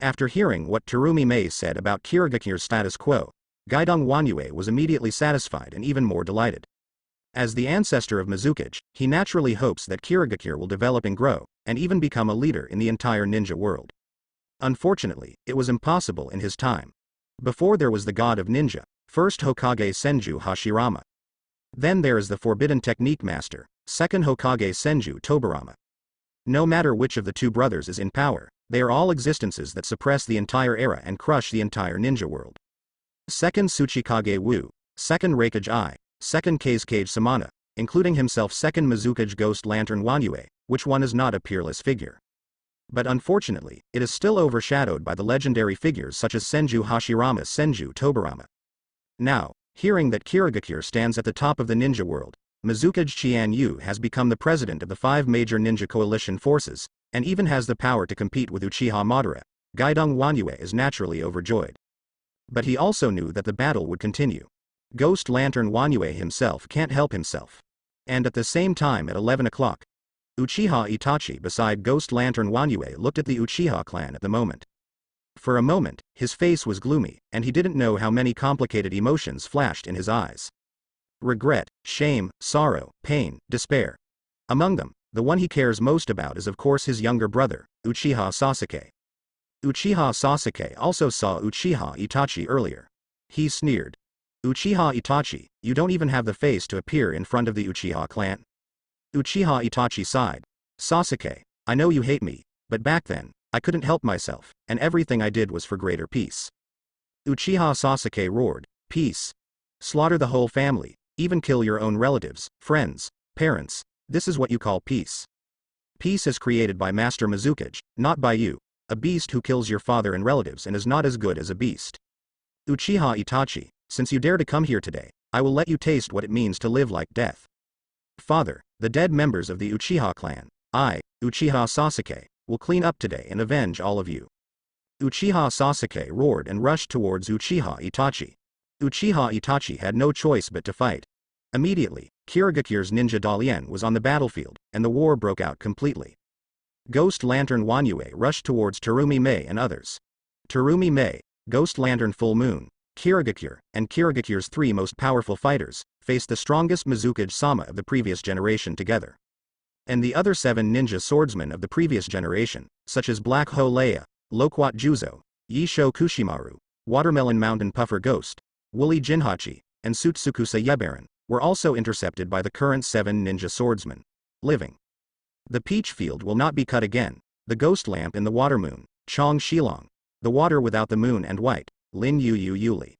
After hearing what Terumi Mei said about Kirigakure's status quo, Gaidong Wanyue was immediately satisfied and even more delighted. As the ancestor of Mizukage, he naturally hopes that Kirigakure will develop and grow, and even become a leader in the entire ninja world. Unfortunately, it was impossible in his time. Before there was the god of ninja, first Hokage Senju Hashirama. Then there is the forbidden technique master, second Hokage Senju Tobarama. No matter which of the two brothers is in power, they are all existences that suppress the entire era and crush the entire ninja world. Second Tsuchikage Wu, second Raikage I, second Kazekage Samana, including himself second Mizukage Ghost Lantern Wanyue, which one is not a peerless figure. But unfortunately, it is still overshadowed by the legendary figures such as Senju Hashirama Senju Tobarama. Now, hearing that Kirigakure stands at the top of the ninja world, Mizukage Qianyu has become the president of the 5 major ninja coalition forces, and even has the power to compete with Uchiha Madara. Gaidong Wanyue is naturally overjoyed. But he also knew that the battle would continue. Ghost Lantern Wanyue himself can't help himself. And at the same time at 11 o'clock, Uchiha Itachi beside Ghost Lantern Wanyue looked at the Uchiha clan at the moment. For a moment, his face was gloomy, and he didn't know how many complicated emotions flashed in his eyes. Regret, shame, sorrow, pain, despair. Among them, the one he cares most about is of course his younger brother, Uchiha Sasuke. Uchiha Sasuke also saw Uchiha Itachi earlier. He sneered. Uchiha Itachi, you don't even have the face to appear in front of the Uchiha clan. Uchiha Itachi sighed. Sasuke, I know you hate me, but back then, I couldn't help myself, and everything I did was for greater peace. Uchiha Sasuke roared, peace. Slaughter the whole family, even kill your own relatives, friends, parents, this is what you call peace. Peace is created by Master Mizukage, not by you, a beast who kills your father and relatives and is not as good as a beast. Uchiha Itachi, since you dare to come here today, I will let you taste what it means to live like death. Father, the dead members of the Uchiha clan, I, Uchiha Sasuke, will clean up today and avenge all of you. Uchiha Sasuke roared and rushed towards Uchiha Itachi. Uchiha Itachi had no choice but to fight. Immediately, Kirigakure's ninja Dalian was on the battlefield, and the war broke out completely. Ghost Lantern Wanyue rushed towards Terumi Mei and others. Terumi Mei, Ghost Lantern Full Moon, Kirigakure, and Kirigakure's 3 most powerful fighters, faced the strongest Mizukage Sama of the previous generation together. And the other 7 ninja swordsmen of the previous generation, such as Black Ho Leia, Loquat Juzo, Yisho Kushimaru, Watermelon Mountain Puffer Ghost, Woolly Jinhachi, and Sutsukusa Yebaran, were also intercepted by the current 7 ninja swordsmen. Living. The peach field will not be cut again, the ghost lamp in the water moon, Chong Shilong, the water without the moon and white, Lin Yu Yu Yuli.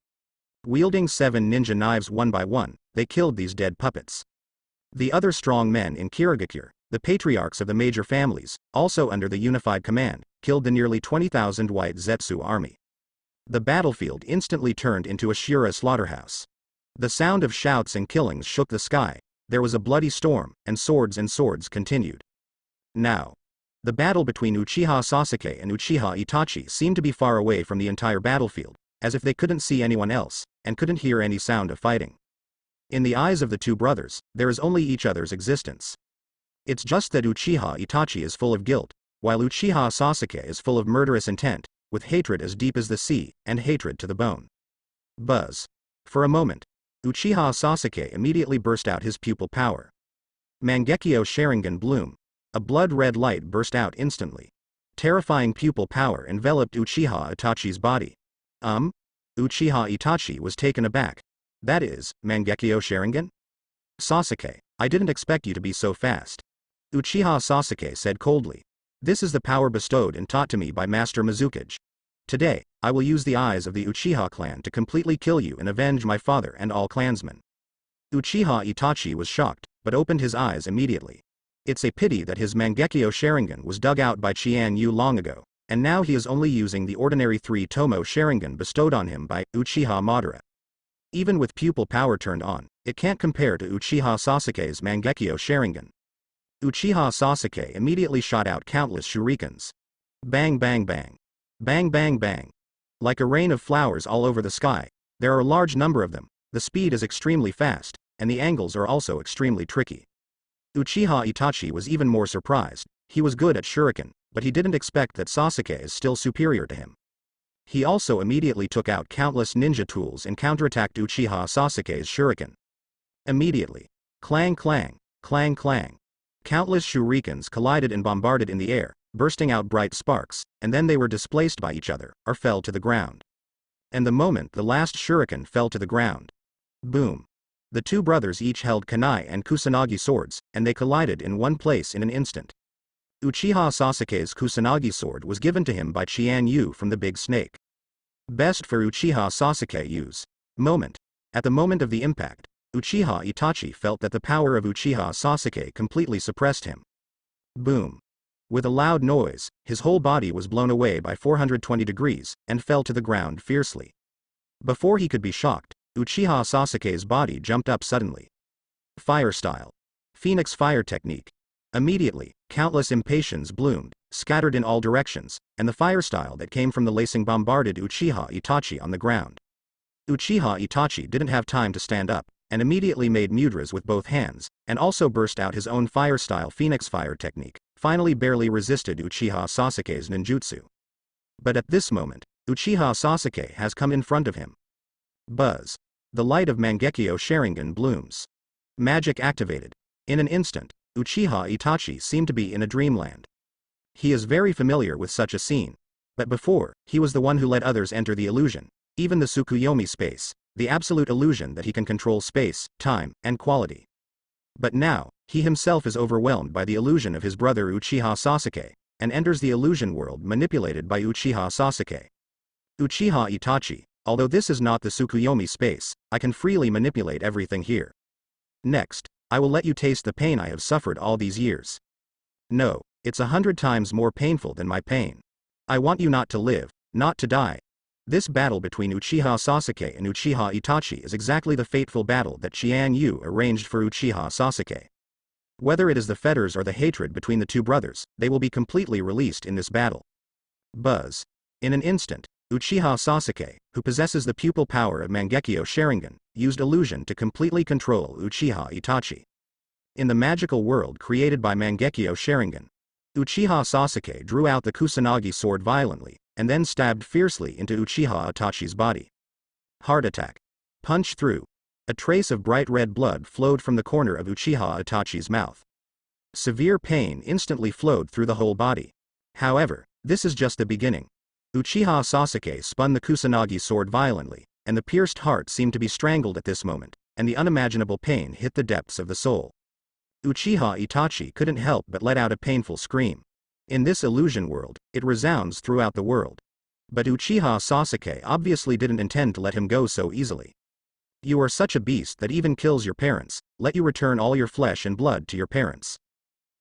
Wielding 7 ninja knives one by one, they killed these dead puppets. The other strong men in Kirigakure, the patriarchs of the major families, also under the unified command, killed the nearly 20,000 white Zetsu army. The battlefield instantly turned into a Shura slaughterhouse. The sound of shouts and killings shook the sky, there was a bloody storm, and swords continued. Now, the battle between Uchiha Sasuke and Uchiha Itachi seemed to be far away from the entire battlefield, as if they couldn't see anyone else, and couldn't hear any sound of fighting. In the eyes of the 2 brothers, there is only each other's existence. It's just that Uchiha Itachi is full of guilt, while Uchiha Sasuke is full of murderous intent, with hatred as deep as the sea, and hatred to the bone. Buzz. For a moment, Uchiha Sasuke immediately burst out his pupil power. Mangekyo Sharingan Bloom. A blood-red light burst out instantly. Terrifying pupil power enveloped Uchiha Itachi's body. Uchiha Itachi was taken aback. That is, Mangekyo Sharingan? Sasuke, I didn't expect you to be so fast. Uchiha Sasuke said coldly. This is the power bestowed and taught to me by Master Mizukage. Today, I will use the eyes of the Uchiha clan to completely kill you and avenge my father and all clansmen. Uchiha Itachi was shocked, but opened his eyes immediately. It's a pity that his Mangekyo Sharingan was dug out by Qianyu long ago, and now he is only using the ordinary 3-tomo Sharingan bestowed on him by Uchiha Madara. Even with pupil power turned on, it can't compare to Uchiha Sasuke's Mangekyo Sharingan. Uchiha Sasuke immediately shot out countless shurikens. Bang bang bang. Bang bang bang. Like a rain of flowers all over the sky, there are a large number of them, the speed is extremely fast, and the angles are also extremely tricky. Uchiha Itachi was even more surprised, he was good at shuriken, but he didn't expect that Sasuke is still superior to him. He also immediately took out countless ninja tools and counterattacked Uchiha Sasuke's shuriken. Immediately. Clang clang, clang clang. Countless shurikens collided and bombarded in the air, bursting out bright sparks, and then they were displaced by each other, or fell to the ground. And the moment the last shuriken fell to the ground. Boom. The two brothers each held kunai and kusanagi swords, and they collided in one place in an instant. Uchiha Sasuke's kusanagi sword was given to him by Qian Yu from the Big Snake. Best for Uchiha Sasuke Yu's moment. At the moment of the impact, Uchiha Itachi felt that the power of Uchiha Sasuke completely suppressed him. Boom. With a loud noise, his whole body was blown away by 420 degrees, and fell to the ground fiercely. Before he could be shocked, Uchiha Sasuke's body jumped up suddenly. Fire style. Phoenix fire technique. Immediately, countless impatiens bloomed, scattered in all directions, and the fire style that came from the lacing bombarded Uchiha Itachi on the ground. Uchiha Itachi didn't have time to stand up, and immediately made mudras with both hands, and also burst out his own fire style Phoenix fire technique, finally barely resisted Uchiha Sasuke's ninjutsu. But at this moment, Uchiha Sasuke has come in front of him. Buzz. The light of Mangekyo Sharingan blooms. Magic activated. In an instant, Uchiha Itachi seemed to be in a dreamland. He is very familiar with such a scene. But before, he was the one who let others enter the illusion, even the Tsukuyomi space, the absolute illusion that he can control space, time, and quality. But now, he himself is overwhelmed by the illusion of his brother Uchiha Sasuke, and enters the illusion world manipulated by Uchiha Sasuke. Uchiha Itachi, although this is not the Tsukuyomi space, I can freely manipulate everything here. Next, I will let you taste the pain I have suffered all these years. No, it's 100 times more painful than my pain. I want you not to live, not to die. This battle between Uchiha Sasuke and Uchiha Itachi is exactly the fateful battle that Qian Yu arranged for Uchiha Sasuke. Whether it is the fetters or the hatred between the two brothers, they will be completely released in this battle. Buzz. In an instant, Uchiha Sasuke, who possesses the pupil power of Mangekyo Sharingan, used illusion to completely control Uchiha Itachi. In the magical world created by Mangekyo Sharingan, Uchiha Sasuke drew out the Kusanagi sword violently, and then stabbed fiercely into Uchiha Itachi's body. Heart attack. Punch through. A trace of bright red blood flowed from the corner of Uchiha Itachi's mouth. Severe pain instantly flowed through the whole body. However, this is just the beginning. Uchiha Sasuke spun the Kusanagi sword violently, and the pierced heart seemed to be strangled at this moment, and the unimaginable pain hit the depths of the soul. Uchiha Itachi couldn't help but let out a painful scream. In this illusion world, it resounds throughout the world. But Uchiha Sasuke obviously didn't intend to let him go so easily. You are such a beast that even kills your parents, let you return all your flesh and blood to your parents.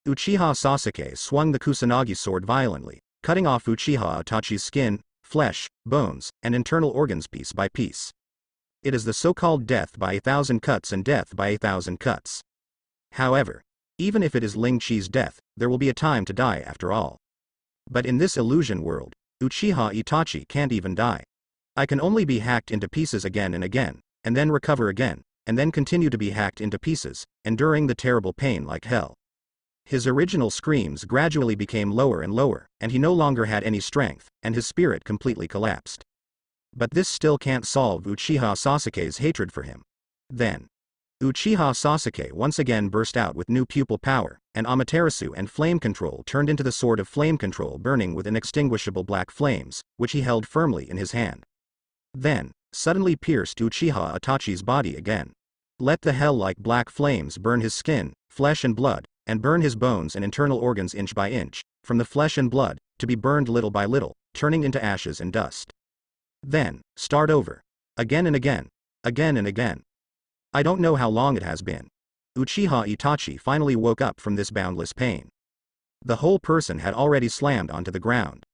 Uchiha Sasuke swung the Kusanagi sword violently, cutting off Uchiha Itachi's skin, flesh, bones, and internal organs piece by piece. It is the so-called death by 1,000 cuts and death by 1,000 cuts. However, even if it is Ling Chi's death, there will be a time to die after all. But in this illusion world, Uchiha Itachi can't even die. I can only be hacked into pieces again and again, and then recover again, and then continue to be hacked into pieces, enduring the terrible pain like hell. His original screams gradually became lower and lower, and he no longer had any strength, and his spirit completely collapsed. But this still can't solve Uchiha Sasuke's hatred for him. Then, Uchiha Sasuke once again burst out with new pupil power, and Amaterasu and flame control turned into the sword of flame control burning with inextinguishable black flames, which he held firmly in his hand. Then, suddenly pierced Uchiha Itachi's body again. Let the hell-like black flames burn his skin, flesh and blood, and burn his bones and internal organs inch by inch, from the flesh and blood, to be burned little by little, turning into ashes and dust. Then, start over. Again and again. Again and again. I don't know how long it has been. Uchiha Itachi finally woke up from this boundless pain. The whole person had already slammed onto the ground.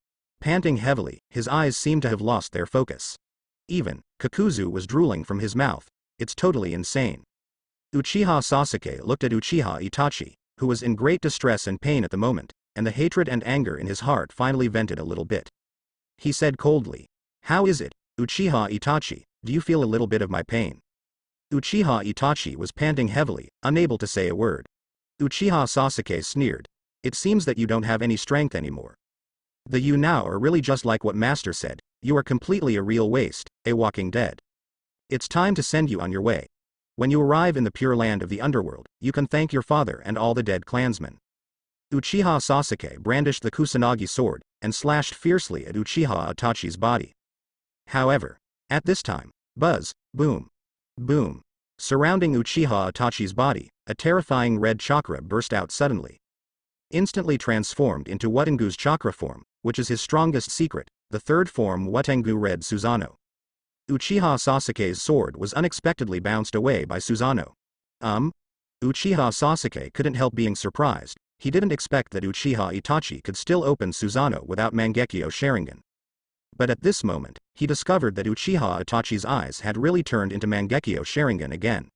Panting heavily, his eyes seemed to have lost their focus. Even, Kakuzu was drooling from his mouth. It's totally insane. Uchiha Sasuke looked at Uchiha Itachi, who was in great distress and pain at the moment, and the hatred and anger in his heart finally vented a little bit. He said coldly, "How is it, Uchiha Itachi, do you feel a little bit of my pain?" Uchiha Itachi was panting heavily, unable to say a word. Uchiha Sasuke sneered, "It seems that you don't have any strength anymore, You now are really just like what Master said, you are completely a real waste, a walking dead. It's time to send you on your way. When you arrive in the pure land of the underworld, you can thank your father and all the dead clansmen. Uchiha Sasuke brandished the Kusanagi sword, and slashed fiercely at Uchiha Itachi's body. However, at this time, buzz, boom, boom. Surrounding Uchiha Itachi's body, a terrifying red chakra burst out suddenly. Instantly transformed into Watengu's chakra form, which is his strongest secret, the third form Watengu Red Susanoo. Uchiha Sasuke's sword was unexpectedly bounced away by Susanoo. Uchiha Sasuke couldn't help being surprised. He didn't expect that Uchiha Itachi could still open Susanoo without Mangekyo Sharingan. But at this moment, he discovered that Uchiha Itachi's eyes had really turned into Mangekyo Sharingan again.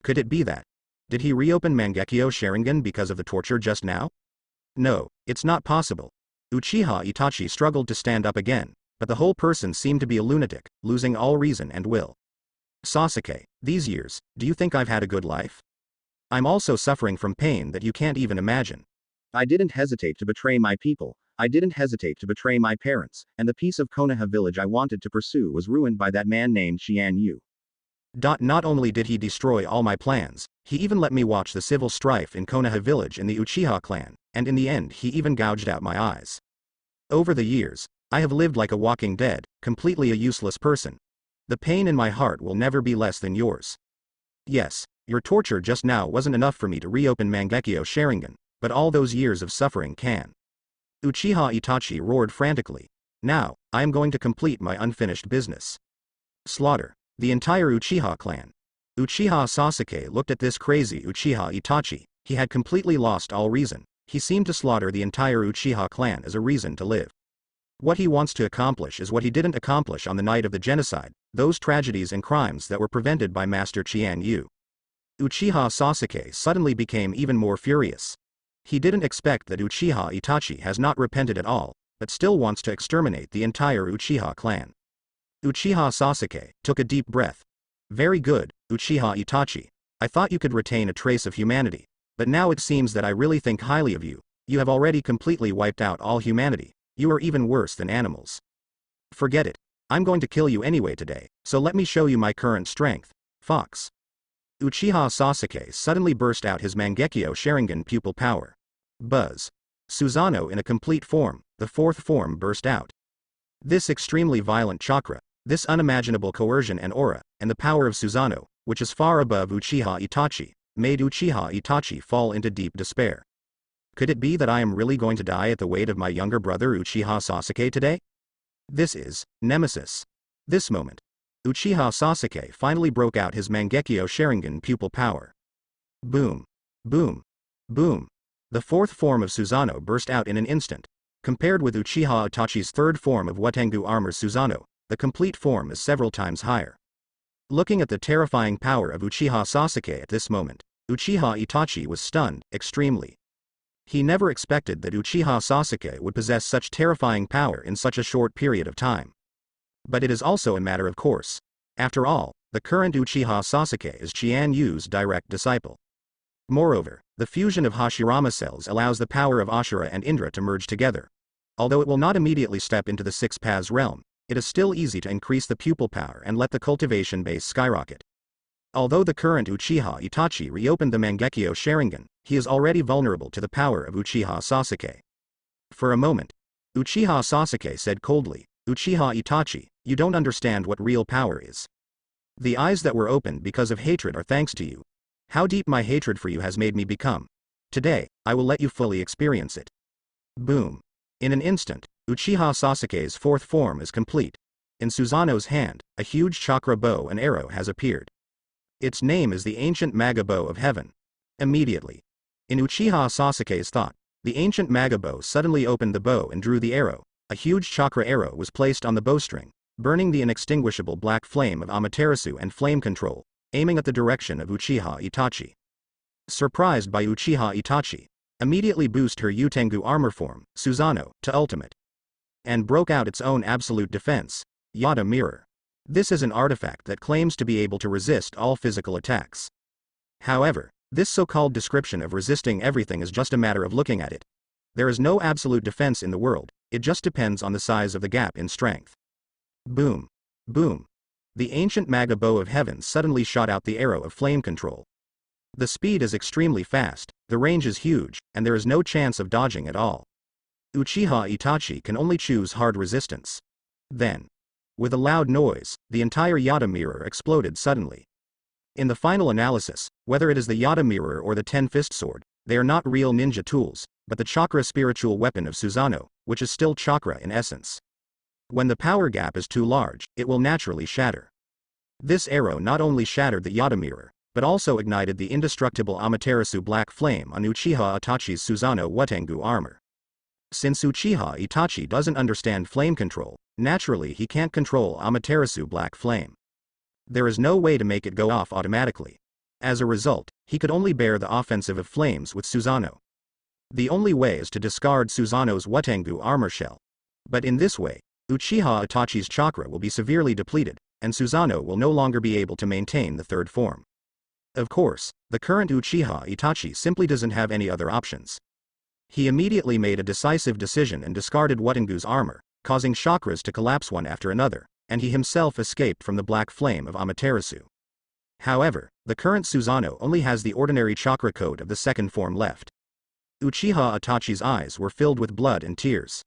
Could it be that? Did he reopen Mangekyo Sharingan because of the torture just now? No, it's not possible. Uchiha Itachi struggled to stand up again, but the whole person seemed to be a lunatic, losing all reason and will. Sasuke, these years, do you think I've had a good life? I'm also suffering from pain that you can't even imagine. I didn't hesitate to betray my people, I didn't hesitate to betray my parents, and the peace of Konoha village I wanted to pursue was ruined by that man named Xian Yu. Not only did he destroy all my plans, he even let me watch the civil strife in Konoha village in the Uchiha clan, and in the end he even gouged out my eyes. Over the years, I have lived like a walking dead, completely a useless person. The pain in my heart will never be less than yours. Yes, your torture just now wasn't enough for me to reopen Mangekyo Sharingan, but all those years of suffering can. Uchiha Itachi roared frantically. Now, I am going to complete my unfinished business. Slaughter the entire Uchiha clan. Uchiha Sasuke looked at this crazy Uchiha Itachi. He had completely lost all reason. He seemed to slaughter the entire Uchiha clan as a reason to live. What he wants to accomplish is what he didn't accomplish on the night of the genocide, those tragedies and crimes that were prevented by Master Qian Yu. Uchiha Sasuke suddenly became even more furious. He didn't expect that Uchiha Itachi has not repented at all, but still wants to exterminate the entire Uchiha clan. Uchiha Sasuke took a deep breath. Very good, Uchiha Itachi. I thought you could retain a trace of humanity, but now it seems that I really think highly of you. You have already completely wiped out all humanity. You are even worse than animals. Forget it. I'm going to kill you anyway today, so let me show you my current strength. Fox. Uchiha Sasuke suddenly burst out his Mangekyo Sharingan pupil power. Buzz. Susanoo in a complete form, the fourth form burst out. This extremely violent chakra, this unimaginable coercion and aura, and the power of Susanoo, which is far above Uchiha Itachi, made Uchiha Itachi fall into deep despair. Could it be that I am really going to die at the weight of my younger brother Uchiha Sasuke today? This is Nemesis. This moment, Uchiha Sasuke finally broke out his Mangekyo Sharingan pupil power. Boom. Boom. Boom. The fourth form of Susanoo burst out in an instant. Compared with Uchiha Itachi's third form of Watengu armor Susanoo, the complete form is several times higher. Looking at the terrifying power of Uchiha Sasuke at this moment, Uchiha Itachi was stunned, extremely. He never expected that Uchiha Sasuke would possess such terrifying power in such a short period of time. But it is also a matter of course. After all, the current Uchiha Sasuke is Qian Yu's direct disciple. Moreover, the fusion of Hashirama cells allows the power of Ashura and Indra to merge together. Although it will not immediately step into the six paths realm, it is still easy to increase the pupil power and let the cultivation base skyrocket. Although the current Uchiha Itachi reopened the Mangekyo Sharingan, he is already vulnerable to the power of Uchiha Sasuke. For a moment, Uchiha Sasuke said coldly, Uchiha Itachi, you don't understand what real power is. The eyes that were opened because of hatred are thanks to you. How deep my hatred for you has made me become. Today, I will let you fully experience it. Boom. In an instant, Uchiha Sasuke's fourth form is complete. In Susanoo's hand, a huge chakra bow and arrow has appeared. Its name is the ancient Maga bow of heaven. Immediately, in Uchiha Sasuke's thought, the ancient Maga bow suddenly opened the bow and drew the arrow. A huge chakra arrow was placed on the bowstring, burning the inextinguishable black flame of Amaterasu and flame control, aiming at the direction of Uchiha Itachi. Surprised by Uchiha Itachi, immediately boost her Utengu armor form, Susanoo, to ultimate. And broke out its own absolute defense, Yada Mirror. This is an artifact that claims to be able to resist all physical attacks. However, this so-called description of resisting everything is just a matter of looking at it. There is no absolute defense in the world, it just depends on the size of the gap in strength. Boom. Boom. The ancient Maga bow of heaven suddenly shot out the arrow of flame control. The speed is extremely fast, the range is huge, and there is no chance of dodging at all. Uchiha Itachi can only choose hard resistance. Then, with a loud noise, the entire Yata mirror exploded suddenly. In the final analysis, whether it is the Yata mirror or the Ten-Fist Sword, they are not real ninja tools, but the chakra spiritual weapon of Susanoo, which is still chakra in essence. When the power gap is too large, it will naturally shatter. This arrow not only shattered the Yata mirror, but also ignited the indestructible Amaterasu black flame on Uchiha Itachi's Susanoo Watengu armor. Since Uchiha Itachi doesn't understand flame control, naturally he can't control Amaterasu black flame. There is no way to make it go off automatically. As a result, he could only bear the offensive of flames with Susanoo. The only way is to discard Susanoo's Watengu armor shell. But in this way, Uchiha Itachi's chakra will be severely depleted, and Susanoo will no longer be able to maintain the third form. Of course, the current Uchiha Itachi simply doesn't have any other options. He immediately made a decisive decision and discarded Watengu's armor, causing chakras to collapse one after another, and he himself escaped from the black flame of Amaterasu. However, the current Susanoo only has the ordinary chakra code of the second form left. Uchiha Itachi's eyes were filled with blood and tears.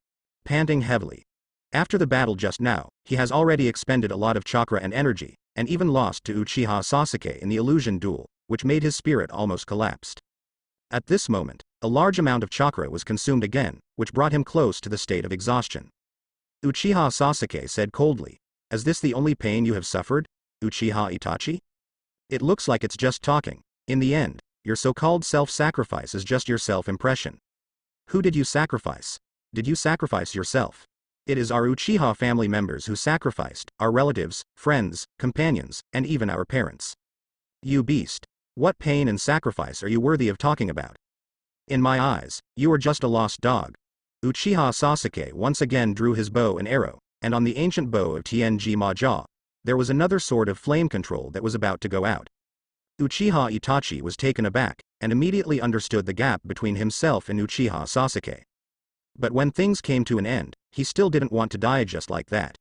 Panting heavily. After the battle just now, he has already expended a lot of chakra and energy, and even lost to Uchiha Sasuke in the illusion duel, which made his spirit almost collapsed. At this moment, a large amount of chakra was consumed again, which brought him close to the state of exhaustion. Uchiha Sasuke said coldly, "Is this the only pain you have suffered, Uchiha Itachi? It looks like it's just talking. In the end, your so-called self-sacrifice is just your self-impression. Who did you sacrifice? Did you sacrifice yourself? It is our Uchiha family members who sacrificed, our relatives, friends, companions, and even our parents. You beast. What pain and sacrifice are you worthy of talking about? In my eyes, you are just a lost dog." Uchiha Sasuke once again drew his bow and arrow, and on the ancient bow of Tianji Maja, there was another sword of flame control that was about to go out. Uchiha Itachi was taken aback, and immediately understood the gap between himself and Uchiha Sasuke. But when things came to an end, he still didn't want to die just like that.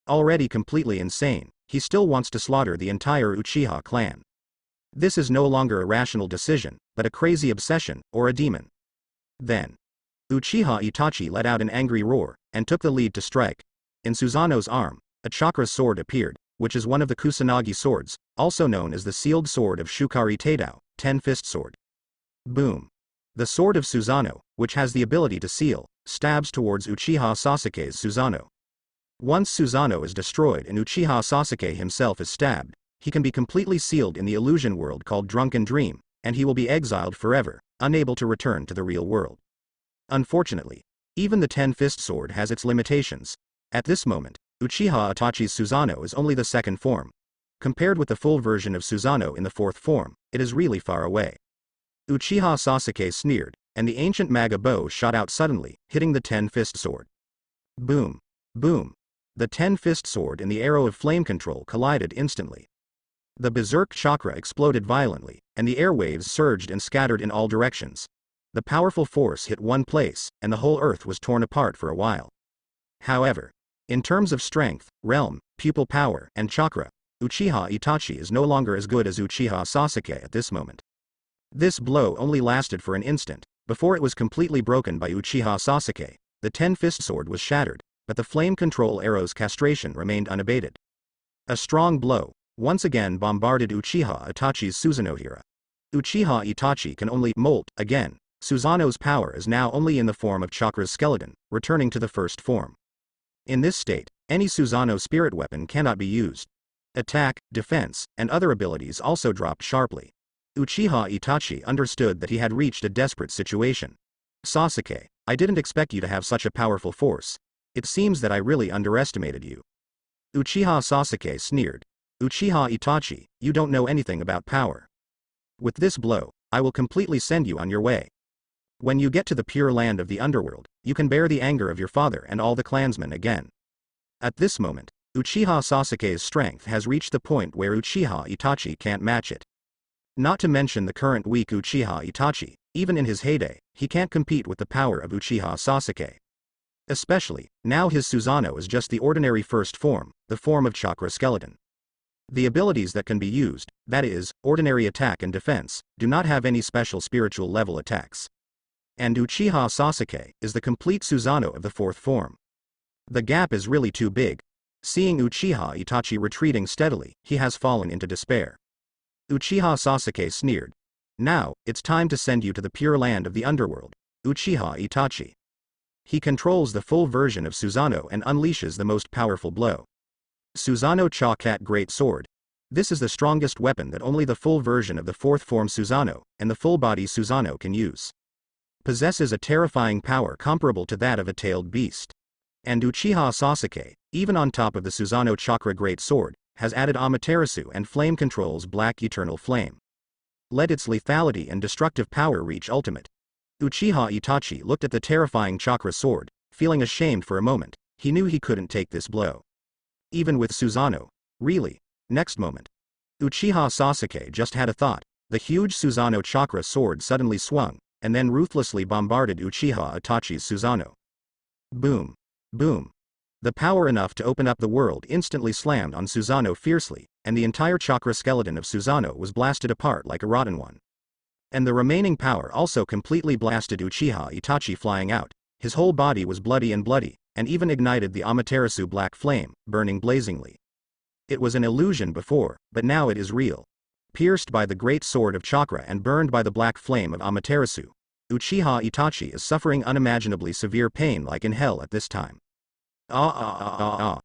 Already completely insane, he still wants to slaughter the entire Uchiha clan. This is no longer a rational decision, but a crazy obsession, or a demon. Then, Uchiha Itachi let out an angry roar, and took the lead to strike. In Susanoo's arm, a chakra sword appeared, which is one of the Kusanagi swords, also known as the sealed sword of Shukari Teidao, Ten-Fist Sword. Boom. The sword of Susanoo, which has the ability to seal, stabs towards Uchiha Sasuke's Susanoo. Once Susanoo is destroyed and Uchiha Sasuke himself is stabbed, he can be completely sealed in the illusion world called Drunken Dream, and he will be exiled forever, unable to return to the real world. Unfortunately, even the Ten-Fist Sword has its limitations. At this moment, Uchiha Itachi's Susanoo is only the second form. Compared with the full version of Susanoo in the fourth form, it is really far away. Uchiha Sasuke sneered, and the ancient Maga bow shot out suddenly, hitting the Ten-Fist Sword. Boom. Boom. The Ten-Fist Sword and the arrow of flame control collided instantly. The berserk chakra exploded violently, and the airwaves surged and scattered in all directions. The powerful force hit one place, and the whole earth was torn apart for a while. However, in terms of strength, realm, pupil power, and chakra, Uchiha Itachi is no longer as good as Uchiha Sasuke at this moment. This blow only lasted for an instant. Before it was completely broken by Uchiha Sasuke, the Ten-Fist Sword was shattered, but the flame control arrow's castration remained unabated. A strong blow once again bombarded Uchiha Itachi's Susanoo. Uchiha Itachi can only molt again. Susanoo's power is now only in the form of Chakra's skeleton, returning to the first form. In this state, any Susanoo spirit weapon cannot be used. Attack, defense, and other abilities also dropped sharply. Uchiha Itachi understood that he had reached a desperate situation. "Sasuke, I didn't expect you to have such a powerful force. It seems that I really underestimated you." Uchiha Sasuke sneered. "Uchiha Itachi, you don't know anything about power. With this blow, I will completely send you on your way. When you get to the pure land of the underworld, you can bear the anger of your father and all the clansmen again." At this moment, Uchiha Sasuke's strength has reached the point where Uchiha Itachi can't match it. Not to mention the current weak Uchiha Itachi, even in his heyday, he can't compete with the power of Uchiha Sasuke. Especially, now his Susanoo is just the ordinary first form, the form of chakra skeleton. The abilities that can be used, that is, ordinary attack and defense, do not have any special spiritual level attacks. And Uchiha Sasuke is the complete Susanoo of the fourth form. The gap is really too big. Seeing Uchiha Itachi retreating steadily, he has fallen into despair. Uchiha Sasuke sneered. Now, it's time to send you to the pure land of the underworld, Uchiha Itachi. He controls the full version of Susanoo and unleashes the most powerful blow. Susanoo Cha-Kat Great Sword. This is the strongest weapon that only the full version of the fourth form Susanoo, and the full body Susanoo can use. Possesses a terrifying power comparable to that of a tailed beast. And Uchiha Sasuke, even on top of the Susanoo Chakra Great Sword, has added Amaterasu and flame controls Black Eternal Flame. Let its lethality and destructive power reach ultimate. Uchiha Itachi looked at the terrifying chakra sword, feeling ashamed for a moment. He knew he couldn't take this blow. Even with Susanoo. Really? Next moment. Uchiha Sasuke just had a thought. The huge Susanoo chakra sword suddenly swung, and then ruthlessly bombarded Uchiha Itachi's Susanoo. Boom. Boom. The power enough to open up the world instantly slammed on Susanoo fiercely, and the entire chakra skeleton of Susanoo was blasted apart like a rotten one. And the remaining power also completely blasted Uchiha Itachi flying out. His whole body was bloody, and even ignited the Amaterasu black flame, burning blazingly. It was an illusion before, but now it is real. Pierced by the great sword of chakra and burned by the black flame of Amaterasu, Uchiha Itachi is suffering unimaginably severe pain like in hell at this time. Uchiha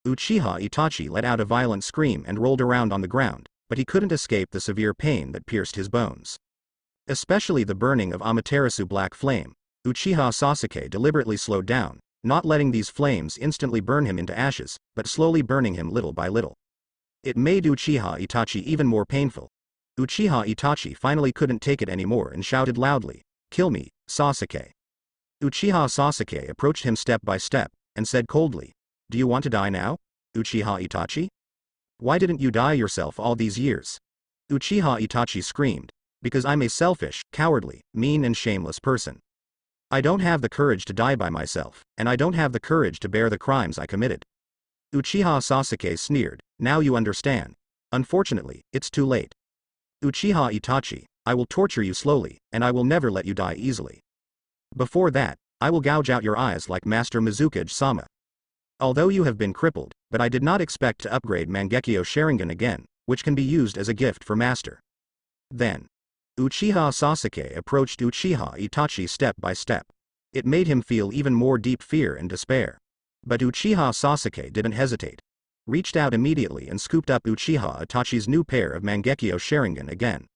Itachi let out a violent scream and rolled around on the ground, but he couldn't escape the severe pain that pierced his bones. Especially the burning of Amaterasu black flame. Uchiha Sasuke deliberately slowed down, not letting these flames instantly burn him into ashes, but slowly burning him little by little. It made Uchiha Itachi even more painful. Uchiha Itachi finally couldn't take it anymore and shouted loudly, "Kill me, Sasuke." Uchiha Sasuke approached him step by step, and said coldly, "Do you want to die now, Uchiha Itachi? Why didn't you die yourself all these years?" Uchiha Itachi screamed, "Because I'm a selfish, cowardly, mean and shameless person. I don't have the courage to die by myself, and I don't have the courage to bear the crimes I committed." Uchiha Sasuke sneered, "Now you understand. Unfortunately, it's too late. Uchiha Itachi, I will torture you slowly, and I will never let you die easily. Before that, I will gouge out your eyes like Master Mizukage-sama. Although you have been crippled, but I did not expect to upgrade Mangekyo Sharingan again, which can be used as a gift for Master." Then, Uchiha Sasuke approached Uchiha Itachi step by step. It made him feel even more deep fear and despair. But Uchiha Sasuke didn't hesitate. Reached out immediately and scooped up Uchiha Itachi's new pair of Mangekyo Sharingan again.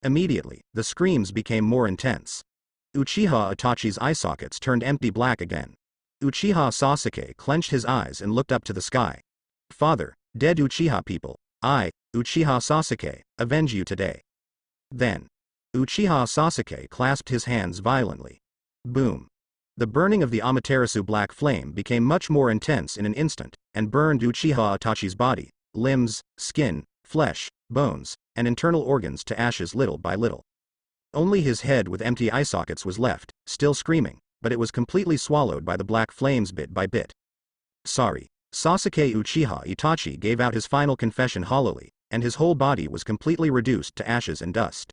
Immediately, the screams became more intense. Uchiha Itachi's eye sockets turned empty black again. Uchiha Sasuke clenched his eyes and looked up to the sky. "Father, dead Uchiha people, I, Uchiha Sasuke, avenge you today." Then, Uchiha Sasuke clasped his hands violently. Boom. The burning of the Amaterasu black flame became much more intense in an instant, and burned Uchiha Itachi's body, limbs, skin, flesh, bones, and internal organs to ashes little by little. Only his head with empty eye sockets was left, still screaming, but it was completely swallowed by the black flames bit by bit. Sorry. Sasuke Uchiha Itachi gave out his final confession hollowly, and his whole body was completely reduced to ashes and dust.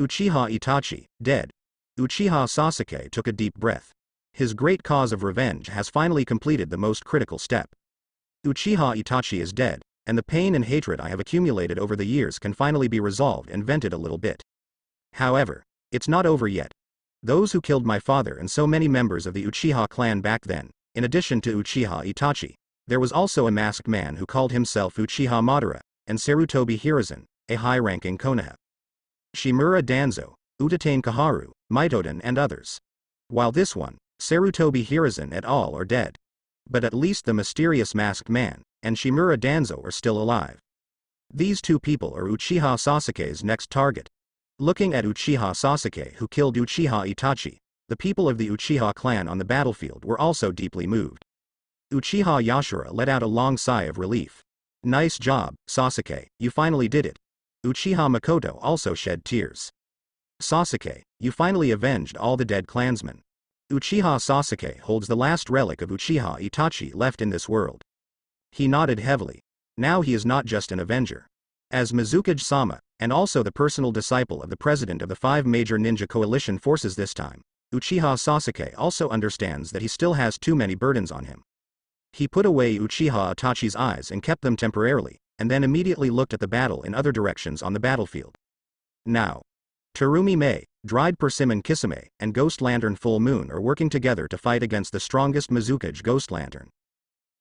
Uchiha Itachi, dead. Uchiha Sasuke took a deep breath. His great cause of revenge has finally completed the most critical step. Uchiha Itachi is dead, and the pain and hatred I have accumulated over the years can finally be resolved and vented a little bit. However, it's not over yet. Those who killed my father and so many members of the Uchiha clan back then, in addition to Uchiha Itachi, there was also a masked man who called himself Uchiha Madara, and Sarutobi Hiruzen, a high-ranking Konoha. Shimura Danzo, Utatane Kaharu, Mitoden and others. While this one, Sarutobi Hiruzen et al. Are dead. But at least the mysterious masked man, and Shimura Danzo are still alive. These two people are Uchiha Sasuke's next target. Looking at Uchiha Sasuke who killed Uchiha Itachi, the people of the Uchiha clan on the battlefield were also deeply moved. Uchiha Yashira let out a long sigh of relief. "Nice job, Sasuke, you finally did it." Uchiha Makoto also shed tears. "Sasuke, you finally avenged all the dead clansmen. Uchiha Sasuke holds the last relic of Uchiha Itachi left in this world. He nodded heavily. Now he is not just an avenger. As Mizukage-sama, and also the personal disciple of the president of the 5 major ninja coalition forces this time, Uchiha Sasuke also understands that he still has too many burdens on him. He put away Uchiha Itachi's eyes and kept them temporarily, and then immediately looked at the battle in other directions on the battlefield. Now, Terumi Mei, Dried Persimmon Kisame, and Ghost Lantern Full Moon are working together to fight against the strongest Mizukage Ghost Lantern.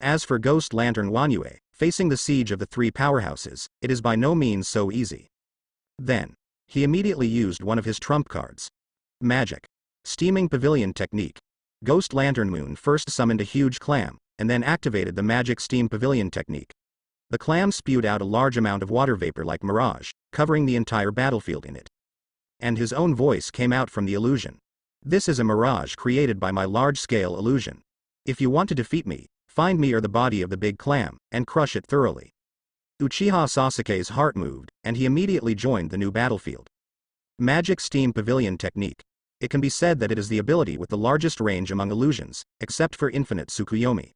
As for Ghost Lantern Wanyue, facing the siege of the 3 powerhouses, it is by no means so easy. Then, he immediately used one of his trump cards. Magic. Steaming Pavilion Technique. Ghost Lantern Moon first summoned a huge clam, and then activated the Magic Steam Pavilion Technique. The clam spewed out a large amount of water vapor like mirage, covering the entire battlefield in it. And his own voice came out from the illusion. This is a mirage created by my large-scale illusion. If you want to defeat me, find me or the body of the big clam, and crush it thoroughly. Uchiha Sasuke's heart moved, and he immediately joined the new battlefield. Magic Steam Pavilion Technique. It can be said that it is the ability with the largest range among illusions, except for Infinite Tsukuyomi.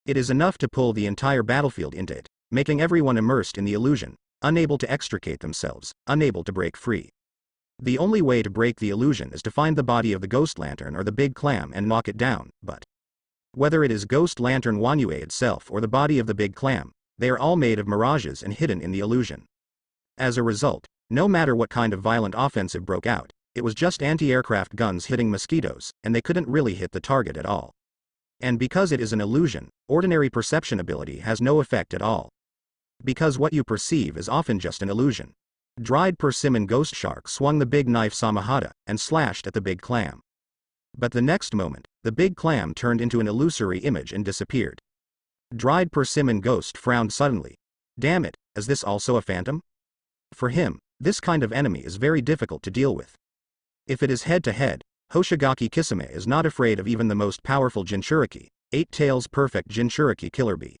It is enough to pull the entire battlefield into it, making everyone immersed in the illusion, unable to extricate themselves, unable to break free. The only way to break the illusion is to find the body of the Ghost Lantern or the big clam and knock it down, but whether it is Ghost Lantern Wanyue itself or the body of the big clam, they are all made of mirages and hidden in the illusion. As a result, no matter what kind of violent offensive broke out, it was just anti-aircraft guns hitting mosquitoes, and they couldn't really hit the target at all. And because it is an illusion, ordinary perception ability has no effect at all. Because what you perceive is often just an illusion. Dried Persimmon Ghost Shark swung the big knife Samahata, and slashed at the big clam. But the next moment, the big clam turned into an illusory image and disappeared. Dried Persimmon Ghost frowned suddenly. Damn it, is this also a phantom? For him, this kind of enemy is very difficult to deal with. If it is head-to-head, Hoshigaki Kisame is not afraid of even the most powerful Jinchuriki, 8 Tails Perfect Jinchuriki Killer Bee.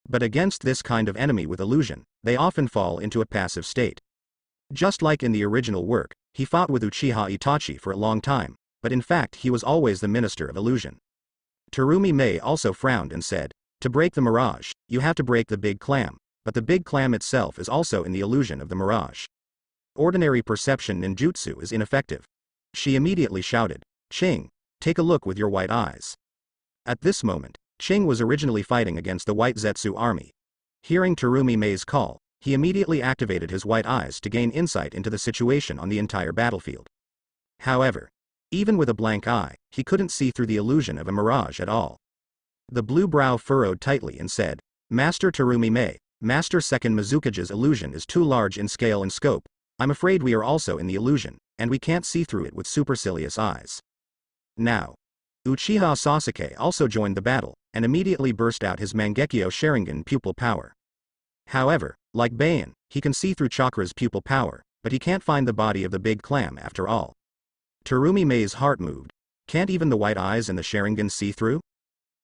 But against this kind of enemy with illusion, they often fall into a passive state. Just like in the original work, he fought with Uchiha Itachi for a long time, but in fact he was always the Minister of Illusion. Terumi Mei also frowned and said, to break the mirage, you have to break the big clam, but the big clam itself is also in the illusion of the mirage. Ordinary perception ninjutsu is ineffective. She immediately shouted, Ching, take a look with your white eyes. At this moment, Ching was originally fighting against the White Zetsu army. Hearing Terumi Mei's call, he immediately activated his white eyes to gain insight into the situation on the entire battlefield. However, even with a blank eye, he couldn't see through the illusion of a mirage at all. The blue brow furrowed tightly and said, Master Terumi Mei, Master Second Mizukage's illusion is too large in scale and scope. I'm afraid we are also in the illusion, and we can't see through it with supercilious eyes. Now, Uchiha Sasuke also joined the battle, and immediately burst out his Mangekyo Sharingan pupil power. However, like Baian, he can see through Chakra's pupil power, but he can't find the body of the big clam after all. Terumi Mei's heart moved. Can't even the white eyes and the Sharingan see through?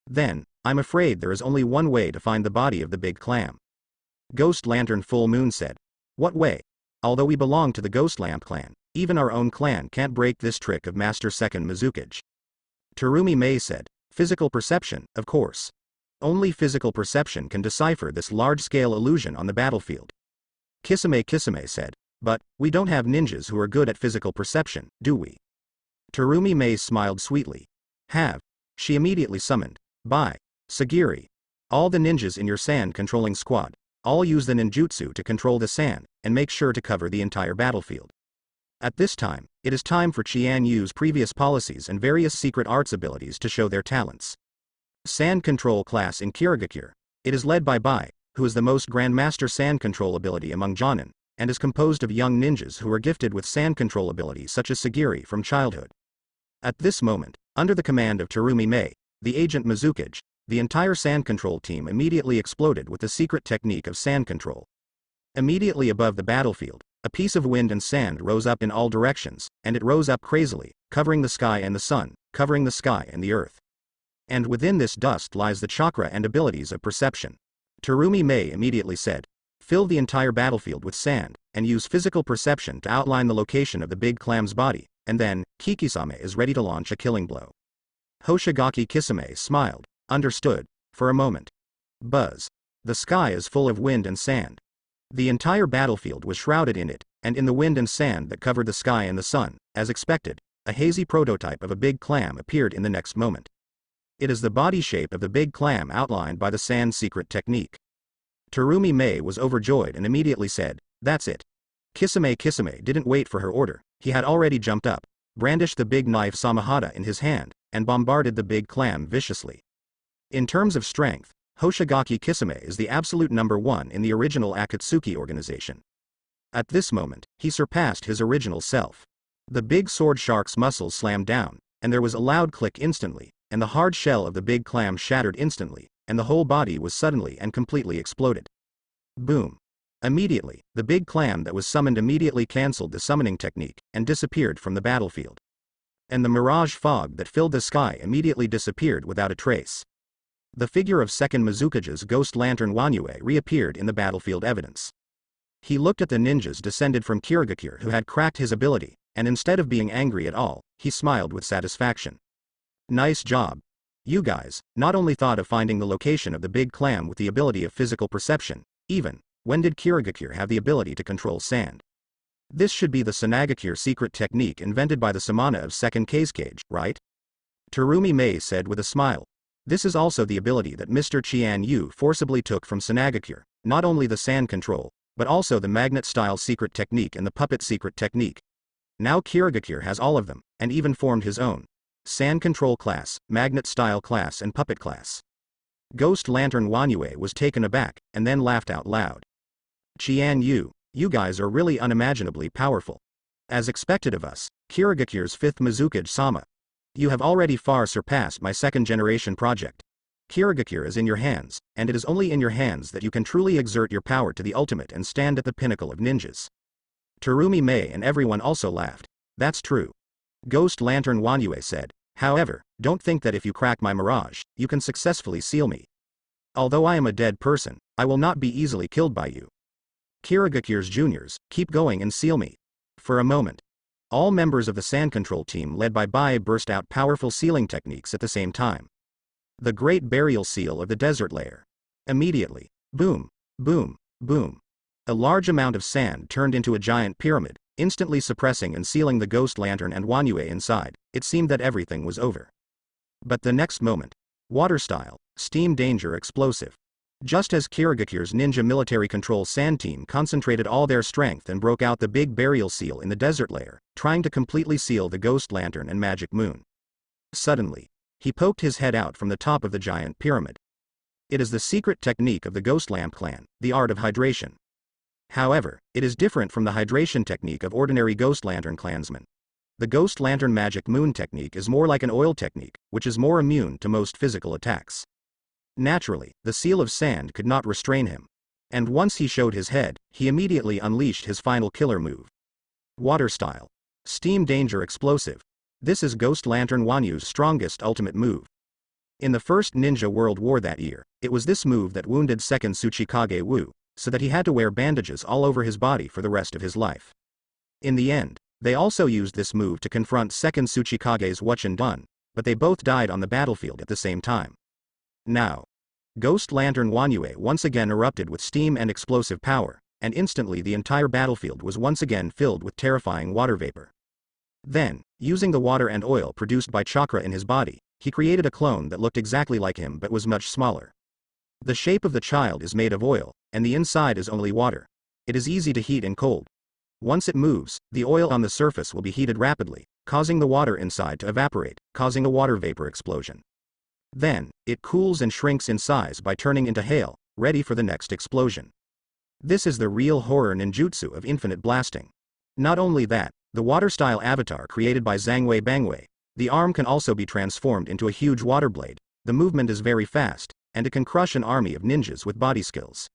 Then, I'm afraid there is only one way to find the body of the big clam. Ghost Lantern Full Moon said. What way? Although we belong to the Ghost Lamp clan, even our own clan can't break this trick of Master Second Mizukage. Terumi Mei said, physical perception, of course. Only physical perception can decipher this large-scale illusion on the battlefield. Kisame said, but, we don't have ninjas who are good at physical perception, do we? Terumi Mei smiled sweetly. Have. She immediately summoned. By Sagiri. All the ninjas in your sand-controlling squad, all use the ninjutsu to control the sand, and make sure to cover the entire battlefield. At this time, it is time for Qian Yu's previous policies and various secret arts abilities to show their talents. Sand Control class in Kirigakure. It is led by Bai, who is the most Grandmaster Sand Control ability among Jonin, and is composed of young ninjas who are gifted with sand control abilities such as Sagiri from childhood. At this moment, under the command of Terumi Mei, the agent Mizukage, the entire sand control team immediately exploded with the secret technique of sand control. Immediately above the battlefield, a piece of wind and sand rose up in all directions, and it rose up crazily, covering the sky and the sun, covering the sky and the earth. And within this dust lies the chakra and abilities of perception. Terumi Mei immediately said, fill the entire battlefield with sand, and use physical perception to outline the location of the big clam's body, and then, Kikisame is ready to launch a killing blow. Hoshigaki Kisame smiled. Understood. For a moment. Buzz. The sky is full of wind and sand. The entire battlefield was shrouded in it, and in the wind and sand that covered the sky and the sun, as expected, a hazy prototype of a big clam appeared in the next moment. It is the body shape of the big clam outlined by the sand secret technique. Terumi Mei was overjoyed and immediately said, "That's it." Kisame didn't wait for her order. He had already jumped up, brandished the big knife Samahata in his hand, and bombarded the big clam viciously. In terms of strength, Hoshigaki Kisame is the absolute number one in the original Akatsuki organization. At this moment, he surpassed his original self. The big sword shark's muscles slammed down, and there was a loud click instantly, and the hard shell of the big clam shattered instantly, and the whole body was suddenly and completely exploded. Boom. Immediately, the big clam that was summoned immediately cancelled the summoning technique, and disappeared from the battlefield. And the mirage fog that filled the sky immediately disappeared without a trace. The figure of second Mizukage's ghost lantern Wanyue reappeared in the battlefield evidence. He looked at the ninjas descended from Kirigakure who had cracked his ability, and instead of being angry at all, he smiled with satisfaction. Nice job. You guys not only thought of finding the location of the big clam with the ability of physical perception, even, when did Kirigakure have the ability to control sand? This should be the Sanagakure secret technique invented by the Samana of second Kazekage, right? Terumi Mei said with a smile. This is also the ability that Mr. Qian Yu forcibly took from Sanagakure, not only the sand control, but also the magnet-style secret technique and the puppet secret technique. Now Kirigakure has all of them, and even formed his own sand control class, magnet-style class and puppet class. Ghost Lantern Wanyue was taken aback, and then laughed out loud. Qian Yu, you guys are really unimaginably powerful. As expected of us, Kirigakure's fifth Mizukage-sama. You have already far surpassed my second-generation project. Kirigakure is in your hands, and it is only in your hands that you can truly exert your power to the ultimate and stand at the pinnacle of ninjas. Terumi Mei and everyone also laughed. That's true. Ghost Lantern Wanyue said, however, don't think that if you crack my mirage, you can successfully seal me. Although I am a dead person, I will not be easily killed by you. Kirigakure's juniors, keep going and seal me. For a moment. All members of the sand control team led by Bai burst out powerful sealing techniques at the same time. The great burial seal of the desert layer. Immediately. Boom. Boom. Boom. A large amount of sand turned into a giant pyramid, instantly suppressing and sealing the ghost lantern and Wanyue inside. It seemed that everything was over. But the next moment. Water style, steam danger explosive. Just as Kirigakure's ninja military control sand team concentrated all their strength and broke out the big burial seal in the desert layer, trying to completely seal the ghost lantern and magic moon. Suddenly, he poked his head out from the top of the giant pyramid. It is the secret technique of the Ghost Lamp clan, the art of hydration. However, it is different from the hydration technique of ordinary Ghost Lantern clansmen. The Ghost Lantern Magic Moon technique is more like an oil technique, which is more immune to most physical attacks. Naturally, the seal of sand could not restrain him. And once he showed his head, he immediately unleashed his final killer move. Water style. Steam danger explosive. This is Ghost Lantern Wanyu's strongest ultimate move. In the First Ninja World War that year, it was this move that wounded second Tsuchikage Wu, so that he had to wear bandages all over his body for the rest of his life. In the end, they also used this move to confront second Tsuchikage's Wuchen Dun, but they both died on the battlefield at the same time. Now, Ghost Lantern Wanyue once again erupted with steam and explosive power, and instantly the entire battlefield was once again filled with terrifying water vapor. Then, using the water and oil produced by chakra in his body, he created a clone that looked exactly like him but was much smaller. The shape of the child is made of oil, and the inside is only water. It is easy to heat and cold. Once it moves, the oil on the surface will be heated rapidly, causing the water inside to evaporate, causing a water vapor explosion. Then, it cools and shrinks in size by turning into hail, ready for the next explosion. This is the real horror ninjutsu of infinite blasting. Not only that, the water-style avatar created by Zangwei Bangwei, the arm can also be transformed into a huge water blade, the movement is very fast, and it can crush an army of ninjas with body skills.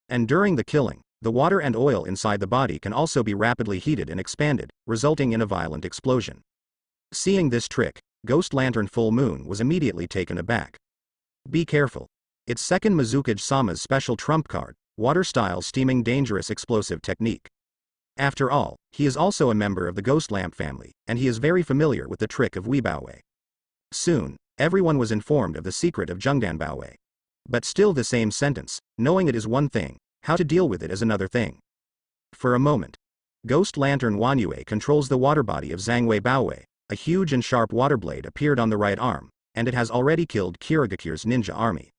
And during the killing, the water and oil inside the body can also be rapidly heated and expanded, resulting in a violent explosion. Seeing this trick, Ghost Lantern Full Moon was immediately taken aback. Be careful. It's second Mizukage-sama's special trump card, water-style steaming dangerous explosive technique. After all, he is also a member of the Ghost Lamp family, and he is very familiar with the trick of Weebaowei. Soon, Everyone was informed of the secret of Jungdanbaowei. But still the same sentence, knowing it is one thing, how to deal with it is another thing. For a moment. Ghost Lantern Wanyue controls the water body of Zangwei Baowei. A huge and sharp water blade appeared on the right arm, and it has already killed Kirigakure's ninja army.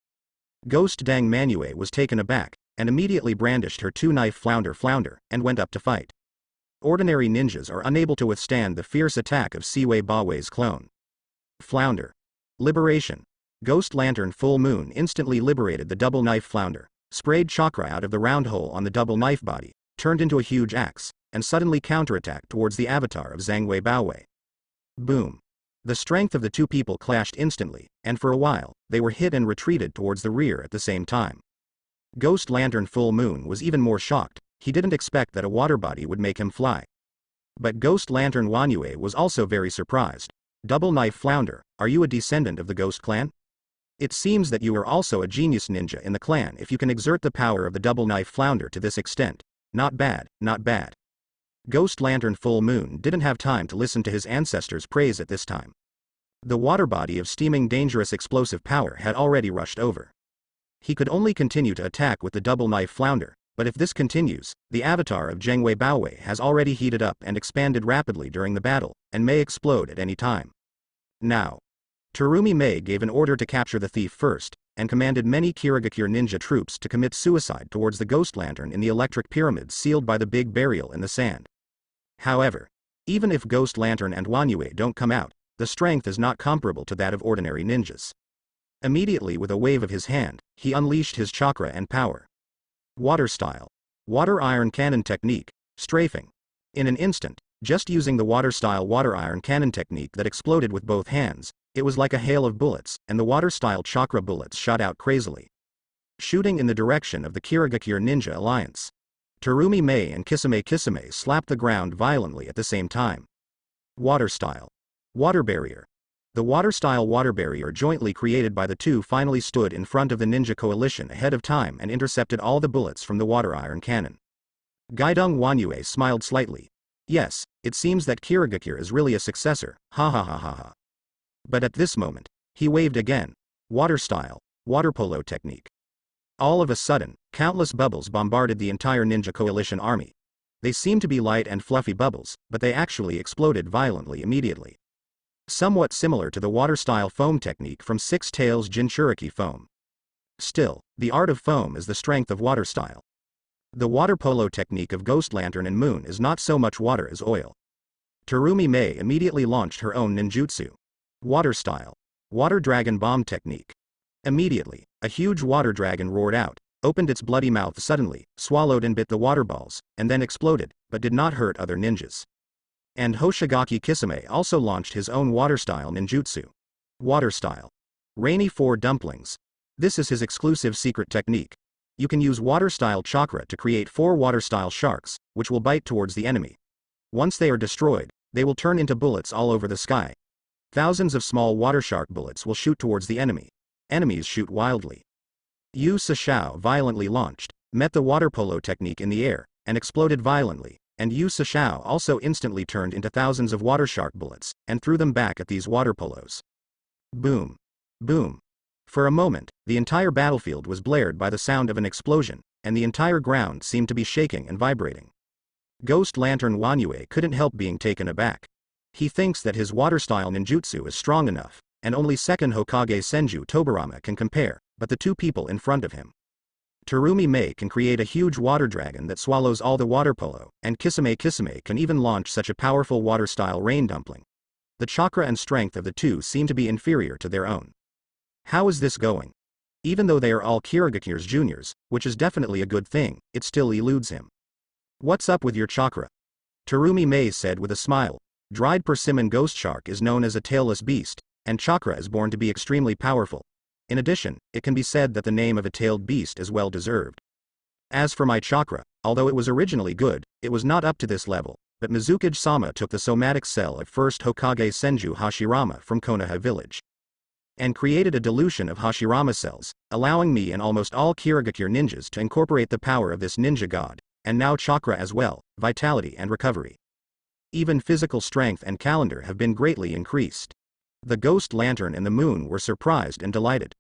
Ghost Dang Manue was taken aback, and immediately brandished her two-knife flounder, and went up to fight. Ordinary ninjas are unable to withstand the fierce attack of Siwei Baowei's clone. Flounder. Liberation. Ghost Lantern Full Moon instantly liberated the double knife flounder, sprayed chakra out of the round hole on the double knife body, turned into a huge axe, and suddenly counterattacked towards the avatar of Zangwei Baowei. Boom. The strength of the two people clashed instantly, and for a while, they were hit and retreated towards the rear at the same time. Ghost Lantern Full Moon was even more shocked. He didn't expect that a water body would make him fly. But Ghost Lantern Wanyue was also very surprised. Double Knife Flounder, are you a descendant of the Ghost Clan? It seems that you are also a genius ninja in the clan if you can exert the power of the Double Knife Flounder to this extent. Not bad, not bad. Ghost Lantern Full Moon didn't have time to listen to his ancestors' praise at this time. The water body of steaming dangerous explosive power had already rushed over. He could only continue to attack with the Double Knife Flounder, but if this continues, the avatar of Zangwei Baowei has already heated up and expanded rapidly during the battle, and may explode at any time. Now. Terumi Mei gave an order to capture the thief first, and commanded many Kirigakure ninja troops to commit suicide towards the Ghost Lantern in the electric pyramids sealed by the big burial in the sand. However, even if Ghost Lantern and Wanyue don't come out, the strength is not comparable to that of ordinary ninjas. Immediately with a wave of his hand, he unleashed his chakra and power. Water Style. Water Iron Cannon Technique, Strafing. In an instant, just using the Water Style Water Iron Cannon technique that exploded with both hands, it was like a hail of bullets, and the Water Style chakra bullets shot out crazily, shooting in the direction of the Kirigakure Ninja Alliance. Terumi Mei and Kisame slapped the ground violently at the same time. Water Style. Water Barrier. The Water Style Water Barrier jointly created by the two finally stood in front of the ninja coalition ahead of time and intercepted all the bullets from the Water Iron Cannon. Gaidong Wanyue smiled slightly. Yes, it seems that Kirigakure is really a successor, ha ha ha ha ha. But at this moment, he waved again. Water Style, Water Polo Technique. All of a sudden, countless bubbles bombarded the entire ninja coalition army. They seemed to be light and fluffy bubbles, but they actually exploded violently immediately. Somewhat similar to the Water Style foam technique from Six Tails Jinchuriki foam. Still, the art of foam is the strength of Water Style. The water polo technique of Ghost Lantern and Moon is not so much water as oil. Terumi Mei immediately launched her own ninjutsu. Water Style. Water Dragon Bomb Technique. Immediately, a huge water dragon roared out, opened its bloody mouth suddenly, swallowed and bit the water balls, and then exploded, but did not hurt other ninjas. And Hoshigaki Kisame also launched his own Water Style ninjutsu. Water Style. Rainy Four Dumplings. This is his exclusive secret technique. You can use Water Style chakra to create 4 Water Style sharks, which will bite towards the enemy. Once they are destroyed, they will turn into bullets all over the sky. Thousands of small water shark bullets will shoot towards the enemy. Enemies shoot wildly. Yu Sashao violently launched, met the water polo technique in the air, and exploded violently, and Yu Sashao also instantly turned into thousands of water shark bullets, and threw them back at these water polos. Boom. Boom. For a moment, the entire battlefield was blared by the sound of an explosion, and the entire ground seemed to be shaking and vibrating. Ghost Lantern Wanyue couldn't help being taken aback. He thinks that his water style ninjutsu is strong enough, and only second Hokage Senju Tobarama can compare, but the two people in front of him. Terumi Mei can create a huge water dragon that swallows all the water polo, and Kisame can even launch such a powerful water style rain dumpling. The chakra and strength of the two seem to be inferior to their own. How is this going? Even though they are all Kirigakure's juniors, which is definitely a good thing, it still eludes him. What's up with your chakra? Terumi Mei said with a smile. Dried persimmon ghost shark is known as a tailless beast, and chakra is born to be extremely powerful. In addition, it can be said that the name of a tailed beast is well deserved. As for my chakra, although it was originally good, it was not up to this level, but Mizukage-sama took the somatic cell of first Hokage Senju Hashirama from Konoha village, and created a dilution of Hashirama cells, allowing me and almost all Kirigakure ninjas to incorporate the power of this ninja god, and now chakra as well, vitality and recovery. Even physical strength and calendar have been greatly increased. The ghost lantern and the moon were surprised and delighted.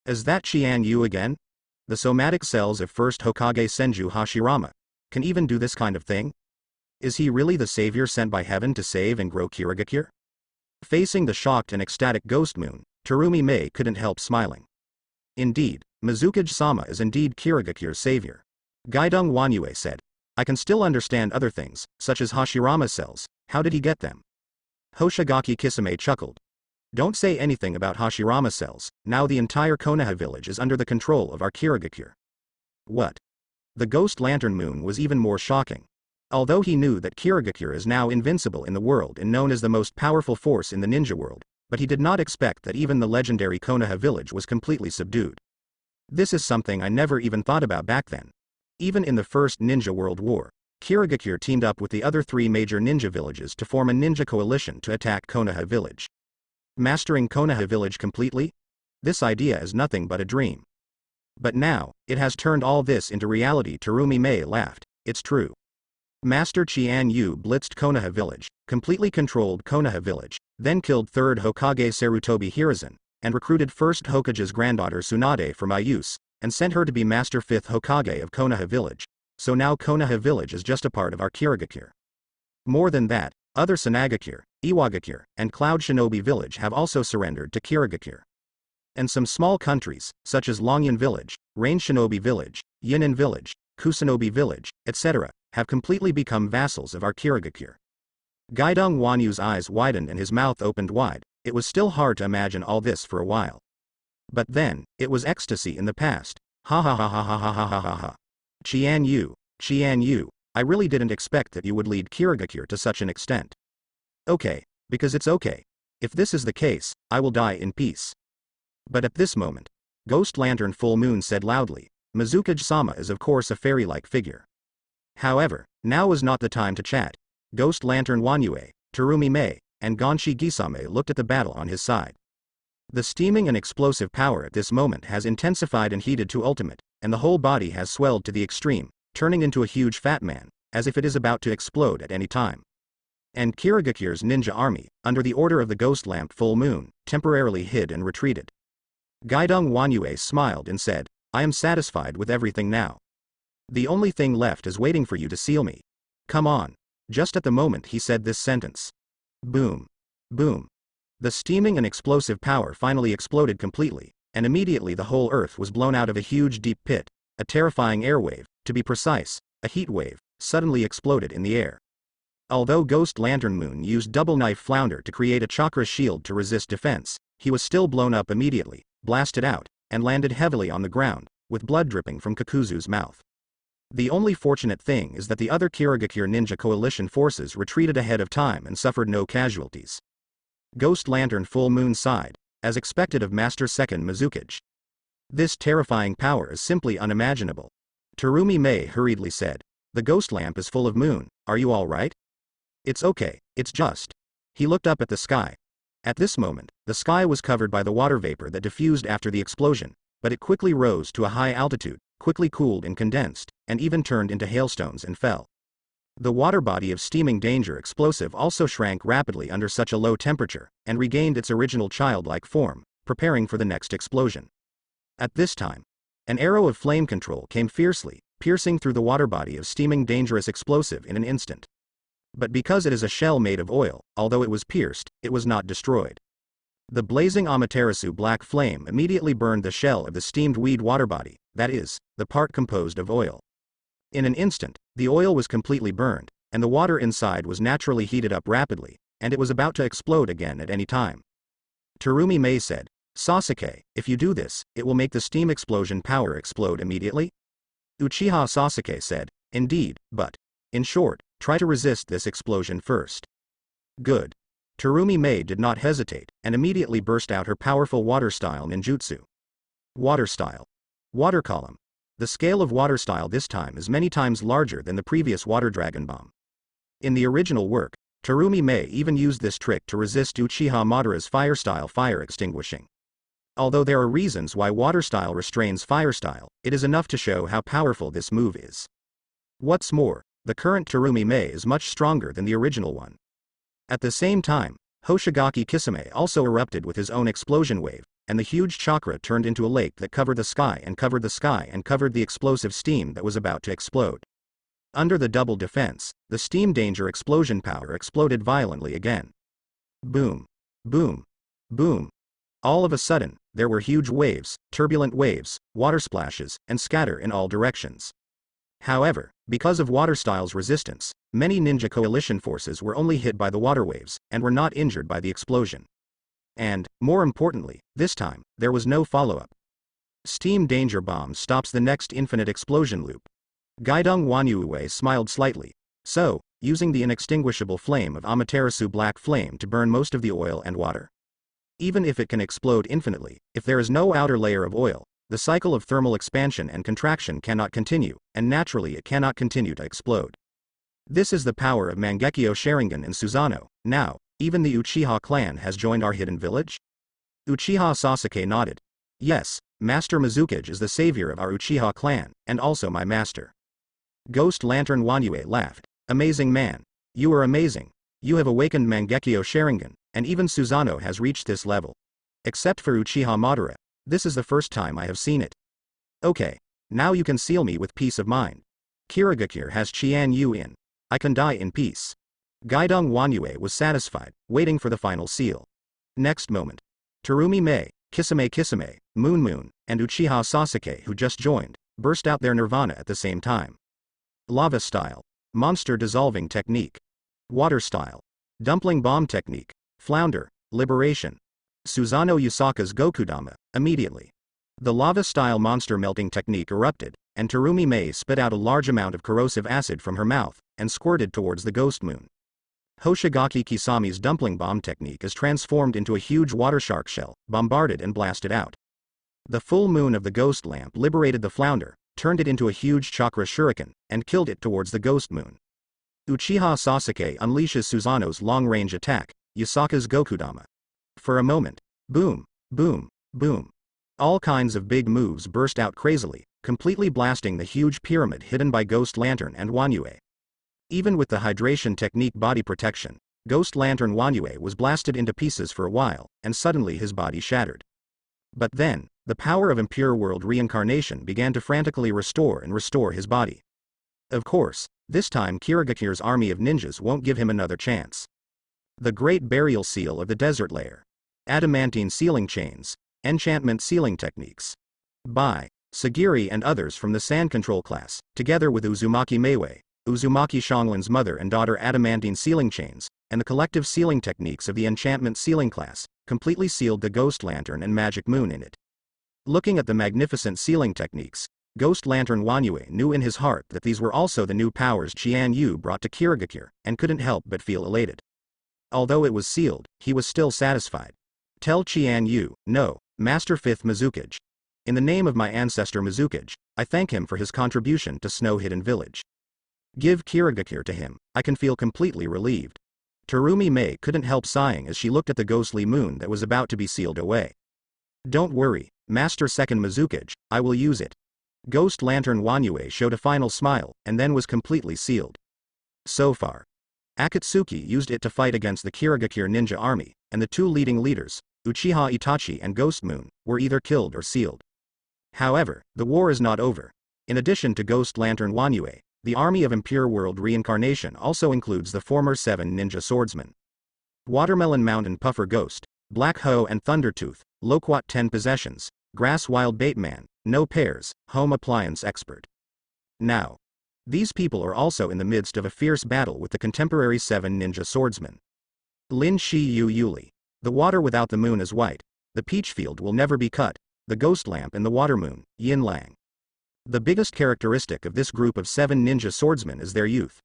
Is that Qian Yu again? The somatic cells of first Hokage Senju Hashirama can even do this kind of thing? Is he really the savior sent by heaven to save and grow Kirigakure? Facing the shocked and ecstatic ghost moon, Terumi Mei couldn't help smiling. Indeed, Mizukage-sama is indeed Kirigakure's savior. Gaidong Wanyue said. I can still understand other things, such as Hashirama's cells. How did he get them? Hoshigaki Kisame chuckled. Don't say anything about Hashirama cells, now the entire Konoha village is under the control of our Kirigakure. What? The ghost lantern moon was even more shocking. Although he knew that Kirigakure is now invincible in the world and known as the most powerful force in the ninja world, but he did not expect that even the legendary Konoha village was completely subdued. This is something I never even thought about back then. Even in the first Ninja World War, Kirigakure teamed up with the other 3 major ninja villages to form a ninja coalition to attack Konoha village. Mastering Konoha village completely? This idea is nothing but a dream. But now, it has turned all this into reality. Terumi Mei laughed. It's true. Master Qian Yu blitzed Konoha village, completely controlled Konoha village, then killed 3rd Hokage Sarutobi Hiruzen, and recruited 1st Hokage's granddaughter Tsunade for my use, and sent her to be Master 5th Hokage of Konoha village. So now Konoha village is just a part of our Kirigakure. More than that, other Sanagakure, Iwagakure, and Cloud Shinobi village have also surrendered to Kirigakure. And some small countries, such as Longyan village, Rain Shinobi village, Yin'an village, Kusunobi village, etc., have completely become vassals of our Kirigakure. Gaidong Wanyu's eyes widened and his mouth opened wide. It was still hard to imagine all this for a while. But then, it was ecstasy in the past. Ha ha ha ha ha ha ha ha ha ha. Qian Yu, I really didn't expect that you would lead Kirigakure to such an extent. Okay, because it's okay. If this is the case, I will die in peace. But at this moment, Ghost Lantern Full Moon said loudly, Mizukage-sama is of course a fairy-like figure. However, now was not the time to chat. Ghost Lantern Wanyue, Terumi Mei, and Gonshi Gisame looked at the battle on his side. The steaming and explosive power at this moment has intensified and heated to ultimate, and the whole body has swelled to the extreme, turning into a huge fat man, as if it is about to explode at any time. And Kirigakure's ninja army, under the order of the Ghost Lamp Full Moon, temporarily hid and retreated. Gaidong Wanyue smiled and said, I am satisfied with everything now. The only thing left is waiting for you to seal me. Come on. Just at the moment he said this sentence. Boom. Boom. The steaming and explosive power finally exploded completely, and immediately the whole earth was blown out of a huge deep pit. A terrifying air wave, to be precise, a heat wave, suddenly exploded in the air. Although Ghost Lantern Moon used Double Knife Flounder to create a chakra shield to resist defense, he was still blown up immediately, blasted out, and landed heavily on the ground, with blood dripping from Kakuzu's mouth. The only fortunate thing is that the other Kirigakure Ninja Coalition forces retreated ahead of time and suffered no casualties. Ghost Lantern Full Moon sighed, as expected of Master 2nd Mizukage. This terrifying power is simply unimaginable. Terumi Mei hurriedly said, the ghost lamp is full of moon, are you all right? It's okay, it's just. He looked up at the sky. At this moment, the sky was covered by the water vapor that diffused after the explosion, but it quickly rose to a high altitude, quickly cooled and condensed, and even turned into hailstones and fell. The water body of steaming danger explosive also shrank rapidly under such a low temperature, and regained its original childlike form, preparing for the next explosion. At this time, an arrow of flame control came fiercely, piercing through the water body of steaming dangerous explosive in an instant. But because it is a shell made of oil, although it was pierced, it was not destroyed. The blazing Amaterasu black flame immediately burned the shell of the steamed weed water body, that is, the part composed of oil. In an instant, the oil was completely burned, and the water inside was naturally heated up rapidly, and it was about to explode again at any time. Terumi Mei said, Sasuke, if you do this, it will make the steam explosion power explode immediately? Uchiha Sasuke said, indeed, but, in short, try to resist this explosion first. Good. Terumi Mei did not hesitate, and immediately burst out her powerful water-style ninjutsu. Water-style. Water column. The scale of water-style this time is many times larger than the previous water dragon bomb. In the original work, Terumi Mei even used this trick to resist Uchiha Madara's fire-style fire extinguishing. Although there are reasons why water-style restrains fire-style, it is enough to show how powerful this move is. What's more, the current Terumi Mei is much stronger than the original one. At the same time, Hoshigaki Kisame also erupted with his own explosion wave, and the huge chakra turned into a lake that covered the sky and covered the sky and covered the explosive steam that was about to explode. Under the double defense, the steam danger explosion power exploded violently again. Boom. Boom. Boom. All of a sudden, there were huge waves, turbulent waves, water splashes, and scatter in all directions. However, because of Waterstyle's resistance, many ninja coalition forces were only hit by the water waves, and were not injured by the explosion. And, more importantly, this time, there was no follow-up. Steam Danger Bomb stops the next infinite explosion loop. Gaidong Wanyue smiled slightly. So, using the inextinguishable flame of Amaterasu Black Flame to burn most of the oil and water. Even if it can explode infinitely, if there is no outer layer of oil, the cycle of thermal expansion and contraction cannot continue, and naturally it cannot continue to explode. This is the power of Mangekyo Sharingan in Susanoo. Now, even the Uchiha clan has joined our hidden village? Uchiha Sasuke nodded. Yes, Master Mizukage is the savior of our Uchiha clan, and also my master. Ghost Lantern Wanyue laughed. Amazing man. You are amazing. You have awakened Mangekyo Sharingan, and even Susanoo has reached this level. Except for Uchiha Madara, this is the first time I have seen it. Okay, now you can seal me with peace of mind. Kirigakure has Qian Yu in. I can die in peace. Gaidong Wanyue was satisfied, waiting for the final seal. Next moment. Terumi Mei, Kisame, Moon Moon, and Uchiha Sasuke, who just joined, burst out their nirvana at the same time. Lava style. Monster dissolving technique. Water style. Dumpling bomb technique. Flounder. Liberation. Susanoo Yusaka's Gokudama, immediately. The lava style monster melting technique erupted, and Terumi Mei spit out a large amount of corrosive acid from her mouth, and squirted towards the ghost moon. Hoshigaki Kisami's dumpling bomb technique is transformed into a huge water shark shell, bombarded and blasted out. The full moon of the ghost lamp liberated the flounder, turned it into a huge chakra shuriken, and killed it towards the ghost moon. Uchiha Sasuke unleashes Susanoo's long-range attack, Yusaka's Gokudama. For a moment. Boom, boom, boom. All kinds of big moves burst out crazily, completely blasting the huge pyramid hidden by Ghost Lantern and Wanyue. Even with the hydration technique body protection, Ghost Lantern Wanyue was blasted into pieces for a while, and suddenly his body shattered. But then, the power of Impure World reincarnation began to frantically restore his body. Of course, this time Kirigakure's army of ninjas won't give him another chance. The Great Burial Seal of the Desert Layer. Adamantine Sealing Chains. Enchantment Sealing Techniques. By Sagiri and others from the Sand Control class, together with Uzumaki Meiwei, Uzumaki Shanglin's mother and daughter Adamantine Sealing Chains, and the collective sealing techniques of the Enchantment Sealing class, completely sealed the Ghost Lantern and Magic Moon in it. Looking at the magnificent sealing techniques, Ghost Lantern Wanyue knew in his heart that these were also the new powers Qian Yu brought to Kirigakure, and couldn't help but feel elated. Although it was sealed, he was still satisfied. Tell Qian Yu, no, Master 5th Mizukage. In the name of my ancestor Mizukage, I thank him for his contribution to Snow Hidden Village. Give Kirigakure to him, I can feel completely relieved. Terumi Mei couldn't help sighing as she looked at the ghostly moon that was about to be sealed away. Don't worry, Master 2nd Mizukage, I will use it. Ghost Lantern Wanyue showed a final smile, and then was completely sealed. So far. Akatsuki used it to fight against the Kirigakure ninja army, and the two leading leaders, Uchiha Itachi and Ghost Moon, were either killed or sealed. However, the war is not over. In addition to Ghost Lantern Wanyue, the army of Impure World reincarnation also includes the former 7 ninja swordsmen. Watermelon Mountain Puffer Ghost, Black Hoe and Thundertooth, Loquat 10 Possessions, Grass Wild Bateman, No Pairs, Home Appliance Expert. Now, these people are also in the midst of a fierce battle with the contemporary 7 ninja swordsmen. Lin Shi Yu Yuli. The water without the moon is white. The peach field will never be cut. The ghost lamp and the water moon, Yin Lang. The biggest characteristic of this group of 7 ninja swordsmen is their youth.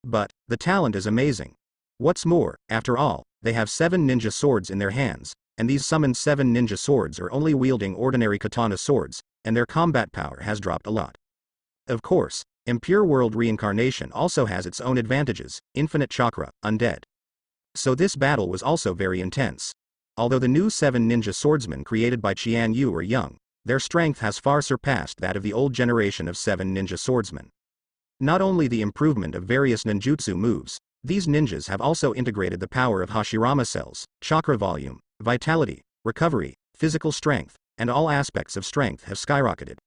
But, the talent is amazing. What's more, after all, they have 7 ninja swords in their hands, and these summoned 7 ninja swords are only wielding ordinary katana swords, and their combat power has dropped a lot. Of course, Impure World reincarnation also has its own advantages, infinite chakra, undead. So this battle was also very intense. Although the new 7 ninja swordsmen created by Qian Yu are young, their strength has far surpassed that of the old generation of 7 ninja swordsmen. Not only the improvement of various ninjutsu moves, These ninjas have also integrated the power of Hashirama cells, chakra volume, vitality, recovery, physical strength, and all aspects of strength have skyrocketed.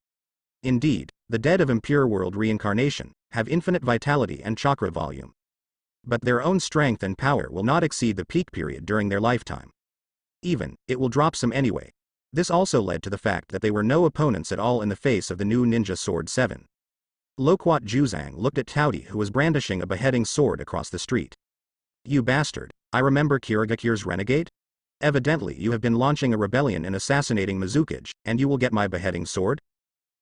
Indeed, the dead of impure world reincarnation have infinite vitality and chakra volume. But their own strength and power will not exceed the peak period during their lifetime. Even, it will drop some anyway. This also led to the fact that they were no opponents at all in the face of the new ninja sword 7. Loquat Juzang looked at Taudi, who was brandishing a beheading sword across the street. You bastard, I remember Kirigakure's renegade? Evidently you have been launching a rebellion and assassinating Mizukage, and you will get my beheading sword?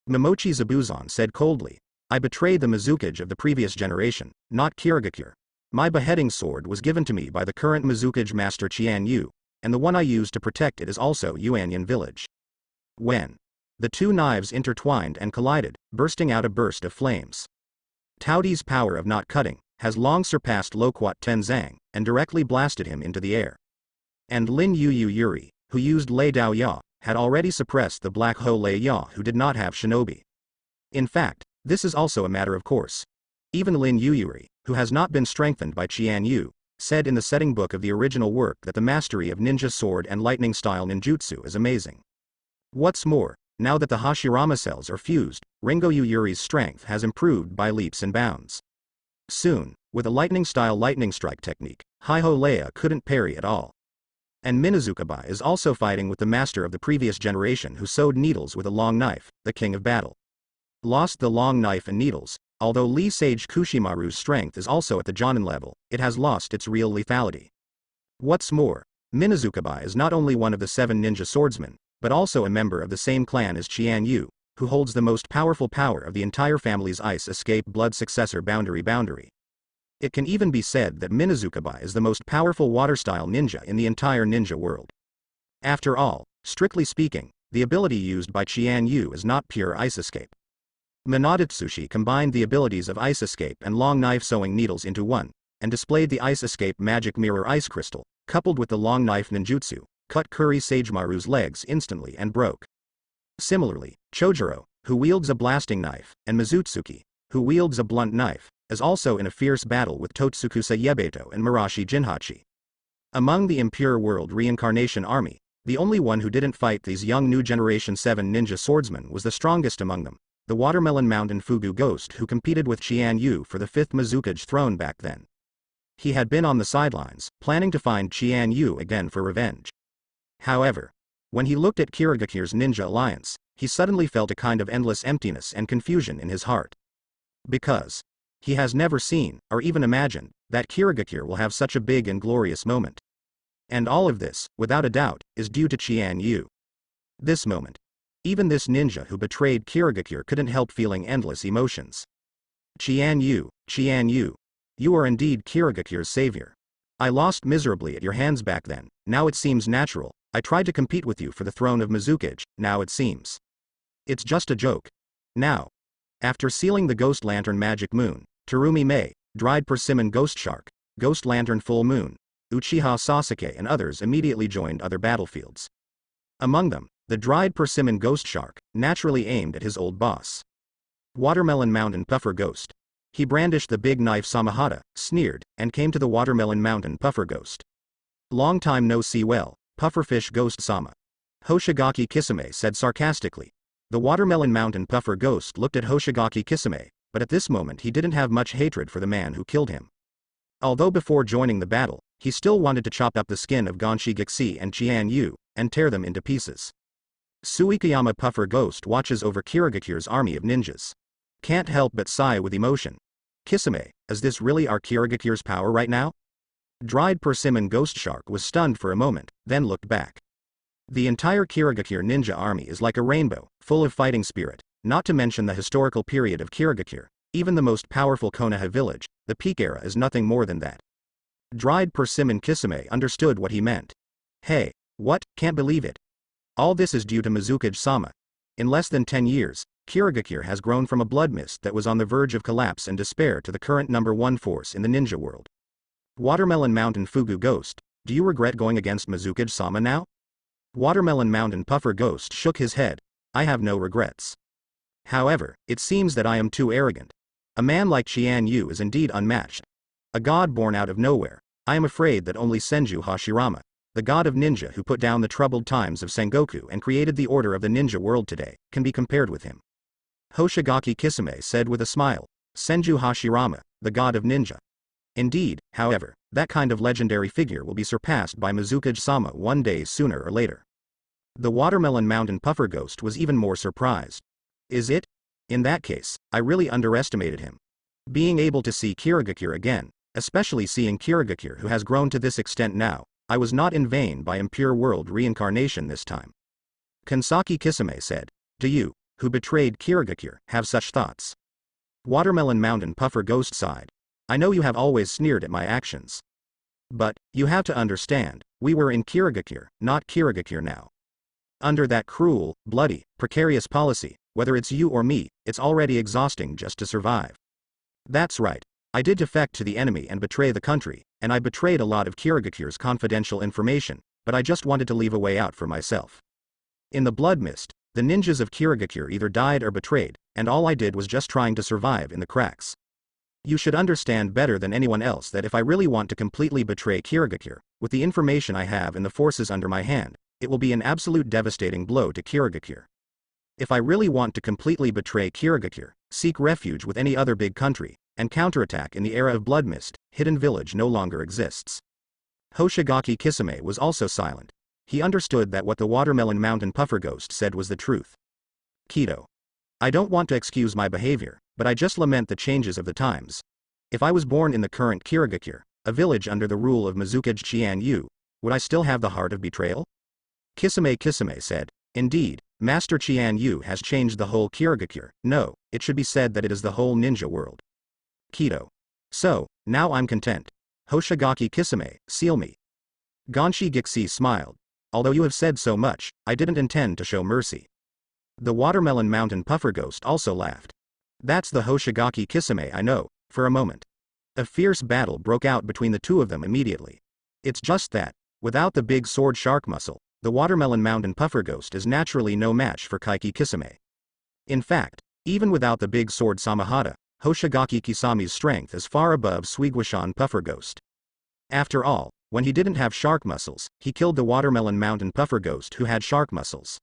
Momochi Zabuzan said coldly. I betrayed the Mizukage of the previous generation, not Kirigakure. My beheading sword was given to me by the current Mizukage master Qian Yu, and the one I use to protect it is also Yuanyan village. When the two knives intertwined and collided, bursting out a burst of flames. Taudi's power of not cutting has long surpassed Loquat Tenzang, and directly blasted him into the air. And Lin Yu Yuri, who used Lei Dao Ya, had already suppressed the Black Ho Lei Ya, who did not have Shinobi. In fact, this is also a matter of course. Even Lin Yu Yuri, who has not been strengthened by Qian Yu, said in the setting book of the original work that the mastery of ninja sword and lightning style ninjutsu is amazing. What's more, now that the Hashirama cells are fused, Ringo Yu Yuri's strength has improved by leaps and bounds. Soon, with a lightning style lightning strike technique, Haiho Leia couldn't parry at all. And Minazukabai is also fighting with the master of the previous generation who sewed needles with a long knife, the king of battle. Lost the long knife and needles. Although Lee Sage Kushimaru's strength is also at the Jonin level, it has lost its real lethality. What's more, Minazukabai is not only one of the 7 ninja swordsmen, but also a member of the same clan as Qian Yu, who holds the most powerful power of the entire family's ice escape blood successor boundary. It can even be said that Minazukabai is the most powerful water-style ninja in the entire ninja world. After all, strictly speaking, the ability used by Qian Yu is not pure ice escape. Minadatsushi combined the abilities of Ice Escape and Long Knife Sewing Needles into one, and displayed the Ice Escape Magic Mirror Ice Crystal, coupled with the Long Knife Ninjutsu, cut Kuri Sagemaru's legs instantly and broke. Similarly, Chojuro, who wields a blasting knife, and Mizutsuki, who wields a blunt knife, is also in a fierce battle with Totsukusa Yebeto and Marashi Jinhachi. Among the Impure World Reincarnation Army, the only one who didn't fight these young new Generation 7 ninja swordsmen was the strongest among them, the Watermelon Mountain Fugu Ghost who competed with Qian Yu for the 5th Mizukage throne back then. He had been on the sidelines, planning to find Qian Yu again for revenge. However, when he looked at Kirigakure's ninja alliance, he suddenly felt a kind of endless emptiness and confusion in his heart. Because he has never seen, or even imagined, that Kirigakure will have such a big and glorious moment. And all of this, without a doubt, is due to Qian Yu. This moment. Even this ninja who betrayed Kirigakure couldn't help feeling endless emotions. Qian Yu, you are indeed Kirigakure's savior. I lost miserably at your hands back then, now it seems natural. I tried to compete with you for the throne of Mizukage, now it seems it's just a joke. Now, after sealing the Ghost Lantern Magic Moon, Terumi Mei, Dried Persimmon Ghost Shark, Ghost Lantern Full Moon, Uchiha Sasuke and others immediately joined other battlefields. Among them, the Dried Persimmon Ghost Shark naturally aimed at his old boss. Watermelon Mountain Puffer Ghost. He brandished the big knife Samahata, sneered, and came to the Watermelon Mountain Puffer Ghost. Long time no see well, Pufferfish Ghost Sama. Hoshigaki Kisame said sarcastically. The Watermelon Mountain Puffer Ghost looked at Hoshigaki Kisame, but at this moment he didn't have much hatred for the man who killed him. Although before joining the battle, he still wanted to chop up the skin of Gonshi Gixi and Qian Yu, and tear them into pieces. Suikayama Puffer Ghost watches over Kirigakure's army of ninjas. Can't help but sigh with emotion. Kisame, is this really our Kirigakure's power right now? Dried Persimmon Ghost Shark was stunned for a moment, then looked back. The entire Kirigakure ninja army is like a rainbow, full of fighting spirit, not to mention the historical period of Kirigakure, even the most powerful Konoha village, the peak era is nothing more than that. Dried Persimmon Kisame understood what he meant. Hey, what, can't believe it. All this is due to Mizukage-sama. In less than 10 years, Kirigakure has grown from a blood mist that was on the verge of collapse and despair to the current #1 force in the ninja world. Watermelon Mountain Fugu Ghost, do you regret going against Mizukage-sama now? Watermelon Mountain Puffer Ghost shook his head. I have no regrets. However, it seems that I am too arrogant. A man like Qian Yu is indeed unmatched. A god born out of nowhere. I am afraid that only Senju Hashirama, the god of ninja who put down the troubled times of Sengoku and created the order of the ninja world today, can be compared with him. Hoshigaki Kisame said with a smile. Senju Hashirama, the god of ninja. Indeed, however, that kind of legendary figure will be surpassed by Mizukage-sama one day sooner or later. The Watermelon Mountain Puffer Ghost was even more surprised. Is it? In that case, I really underestimated him. Being able to see Kirigakure again, especially seeing Kirigakure who has grown to this extent now, I was not in vain by impure world reincarnation this time. Kansaki Kisame said. Do you, who betrayed Kirigakure, have such thoughts? Watermelon Mountain Puffer Ghost sighed. I know you have always sneered at my actions. But, you have to understand, we were in Kirigakure, not Kirigakure now. Under that cruel, bloody, precarious policy, whether it's you or me, it's already exhausting just to survive. That's right. I did defect to the enemy and betray the country, and I betrayed a lot of Kirigakure's confidential information, but I just wanted to leave a way out for myself. In the blood mist, the ninjas of Kirigakure either died or betrayed, and all I did was just trying to survive in the cracks. You should understand better than anyone else that if I really want to completely betray Kirigakure, with the information I have and the forces under my hand, it will be an absolute devastating blow to Kirigakure. If I really want to completely betray Kirigakure, seek refuge with any other big country, and counterattack in the era of Blood Mist, Hidden Village no longer exists. Hoshigaki Kisame was also silent. He understood that what the Watermelon Mountain Puffer Ghost said was the truth. Kido. I don't want to excuse my behavior, but I just lament the changes of the times. If I was born in the current Kirigakure, a village under the rule of Mizukage Qianyu, would I still have the heart of betrayal? Kisame said. Indeed, Master Qianyu has changed the whole Kirigakure. No, it should be said that it is the whole ninja world. Kido. So, now I'm content. Hoshigaki Kisame, seal me. Gonshi Gixi smiled. Although you have said so much, I didn't intend to show mercy. The Watermelon Mountain Puffer Ghost also laughed. That's the Hoshigaki Kisame I know. For a moment, a fierce battle broke out between the two of them immediately. It's just that, without the big sword shark muscle, the Watermelon Mountain Puffer Ghost is naturally no match for Kaiki Kisame. In fact, even without the big sword Samahata, Hoshigaki Kisame's strength is far above Suiguishan Puffer Ghost. After all, when he didn't have shark muscles, he killed the Watermelon Mountain Puffer Ghost who had shark muscles.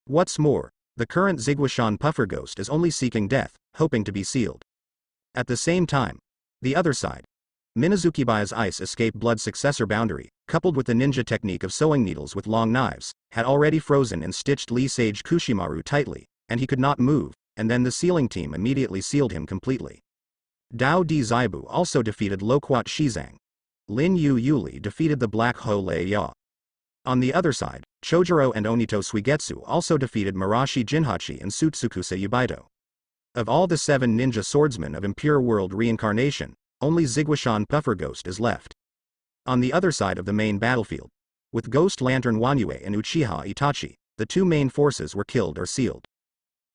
What's more, the current Ziguishan Puffer Ghost is only seeking death, hoping to be sealed. At the same time, the other side, Minazukibaya's ice escape blood successor boundary, coupled with the ninja technique of sewing needles with long knives, had already frozen and stitched Lee Sage Kushimaru tightly, and he could not move, and then the sealing team immediately sealed him completely. Dao Di Zaibu also defeated Loquat Shizang. Lin Yu Yuli defeated the Black Ho Lei Ya. On the other side, Chojuro and Onito Suigetsu also defeated Marashi Jinhachi and Sutsukuse Yubaito. Of all the 7 ninja swordsmen of Impure World Reincarnation, only Ziguishan Puffer Ghost is left. On the other side of the main battlefield, with Ghost Lantern Wanyue and Uchiha Itachi, the 2 main forces were killed or sealed.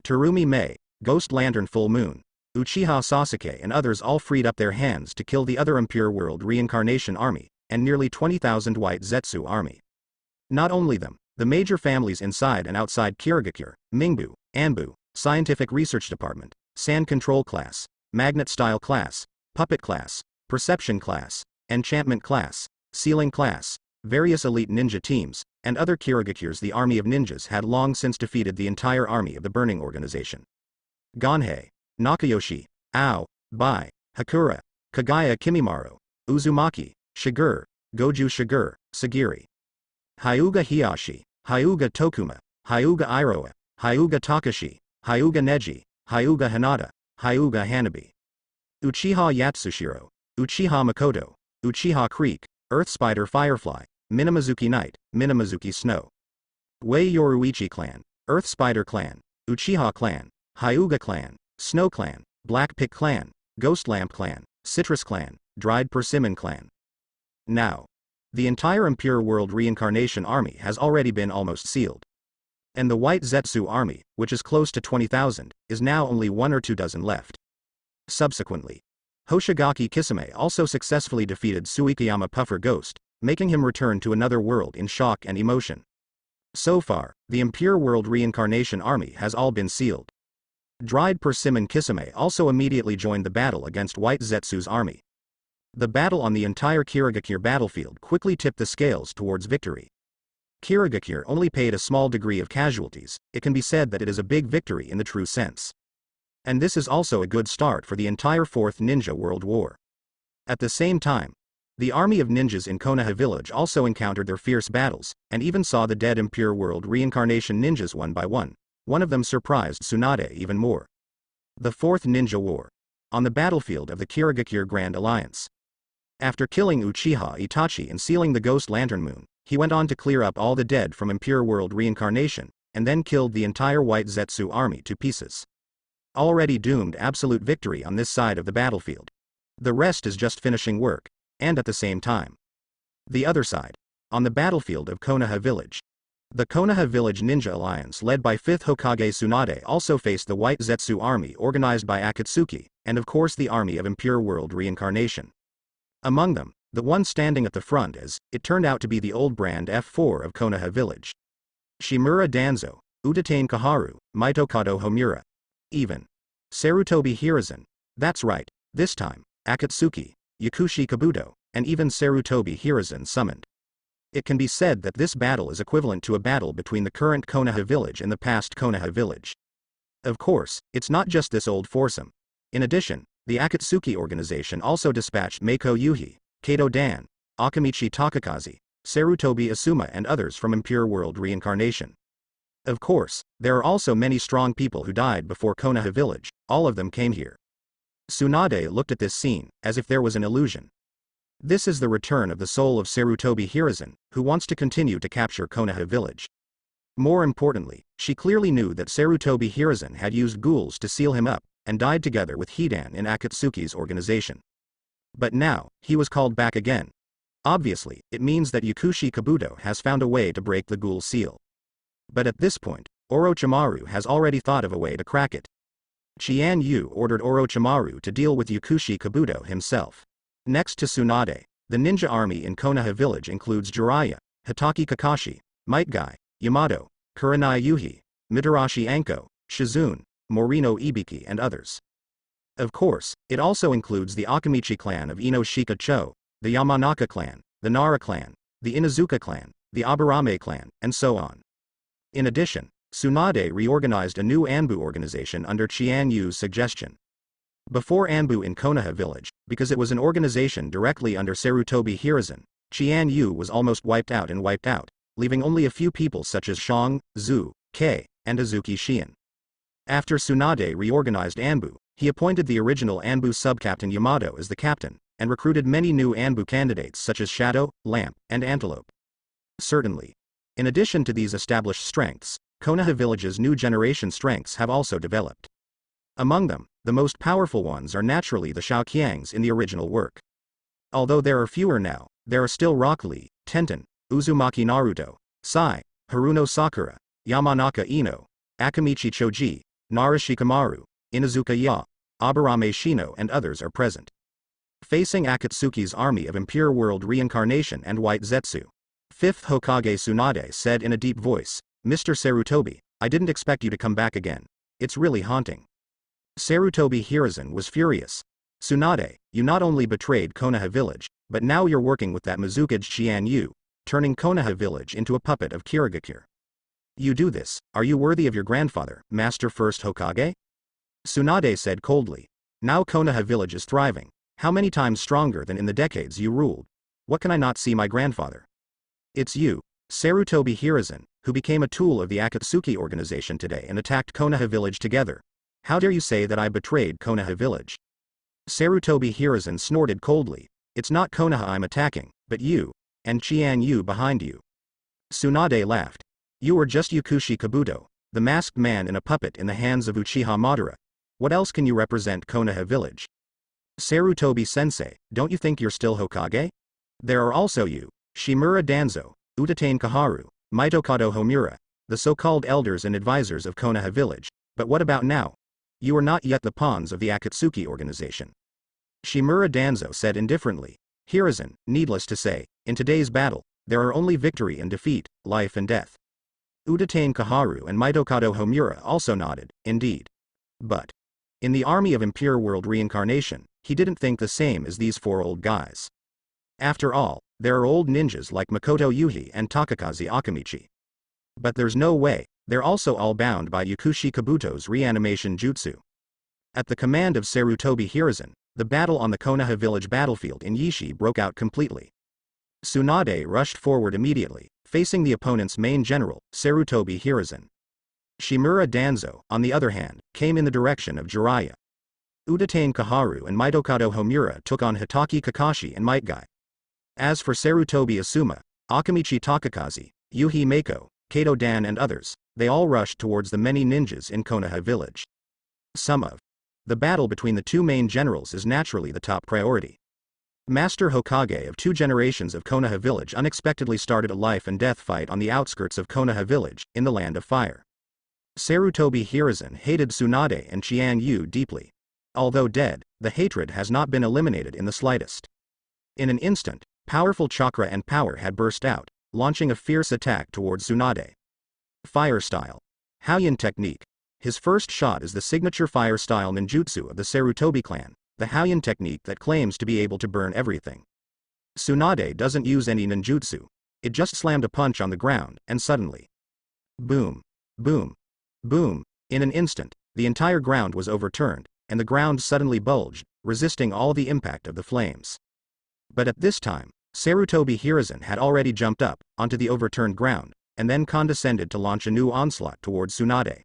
Terumi Mei, Ghost Lantern Full Moon, Uchiha Sasuke and others all freed up their hands to kill the other Impure World Reincarnation army, and nearly 20,000 White Zetsu army. Not only them, the major families inside and outside Kirigakure, Mingbu, Anbu, Scientific Research Department, Sand Control Class, Magnet Style Class, Puppet Class, Perception Class, Enchantment Class, Sealing Class, various elite ninja teams, and other Kirigakures. The army of ninjas had long since defeated the entire army of the Burning Organization. Ganhei, Nakayoshi, Ao, Bai, Hakura, Kagaya Kimimaru, Uzumaki, Shigur, Goju Shigur, Sagiri. Hyuga Hiyashi, Hyuga Tokuma, Hyuga Iroha, Hyuga Takashi, Hyuga Neji, Hyuga Hanada, Hyuga Hanabi. Uchiha Yatsushiro, Uchiha Makoto, Uchiha Creek, Earth Spider Firefly, Minamizuki Night, Minamizuki Snow. Wei Yoruichi Clan, Earth Spider Clan, Uchiha Clan, Hyuga Clan, Snow Clan, Black Pick Clan, Ghost Lamp Clan, Citrus Clan, Dried Persimmon Clan. Now, the entire Impure World Reincarnation army has already been almost sealed. And the White Zetsu army, which is close to 20,000, is now only 1 or 2 dozen left. Subsequently, Hoshigaki Kisame also successfully defeated Suikayama Puffer Ghost, making him return to another world in shock and emotion. So far, the Impure World Reincarnation army has all been sealed. Dried Persimmon Kisame also immediately joined the battle against White Zetsu's army. The battle on the entire Kirigakure battlefield quickly tipped the scales towards victory. Kirigakure only paid a small degree of casualties. It can be said that it is a big victory in the true sense. And this is also a good start for the entire Fourth Ninja World War. At the same time, the army of ninjas in Konoha village also encountered their fierce battles, and even saw the dead Impure World reincarnation ninjas one by one. One of them surprised Tsunade even more. The Fourth Ninja War. On the battlefield of the Kirigakure Grand Alliance. After killing Uchiha Itachi and sealing the Ghost Lantern Moon, he went on to clear up all the dead from Impure World reincarnation, and then killed the entire White Zetsu army to pieces. Already doomed absolute victory on this side of the battlefield. The rest is just finishing work, and at the same time. The other side. On the battlefield of Konoha village. The Konoha Village Ninja Alliance led by 5th Hokage Tsunade also faced the White Zetsu army organized by Akatsuki, and of course the army of Impure World reincarnation. Among them, the one standing at the front is, it turned out to be the old brand F4 of Konoha village. Shimura Danzo, Uchiha Kaharu, Mitokado Homura. Even. Sarutobi Hiruzen. That's right, this time, Akatsuki, Yakushi Kabuto, and even Sarutobi Hiruzen summoned. It can be said that this battle is equivalent to a battle between the current Konoha village and the past Konoha village. Of course, it's not just this old foursome. In addition, the Akatsuki organization also dispatched Meiko Yuhi, Kato Dan, Akamichi Takakazi, Sarutobi Asuma and others from Impure World reincarnation. Of course, there are also many strong people who died before Konoha village, all of them came here. Tsunade looked at this scene, as if there was an illusion. This is the return of the soul of Sarutobi Hiruzen, who wants to continue to capture Konoha village. More importantly, she clearly knew that Sarutobi Hiruzen had used ghouls to seal him up, and died together with Hidan in Akatsuki's organization. But now, he was called back again. Obviously, it means that Yakushi Kabuto has found a way to break the ghoul seal. But at this point, Orochimaru has already thought of a way to crack it. Qian Yu ordered Orochimaru to deal with Yakushi Kabuto himself. Next to Tsunade, the ninja army in Konoha village includes Jiraiya, Hitaki Kakashi, Might Guy, Yamato, Kurenai Yuhi, Mitarashi Anko, Shizune, Morino Ibiki and others. Of course, it also includes the Akamichi clan of Inoshika Cho, the Yamanaka clan, the Nara clan, the Inazuka clan, the Aburame clan, and so on. In addition, Tsunade reorganized a new Anbu organization under Qian Yu's suggestion. Before Anbu in Konoha village, because it was an organization directly under Sarutobi Hiruzen, Qian Yu was almost wiped out, leaving only a few people such as Shang, Zhu, Kei, and Azuki Shion. After Tsunade reorganized Anbu, he appointed the original Anbu sub-captain Yamato as the captain, and recruited many new Anbu candidates such as Shadow, Lamp, and Antelope. Certainly. In addition to these established strengths, Konoha village's new generation strengths have also developed. Among them, the most powerful ones are naturally the Shaoqiangs in the original work. Although there are fewer now, there are still Rock Lee, Tenten, Uzumaki Naruto, Sai, Haruno Sakura, Yamanaka Ino, Akamichi Choji, Narashikamaru, Inazuka Ya, Aburame Shino and others are present. Facing Akatsuki's army of Impure World reincarnation and White Zetsu. 5th Hokage Tsunade said in a deep voice, Mr. Sarutobi, I didn't expect you to come back again. It's really haunting. Sarutobi Hiruzen was furious. Tsunade, you not only betrayed Konoha village, but now you're working with that Mizukage Qian Yu, turning Konoha village into a puppet of Kirigakure. You do this, are you worthy of your grandfather, Master First Hokage? Tsunade said coldly. Now Konoha village is thriving. How many times stronger than in the decades you ruled? What can I not see my grandfather? It's you, Sarutobi Hiruzen, who became a tool of the Akatsuki organization today and attacked Konoha village together. How dare you say that I betrayed Konoha village? Sarutobi Hiruzen snorted coldly. It's not Konoha I'm attacking, but you, and Qian Yu behind you. Tsunade laughed. You were just Yakushi Kabuto, the masked man in a puppet in the hands of Uchiha Madara. What else can you represent Konoha village? Sarutobi sensei, don't you think you're still Hokage? There are also you, Shimura Danzo, Uchiha Kaharu, Mitokado Homura, the so-called elders and advisors of Konoha village, but what about now? You are not yet the pawns of the Akatsuki organization. Shimura Danzo said indifferently. Hiruzen, needless to say, in today's battle, there are only victory and defeat, life and death. Uchiha Kaharu and Mitokado Homura also nodded, indeed. But in the army of Impure World reincarnation, he didn't think the same as these four old guys. After all, there are old ninjas like Makoto Yuhi and Takakaze Akamichi. But there's no way, they're also all bound by Yakushi Kabuto's reanimation jutsu. At the command of Sarutobi Hiruzen, the battle on the Konoha village battlefield in Yishi broke out completely. Tsunade rushed forward immediately, facing the opponent's main general, Sarutobi Hiruzen. Shimura Danzo, on the other hand, came in the direction of Jiraiya. Udatane Kaharu and Mitokado Homura took on Hitaki Kakashi and Might Guy. As for Sarutobi Asuma, Akamichi Takakaze, Yuhi Mako, Kato Dan and others, they all rushed towards the many ninjas in Konoha village. The battle between the two main generals is naturally the top priority. Master Hokage of two generations of Konoha village unexpectedly started a life and death fight on the outskirts of Konoha village, in the Land of Fire. Sarutobi Hiruzen hated Tsunade and Qian Yu deeply. Although dead, the hatred has not been eliminated in the slightest. In an instant, powerful chakra and power had burst out, launching a fierce attack towards Tsunade. Fire Style. Hauyin Technique. His first shot is the signature fire style ninjutsu of the Sarutobi clan, the Hauyin technique that claims to be able to burn everything. Tsunade doesn't use any ninjutsu. It just slammed a punch on the ground, and suddenly, boom, boom, boom, in an instant, the entire ground was overturned, and the ground suddenly bulged, resisting all the impact of the flames. But at this time, Sarutobi Hiruzen had already jumped up, onto the overturned ground, and then condescended to launch a new onslaught towards Tsunade.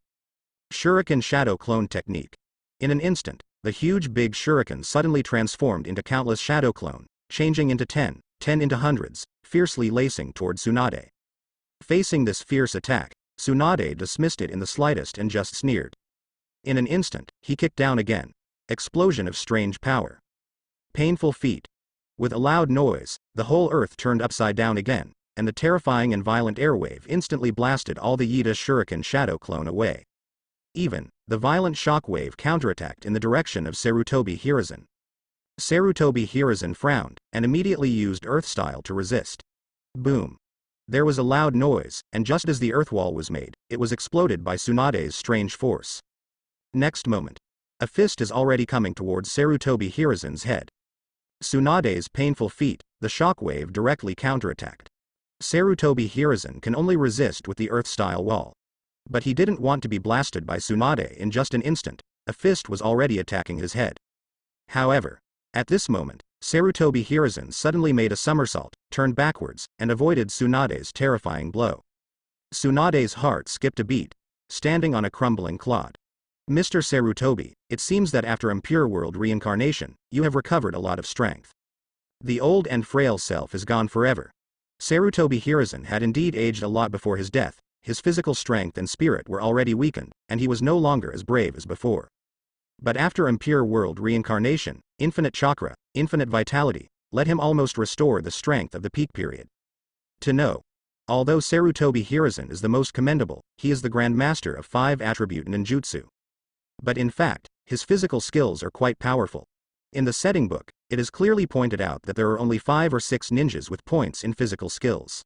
Shuriken Shadow Clone Technique. In an instant, the huge big shuriken suddenly transformed into countless shadow clone, changing into 10 into hundreds, fiercely lacing towards Tsunade. Facing this fierce attack, Tsunade dismissed it in the slightest and just sneered. In an instant, he kicked down again. Explosion of strange power. Painful feat. With a loud noise, the whole earth turned upside down again, and the terrifying and violent airwave instantly blasted all the Yida Shuriken Shadow Clone away. Even, the violent shockwave counterattacked in the direction of Sarutobi Hiruzen. Sarutobi Hiruzen frowned, and immediately used Earth Style to resist. Boom. There was a loud noise, and just as the earth wall was made, it was exploded by Tsunade's strange force. Next moment, a fist is already coming towards Sarutobi Hiruzen's head. Tsunade's painful feat, the shockwave directly counterattacked. Sarutobi Hiruzen can only resist with the Earth-style wall. But he didn't want to be blasted by Tsunade in just an instant. A fist was already attacking his head. However, at this moment, Sarutobi Hiruzen suddenly made a somersault, turned backwards, and avoided Tsunade's terrifying blow. Tsunade's heart skipped a beat, standing on a crumbling clod. Mr. Sarutobi, it seems that after Impure World reincarnation, you have recovered a lot of strength. The old and frail self is gone forever. Sarutobi Hiruzen had indeed aged a lot before his death. His physical strength and spirit were already weakened, and he was no longer as brave as before. But after Impure World reincarnation, infinite chakra, infinite vitality, let him almost restore the strength of the peak period. To know. Although Sarutobi Hiruzen is the most commendable, he is the Grand Master of 5 attribute ninjutsu. But in fact, his physical skills are quite powerful. In the setting book, it is clearly pointed out that there are only 5 or 6 ninjas with points in physical skills.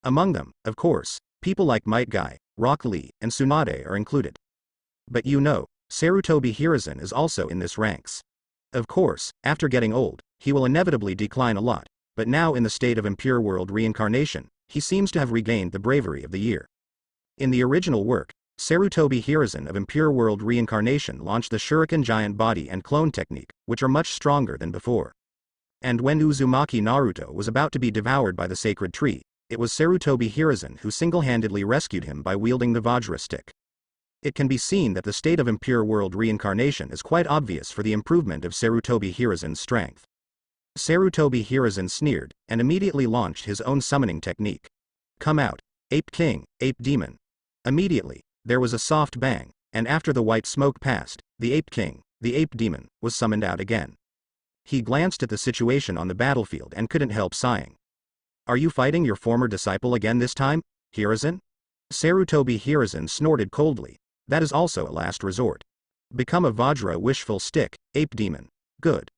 Among them, of course, people like Might Guy, Rock Lee, and Tsunade are included. But you know, Sarutobi Hiruzen is also in this ranks. Of course, after getting old, he will inevitably decline a lot, but now in the state of Impure World reincarnation, he seems to have regained the bravery of the year. In the original work, Sarutobi Hiruzen of Impure World reincarnation launched the Shuriken Giant Body and Clone Technique, which are much stronger than before. And when Uzumaki Naruto was about to be devoured by the sacred tree, it was Sarutobi Hiruzen who single-handedly rescued him by wielding the Vajra stick. It can be seen that the state of Impure World reincarnation is quite obvious for the improvement of Sarutobi Hiruzen's strength. Sarutobi Hiruzen sneered, and immediately launched his own summoning technique. Come out, Ape King, Ape Demon. Immediately, there was a soft bang, and after the white smoke passed, the Ape King, the Ape Demon, was summoned out again. He glanced at the situation on the battlefield and couldn't help sighing. Are you fighting your former disciple again this time, Hiruzen? Sarutobi Hiruzen snorted coldly. That is also a last resort. Become a Vajra wishful stick, Ape Demon. Good.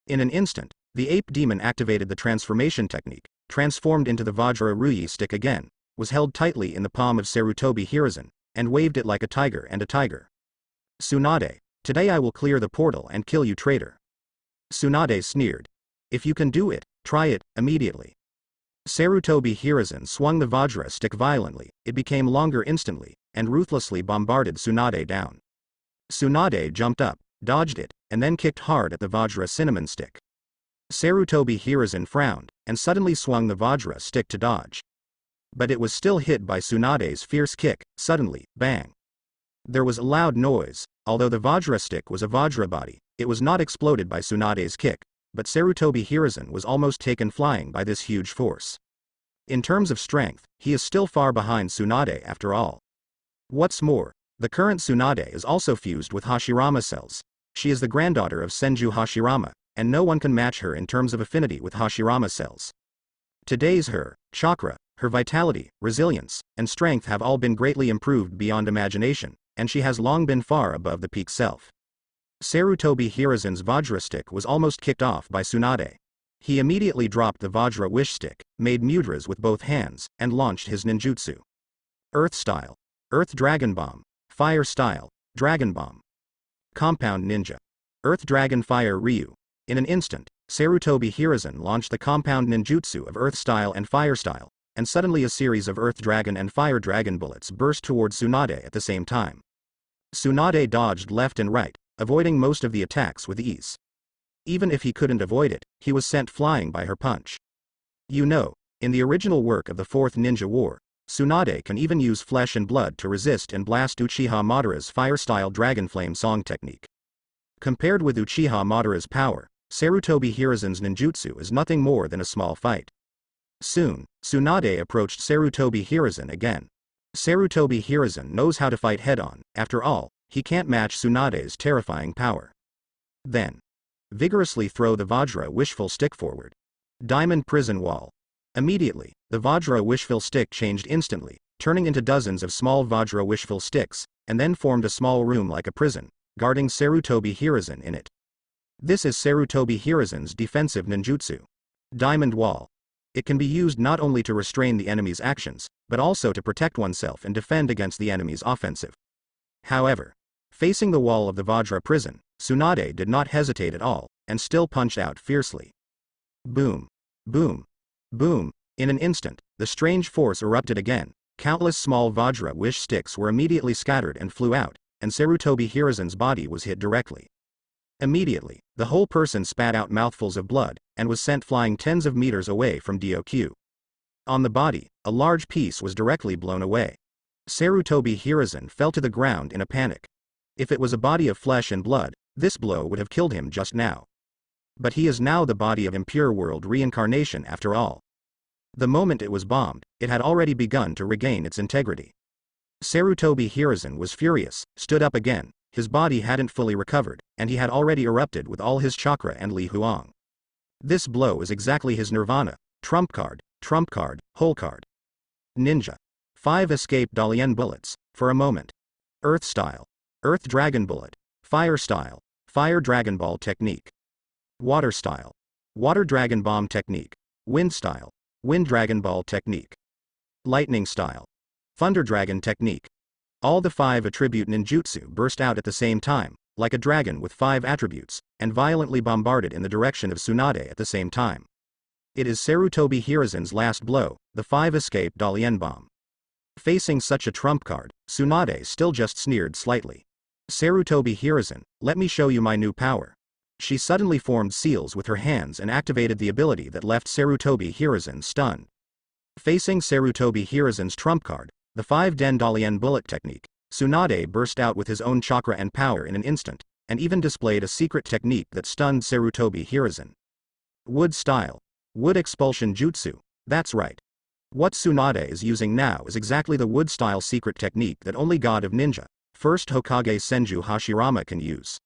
In an instant, the Ape Demon activated the transformation technique, transformed into the Vajra Ruyi stick again, was held tightly in the palm of Sarutobi Hiruzen, and waved it like a tiger and a tiger. Tsunade, today I will clear the portal and kill you, traitor. Tsunade sneered. If you can do it, try it, immediately. Sarutobi Hiruzen swung the Vajra stick violently, it became longer instantly, and ruthlessly bombarded Tsunade down. Tsunade jumped up, dodged it, and then kicked hard at the Vajra cinnamon stick. Sarutobi Hiruzen frowned, and suddenly swung the Vajra stick to dodge. But it was still hit by Tsunade's fierce kick. Suddenly, bang. There was a loud noise. Although the Vajra stick was a Vajra body, it was not exploded by Tsunade's kick, but Sarutobi Hiruzen was almost taken flying by this huge force. In terms of strength, he is still far behind Tsunade after all. What's more, the current Tsunade is also fused with Hashirama cells. She is the granddaughter of Senju Hashirama, and no one can match her in terms of affinity with Hashirama cells. Today's her chakra, her vitality, resilience, and strength have all been greatly improved beyond imagination, and she has long been far above the peak self. Sarutobi Hiruzen's Vajra stick was almost kicked off by Tsunade. He immediately dropped the Vajra wish stick, made mudras with both hands, and launched his ninjutsu. Earth style. Earth Dragon Bomb. Fire style. Dragon Bomb. Compound Ninja. Earth Dragon Fire Ryu. In an instant, Sarutobi Hiruzen launched the compound ninjutsu of Earth style and Fire style, and suddenly a series of Earth Dragon and Fire Dragon bullets burst towards Tsunade at the same time. Tsunade dodged left and right, avoiding most of the attacks with ease. Even if he couldn't avoid it, he was sent flying by her punch. You know, in the original work of the Fourth Ninja War, Tsunade can even use flesh and blood to resist and blast Uchiha Madara's fire-style Dragonflame song technique. Compared with Uchiha Madara's power, Sarutobi Hiruzen's ninjutsu is nothing more than a small fight. Soon, Tsunade approached Sarutobi Hiruzen again. Sarutobi Hiruzen knows how to fight head-on. After all, he can't match Tsunade's terrifying power. Then, vigorously throw the Vajra wishful stick forward. Diamond Prison Wall. Immediately, the Vajra wishful stick changed instantly, turning into dozens of small Vajra wishful sticks, and then formed a small room like a prison, guarding Sarutobi Hiruzen in it. This is Sarutobi Hiruzen's defensive ninjutsu. Diamond Wall. It can be used not only to restrain the enemy's actions, but also to protect oneself and defend against the enemy's offensive. However, facing the wall of the Vajra prison, Tsunade did not hesitate at all, and still punched out fiercely. Boom. Boom. Boom. In an instant, the strange force erupted again. Countless small Vajra wish sticks were immediately scattered and flew out, and Sarutobi Hiruzen's body was hit directly. Immediately, the whole person spat out mouthfuls of blood, and was sent flying tens of meters away from Doku. On the body, a large piece was directly blown away. Sarutobi Hiruzen fell to the ground in a panic. If it was a body of flesh and blood, this blow would have killed him just now. But he is now the body of impure world reincarnation after all. The moment it was bombed, it had already begun to regain its integrity. Sarutobi Hiruzen was furious, stood up again. His body hadn't fully recovered, and he had already erupted with all his chakra and Li Huang. This blow is exactly his nirvana. Trump card, whole card. Ninja. 5 escape Dalian bullets, for a moment. Earth style. Earth Dragon Bullet. Fire style. Fire Dragon Ball technique. Water style. Water Dragon Bomb technique. Wind style. Wind Dragon Ball technique. Lightning style. Thunder Dragon technique. All the 5 attribute ninjutsu burst out at the same time, like a dragon with 5 attributes, and violently bombarded in the direction of Tsunade at the same time. It is Sarutobi Hiruzen's last blow, the 5 escape Dalian bomb. Facing such a trump card, Tsunade still just sneered slightly. Sarutobi Hiruzen, let me show you my new power. She suddenly formed seals with her hands and activated the ability that left Sarutobi Hiruzen stunned. Facing Sarutobi Hiruzen's trump card, the 5 Den Dalian bullet technique, Tsunade burst out with his own chakra and power in an instant, and even displayed a secret technique that stunned Sarutobi Hiruzen. Wood style. Wood expulsion jutsu, that's right. What Tsunade is using now is exactly the wood style secret technique that only God of Ninja, first Hokage Senju Hashirama can use.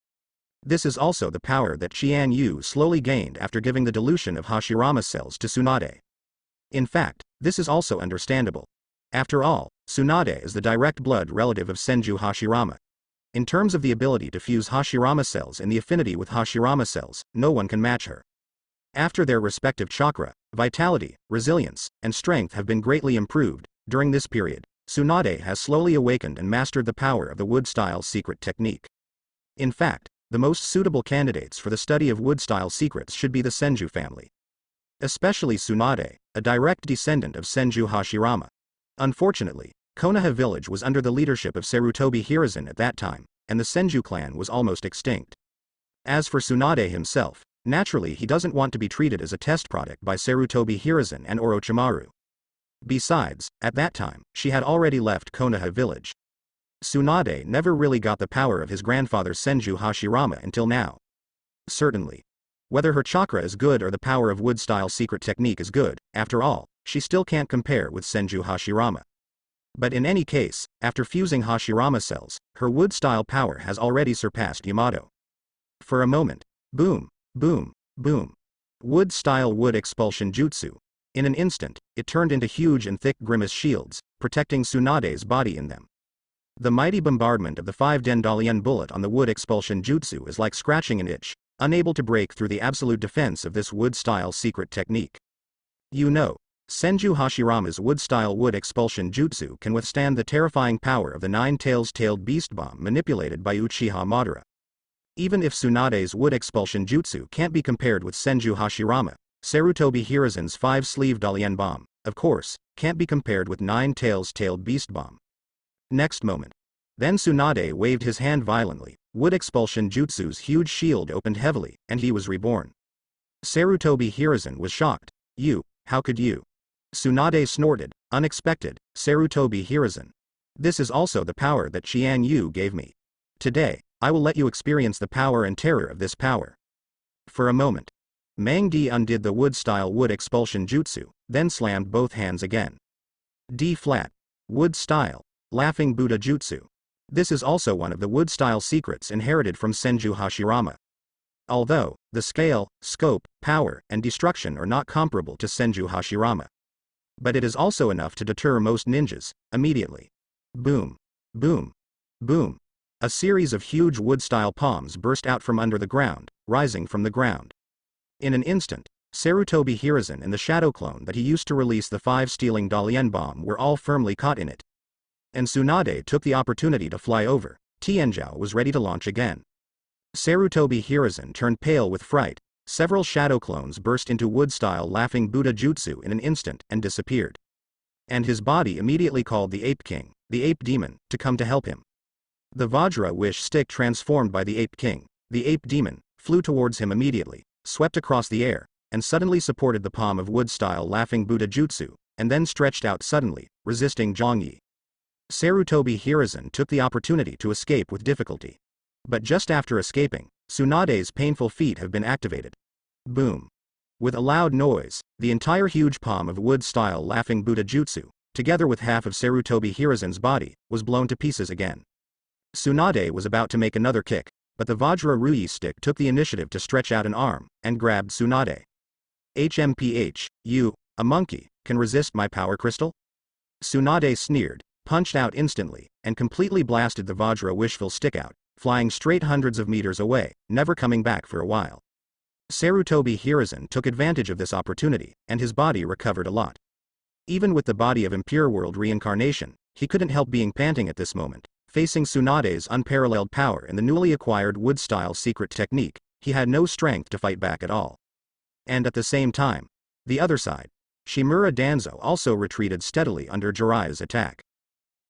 This is also the power that Qian Yu slowly gained after giving the dilution of Hashirama cells to Tsunade. In fact, this is also understandable. After all, Tsunade is the direct blood relative of Senju Hashirama. In terms of the ability to fuse Hashirama cells and the affinity with Hashirama cells, no one can match her. After their respective chakra, vitality, resilience, and strength have been greatly improved, during this period, Tsunade has slowly awakened and mastered the power of the wood-style secret technique. In fact, the most suitable candidates for the study of wood-style secrets should be the Senju family. Especially Tsunade, a direct descendant of Senju Hashirama. Unfortunately, Konoha village was under the leadership of Sarutobi Hiruzen at that time, and the Senju clan was almost extinct. As for Tsunade himself, naturally he doesn't want to be treated as a test product by Sarutobi Hiruzen and Orochimaru. Besides, at that time, she had already left Konoha village. Tsunade never really got the power of his grandfather Senju Hashirama until now. Certainly. Whether her chakra is good or the power of wood-style secret technique is good, after all, she still can't compare with Senju Hashirama. But in any case, after fusing Hashirama cells, her wood-style power has already surpassed Yamato. For a moment. Boom, boom, boom. Wood-style wood expulsion jutsu. In an instant, it turned into huge and thick grimace shields, protecting Tsunade's body in them. The mighty bombardment of the 5 Dendalian bullet on the wood expulsion jutsu is like scratching an itch, unable to break through the absolute defense of this wood-style secret technique. You know, Senju Hashirama's wood-style wood expulsion jutsu can withstand the terrifying power of the 9 tailed beast bomb manipulated by Uchiha Madara. Even if Tsunade's wood expulsion jutsu can't be compared with Senju Hashirama, Sarutobi Hiruzen's 5-sleeve Dalian bomb, of course, can't be compared with 9 tailed beast bomb. Next moment. Then Tsunade waved his hand violently, wood expulsion jutsu's huge shield opened heavily, and he was reborn. Sarutobi Hiruzen was shocked. How could you? Tsunade snorted, unexpected, Sarutobi Hiruzen. This is also the power that Qian Yu gave me. Today, I will let you experience the power and terror of this power. For a moment. Mang Di undid the wood-style wood expulsion jutsu, then slammed both hands again. D-flat. Wood-style. Laughing Buddha jutsu. This is also one of the wood-style secrets inherited from Senju Hashirama. Although, the scale, scope, power, and destruction are not comparable to Senju Hashirama. But it is also enough to deter most ninjas, immediately. Boom. Boom. Boom. A series of huge wood-style palms burst out from under the ground, rising from the ground. In an instant, Sarutobi Hiruzen and the shadow clone that he used to release the 5-stealing Dalian bomb were all firmly caught in it. And Tsunade took the opportunity to fly over. Tianzhou was ready to launch again. Sarutobi Hiruzen turned pale with fright. Several shadow clones burst into wood-style laughing Buddha jutsu in an instant and disappeared. And his body immediately called the Ape King, the Ape Demon, to come to help him. The Vajra Wish stick transformed by the Ape King, the Ape Demon, flew towards him immediately, swept across the air, and suddenly supported the palm of wood-style laughing Buddha jutsu, and then stretched out suddenly, resisting Zhongyi. Sarutobi Hiruzen took the opportunity to escape with difficulty. But just after escaping, Tsunade's painful feet have been activated. Boom. With a loud noise, the entire huge palm of wood-style laughing Buddha jutsu, together with half of Sarutobi Hiruzen's body, was blown to pieces again. Tsunade was about to make another kick, but the Vajra Ruyi stick took the initiative to stretch out an arm, and grabbed Tsunade. HMPH, you, a monkey, can resist my power crystal? Tsunade sneered, punched out instantly, and completely blasted the Vajra Wishful stick out, flying straight hundreds of meters away, never coming back for a while. Sarutobi Hiruzen took advantage of this opportunity, and his body recovered a lot. Even with the body of Impure World reincarnation, he couldn't help being panting at this moment. Facing Tsunade's unparalleled power and the newly acquired wood-style secret technique, he had no strength to fight back at all. And at the same time, the other side, Shimura Danzo also retreated steadily under Jiraiya's attack.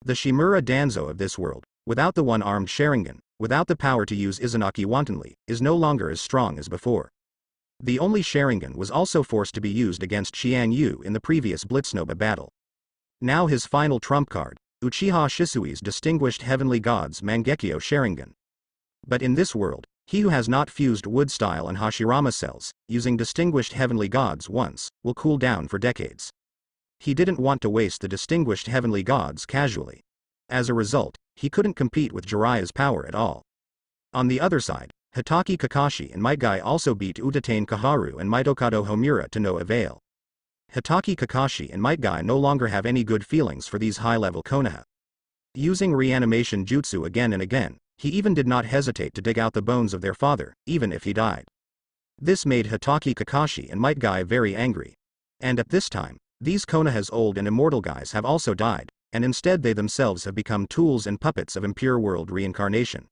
The Shimura Danzo of this world, without the one-armed Sharingan, without the power to use Izanagi wantonly, is no longer as strong as before. The only Sharingan was also forced to be used against Qian Yu in the previous Blitznova battle. Now his final trump card, Uchiha Shisui's distinguished heavenly gods Mangekyo Sharingan. But in this world, he who has not fused wood-style and Hashirama cells, using distinguished heavenly gods once, will cool down for decades. He didn't want to waste the distinguished heavenly gods casually. As a result, he couldn't compete with Jiraiya's power at all. On the other side, Hitaki Kakashi and Might Guy also beat Utatane Kaharu and Mitokado Homura to no avail. Hitaki Kakashi and Might Guy no longer have any good feelings for these high-level Konoha. Using reanimation jutsu again and again, he even did not hesitate to dig out the bones of their father, even if he died. This made Hitaki Kakashi and Might Guy very angry. And at this time, these Konoha's old and immortal guys have also died, and instead they themselves have become tools and puppets of Impure World reincarnation.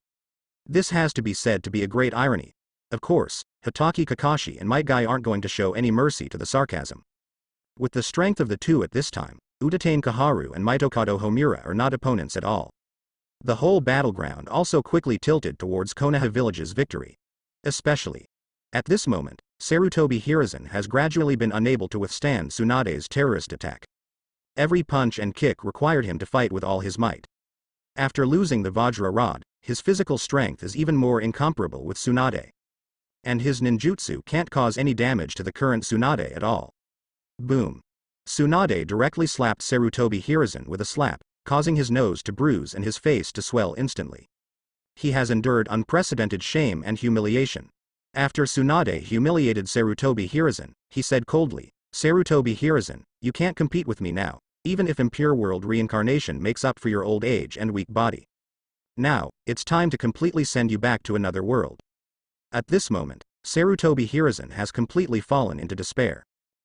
This has to be said to be a great irony. Of course, Hitaki Kakashi and Might Guy aren't going to show any mercy to the sarcasm. With the strength of the two at this time, Udatain Kaharu and Mitokado Homura are not opponents at all. The whole battleground also quickly tilted towards Konoha Village's victory. Especially. At this moment, Sarutobi Hiruzen has gradually been unable to withstand Tsunade's terrorist attack. Every punch and kick required him to fight with all his might. After losing the Vajra Rod, his physical strength is even more incomparable with Tsunade. And his ninjutsu can't cause any damage to the current Tsunade at all. Boom. Tsunade directly slapped Sarutobi Hiruzen with a slap, causing his nose to bruise and his face to swell instantly. He has endured unprecedented shame and humiliation. After Tsunade humiliated Sarutobi Hiruzen, he said coldly, "Sarutobi Hiruzen, you can't compete with me now, even if impure world reincarnation makes up for your old age and weak body. Now, it's time to completely send you back to another world." At this moment, Sarutobi Hiruzen has completely fallen into despair.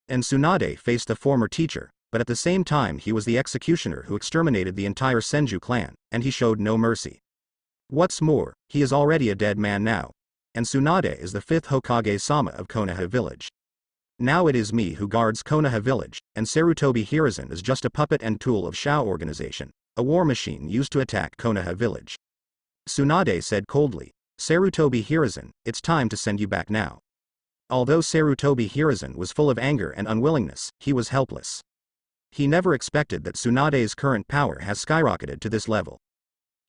And Tsunade faced the former teacher, but at the same time he was the executioner who exterminated the entire Senju clan, and he showed no mercy. What's more, he is already a dead man now. And Tsunade is the 5th Hokage-sama of Konoha Village. Now it is me who guards Konoha Village, and Sarutobi Hiruzen is just a puppet and tool of Shao organization, a war machine used to attack Konoha Village. Tsunade said coldly, "Sarutobi Hiruzen, it's time to send you back now." Although Sarutobi Hiruzen was full of anger and unwillingness, he was helpless. He never expected that Tsunade's current power has skyrocketed to this level.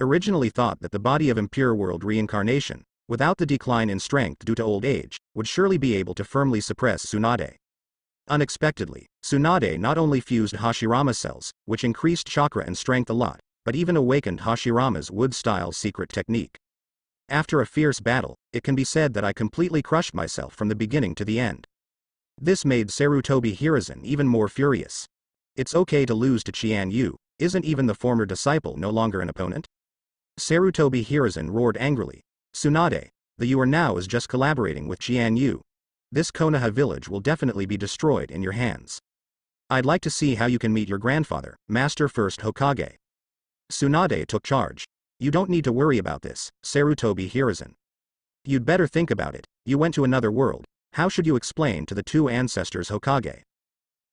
Originally thought that the body of impure world reincarnation, without the decline in strength due to old age, would surely be able to firmly suppress Tsunade. Unexpectedly, Tsunade not only fused Hashirama cells, which increased chakra and strength a lot, but even awakened Hashirama's wood-style secret technique. After a fierce battle, it can be said that I completely crushed myself from the beginning to the end. This made Sarutobi Hiruzen even more furious. It's okay to lose to Qian Yu, isn't even the former disciple no longer an opponent? Sarutobi Hiruzen roared angrily. "Tsunade, the you are now is just collaborating with Qian Yu. This Konoha village will definitely be destroyed in your hands. I'd like to see how you can meet your grandfather, Master First Hokage." Tsunade took charge. "You don't need to worry about this, Sarutobi Hiruzen. You'd better think about it, you went to another world, how should you explain to the two ancestors Hokage?"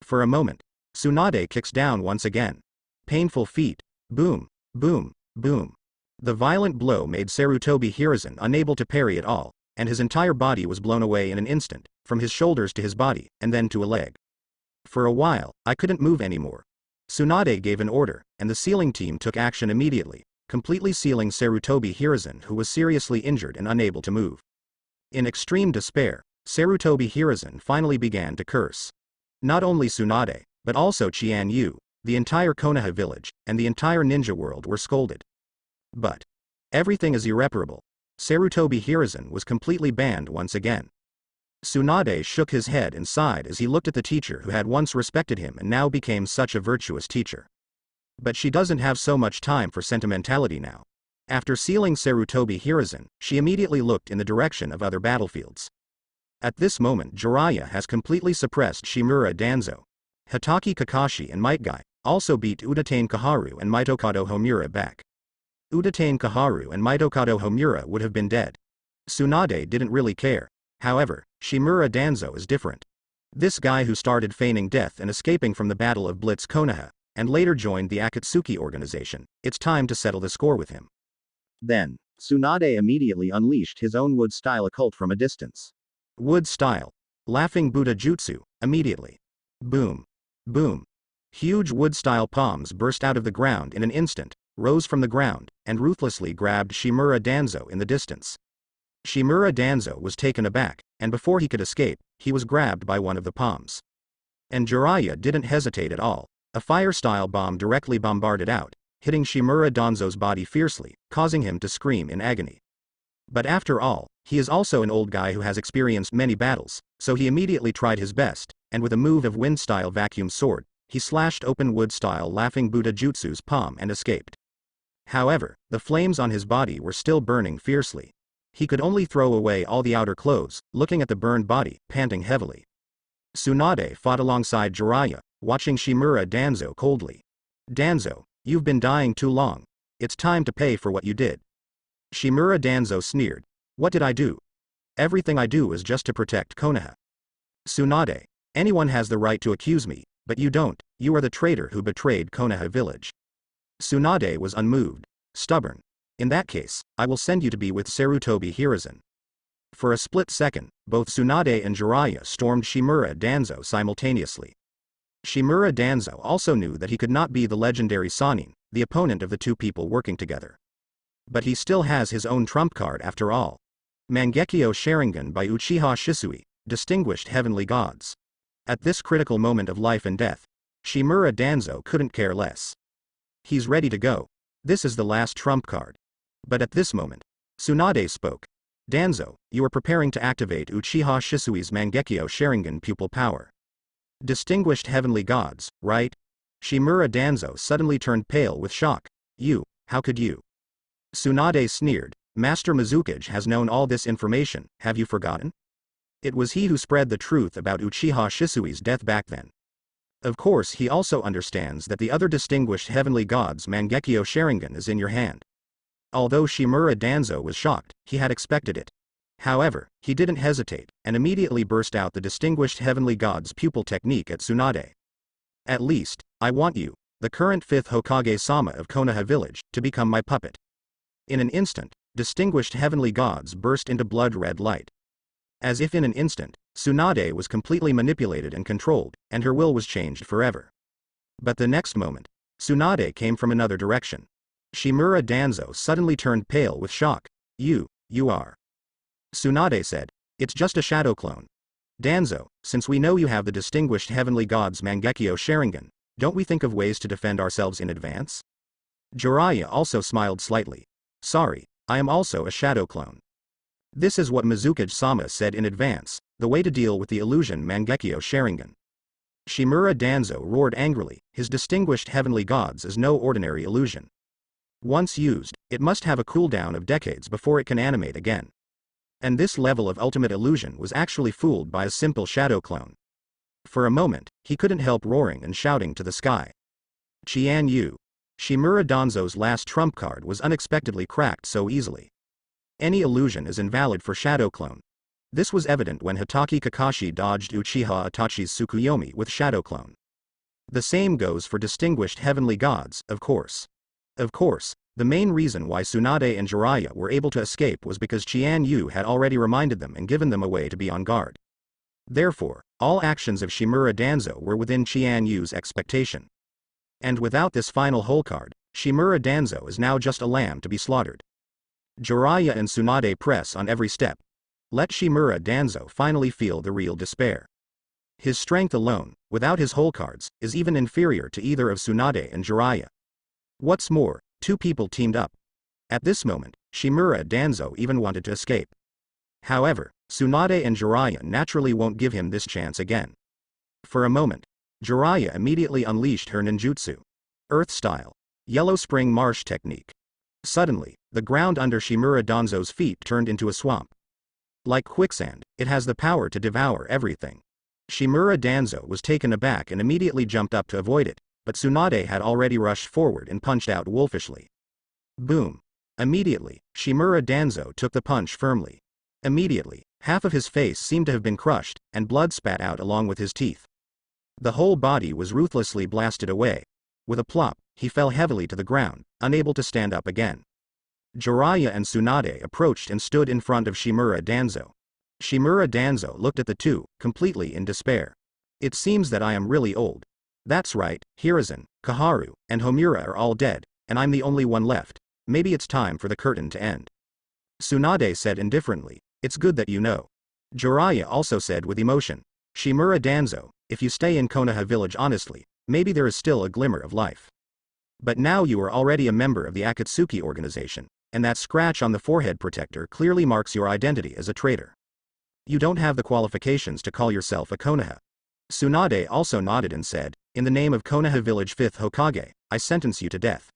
For a moment, Tsunade kicks down once again. Painful feet. Boom, boom, boom. The violent blow made Sarutobi Hiruzen unable to parry at all, and his entire body was blown away in an instant, from his shoulders to his body, and then to a leg. For a while, I couldn't move anymore. Tsunade gave an order, and the sealing team took action immediately, completely sealing Sarutobi Hiruzen who was seriously injured and unable to move. In extreme despair, Sarutobi Hiruzen finally began to curse. Not only Tsunade, but also Qian Yu, the entire Konoha village, and the entire ninja world were scolded. But everything is irreparable. Sarutobi Hiruzen was completely banned once again. Tsunade shook his head and sighed as he looked at the teacher who had once respected him and now became such a virtuous teacher. But she doesn't have so much time for sentimentality now. After sealing Sarutobi Hiruzen, she immediately looked in the direction of other battlefields. At this moment Jiraiya has completely suppressed Shimura Danzo. Hitaki Kakashi and Might Guy also beat Udatain Kaharu and Mitokado Homura back. Udatain Kaharu and Mitokado Homura would have been dead. Tsunade didn't really care. However, Shimura Danzo is different. This guy who started feigning death and escaping from the Battle of Blitz Konoha, and later joined the Akatsuki organization, it's time to settle the score with him. Then, Tsunade immediately unleashed his own wood-style occult from a distance. Wood-style. Laughing Buddha Jutsu, immediately. Boom. Boom. Huge wood-style palms burst out of the ground in an instant, rose from the ground, and ruthlessly grabbed Shimura Danzo in the distance. Shimura Danzo was taken aback, and before he could escape, he was grabbed by one of the palms. And Jiraiya didn't hesitate at all. A fire-style bomb directly bombarded out, hitting Shimura Danzo's body fiercely, causing him to scream in agony. But after all, he is also an old guy who has experienced many battles, so he immediately tried his best, and with a move of wind-style vacuum sword, he slashed open wood-style Laughing Buddha Jutsu's palm and escaped. However, the flames on his body were still burning fiercely. He could only throw away all the outer clothes, looking at the burned body, panting heavily. Tsunade fought alongside Jiraiya, watching Shimura Danzo coldly. "Danzo, you've been dying too long. It's time to pay for what you did." Shimura Danzo sneered. What did I do? Everything I do is just to protect Konoha. Tsunade. Anyone has the right to accuse me, but you don't. You are the traitor who betrayed Konoha village. Tsunade was unmoved. Stubborn. In that case, I will send you to be with Sarutobi Hiruzen. For a split second, both Tsunade and Jiraiya stormed Shimura Danzo simultaneously. Shimura Danzo also knew that he could not be the legendary Sannin, the opponent of the two people working together. But he still has his own trump card after all. Mangekyo Sharingan by Uchiha Shisui, Distinguished Heavenly Gods. At this critical moment of life and death, Shimura Danzo couldn't care less. He's ready to go. This is the last trump card. But at this moment, Tsunade spoke. Danzo, you are preparing to activate Uchiha Shisui's Mangekyo Sharingan pupil power. Distinguished Heavenly Gods, right? Shimura Danzo suddenly turned pale with shock. How could you? Tsunade sneered. Master Mizukage has known all this information, have you forgotten? It was he who spread the truth about Uchiha Shisui's death back then. Of course he also understands that the other distinguished heavenly gods' Mangekyo Sharingan is in your hand. Although Shimura Danzo was shocked, he had expected it. However, he didn't hesitate, and immediately burst out the distinguished heavenly god's pupil technique at Tsunade. At least, I want you, the current 5th Hokage-sama of Konoha village, to become my puppet. In an instant, distinguished heavenly gods burst into blood-red light. As if in an instant, Tsunade was completely manipulated and controlled, and her will was changed forever. But the next moment, Tsunade came from another direction. Shimura Danzo suddenly turned pale with shock. You are. Tsunade said. It's just a shadow clone. Danzo, since we know you have the distinguished heavenly god's Mangekyo Sharingan, don't we think of ways to defend ourselves in advance? Jiraiya also smiled slightly. Sorry, I am also a shadow clone. This is what Mizukage-sama said in advance, the way to deal with the illusion Mangekyo Sharingan. Shimura Danzo roared angrily, his distinguished heavenly gods is no ordinary illusion. Once used, it must have a cooldown of decades before it can animate again. And this level of ultimate illusion was actually fooled by a simple shadow clone. For a moment, he couldn't help roaring and shouting to the sky. Qian Yu. Shimura Danzo's last trump card was unexpectedly cracked so easily. Any illusion is invalid for shadow clone. This was evident when Hitaki Kakashi dodged Uchiha Itachi's Tsukuyomi with shadow clone. The same goes for distinguished heavenly gods, of course. Of course, the main reason why Tsunade and Jiraiya were able to escape was because Qian Yu had already reminded them and given them a way to be on guard. Therefore, all actions of Shimura Danzo were within Qian Yu's expectation. And without this final hole card, Shimura Danzo is now just a lamb to be slaughtered. Jiraiya and Tsunade press on every step. Let Shimura Danzo finally feel the real despair. His strength alone, without his hole cards, is even inferior to either of Tsunade and Jiraiya. What's more, two people teamed up. At this moment, Shimura Danzo even wanted to escape. However, Tsunade and Jiraiya naturally won't give him this chance again. For a moment, Jiraiya immediately unleashed her ninjutsu. Earth style. Yellow spring marsh technique. Suddenly, the ground under Shimura Danzo's feet turned into a swamp. Like quicksand, it has the power to devour everything. Shimura Danzo was taken aback and immediately jumped up to avoid it, but Tsunade had already rushed forward and punched out wolfishly. Boom. Immediately, Shimura Danzo took the punch firmly. Immediately, half of his face seemed to have been crushed, and blood spat out along with his teeth. The whole body was ruthlessly blasted away. With a plop, he fell heavily to the ground, unable to stand up again. Jiraiya and Tsunade approached and stood in front of Shimura Danzo. Shimura Danzo looked at the two, completely in despair. It seems that I am really old. That's right, Hiruzen, Kaharu, and Homura are all dead, and I'm the only one left. Maybe it's time for the curtain to end. Tsunade said indifferently, it's good that you know. Jiraiya also said with emotion, Shimura Danzo, if you stay in Konoha village honestly, maybe there is still a glimmer of life. But now you are already a member of the Akatsuki organization, and that scratch on the forehead protector clearly marks your identity as a traitor. You don't have the qualifications to call yourself a Konoha. Tsunade also nodded and said, in the name of Konoha village 5th Hokage, I sentence you to death.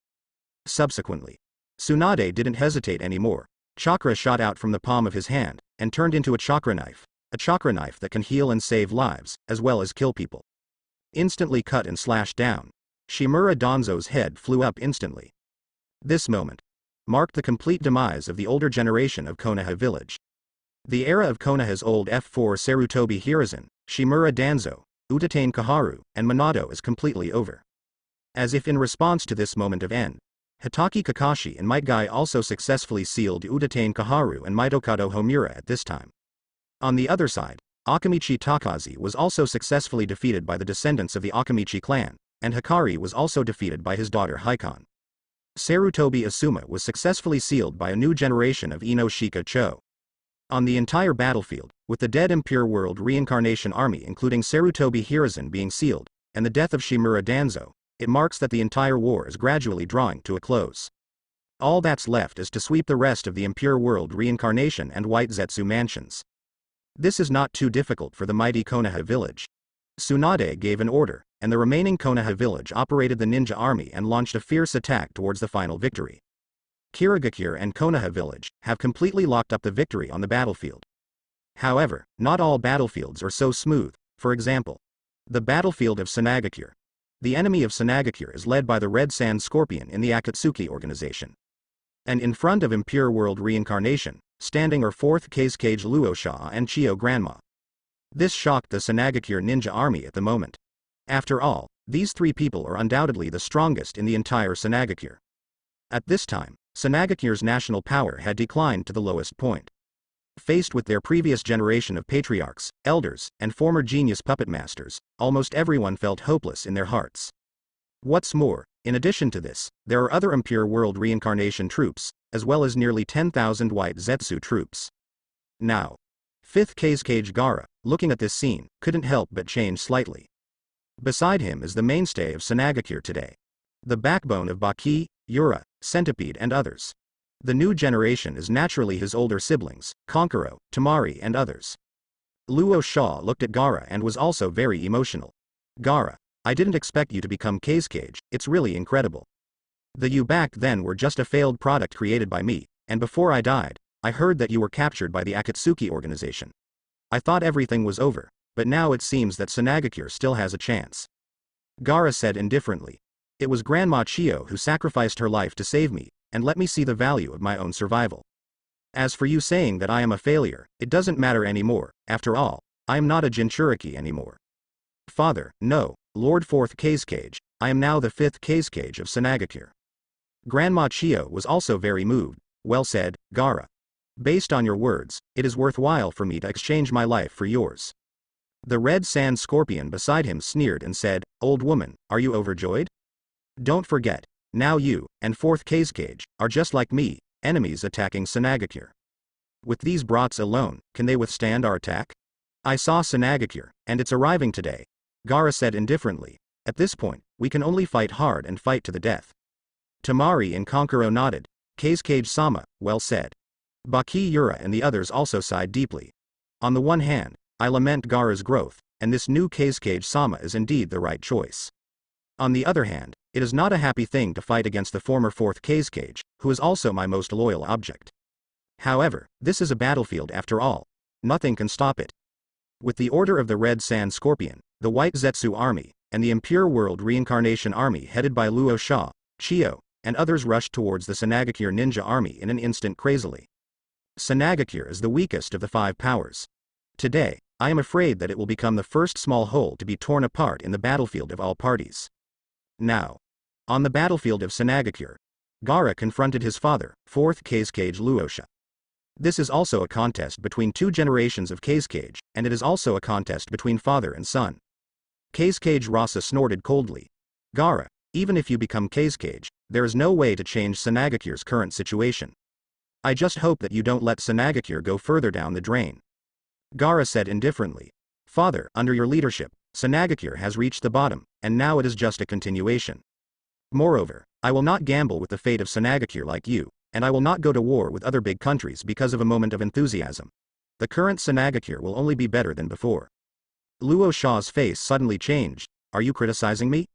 Subsequently, Tsunade didn't hesitate anymore. Chakra shot out from the palm of his hand, and turned into a chakra knife that can heal and save lives, as well as kill people. Instantly cut and slashed down. Shimura Danzo's head flew up instantly. This moment. marked the complete demise of the older generation of Konoha village. The era of Konoha's old F4 Sarutobi Hiruzen, Shimura Danzo, Uchiha Kaharu, and Minato is completely over. As if in response to this moment of end, Hitaki Kakashi and Might Guy also successfully sealed Uchiha Kaharu and Mitokado Homura at this time. On the other side, Akamichi Takaze was also successfully defeated by the descendants of the Akamichi clan, and Hikari was also defeated by his daughter Hikon. Sarutobi Asuma was successfully sealed by a new generation of Ino Shika Cho. On the entire battlefield, with the dead Impure World Reincarnation Army including Sarutobi Hiruzen being sealed, and the death of Shimura Danzo, it marks that the entire war is gradually drawing to a close. All that's left is to sweep the rest of the Impure World Reincarnation and White Zetsu mansions. This is not too difficult for the mighty Konoha village. Tsunade gave an order, and the remaining Konoha village operated the ninja army and launched a fierce attack towards the final victory. Kirigakure and Konoha village have completely locked up the victory on the battlefield. However, not all battlefields are so smooth. For example, the battlefield of Sanagakure. The enemy of Sanagakure is led by the Red Sand Scorpion in the Akatsuki organization. And in front of Impure World Reincarnation, standing are 4th Kazekage Luosha and Chio Grandma. This shocked the Sanagakure ninja army at the moment. After all, these three people are undoubtedly the strongest in the entire Sanagakure. At this time, Sanagakure's national power had declined to the lowest point. Faced with their previous generation of patriarchs, elders, and former genius puppet masters, almost everyone felt hopeless in their hearts. What's more, in addition to this, there are other Impure World Reincarnation troops, as well as nearly 10,000 White Zetsu troops. Now, 5th Kazekage Gaara, looking at this scene, couldn't help but change slightly. Beside him is the mainstay of Sanagakure today. The backbone of Baki, Yura, Centipede and others. The new generation is naturally his older siblings, Konkuro, Tamari and others. Luo Shaw looked at Gaara and was also very emotional. Gaara, I didn't expect you to become Kazekage, it's really incredible. You back then were just a failed product created by me, and before I died, I heard that you were captured by the Akatsuki organization. I thought everything was over, but now it seems that Sanagakure still has a chance. Gaara said indifferently. It was Grandma Chio who sacrificed her life to save me, and let me see the value of my own survival. As for you saying that I am a failure, it doesn't matter anymore. After all, I am not a Jinchuriki anymore. Father, no, Lord 4th Kazekage, I am now the 5th Kazekage of Sanagakure. Grandma Chio was also very moved. Well said, Gaara. Based on your words, it is worthwhile for me to exchange my life for yours. The Red Sand Scorpion beside him sneered and said, Old woman, are you overjoyed? Don't forget, now you, and 4th Kazekage, are just like me, enemies attacking Sanagakure. With these brats alone, can they withstand our attack? I saw Sanagakure, and it's arriving today, Gaara said indifferently. At this point, we can only fight hard and fight to the death. Tamari and Konkuro nodded. Kazekage-sama, well said. Baki Yura and the others also sighed deeply. On the one hand, I lament Gaara's growth, and this new Kazekage-sama is indeed the right choice. On the other hand, it is not a happy thing to fight against the former 4th Kazekage, who is also my most loyal object. However, this is a battlefield after all. Nothing can stop it. With the order of the Red Sand Scorpion, the White Zetsu Army, and the Impure World Reincarnation Army headed by Luo Sha, Chio, and others rushed towards the Sanagakure ninja army in an instant crazily. Sanagakure is the weakest of the 5 powers. Today, I am afraid that it will become the first small hole to be torn apart in the battlefield of all parties. Now, on the battlefield of Sanagakure, Gaara confronted his father, 4th Kazekage Luosha. This is also a contest between 2 generations of Kazekage, and it is also a contest between father and son. Kazekage Rasa snorted coldly. Gaara, even if you become Kazekage, there is no way to change Sanagakure's current situation. I just hope that you don't let Sanagakure go further down the drain. Gaara said indifferently. Father, under your leadership, Sanagakure has reached the bottom, and now it is just a continuation. Moreover, I will not gamble with the fate of Sanagakure like you, and I will not go to war with other big countries because of a moment of enthusiasm. The current Sanagakure will only be better than before. Luo Sha's face suddenly changed. Are you criticizing me?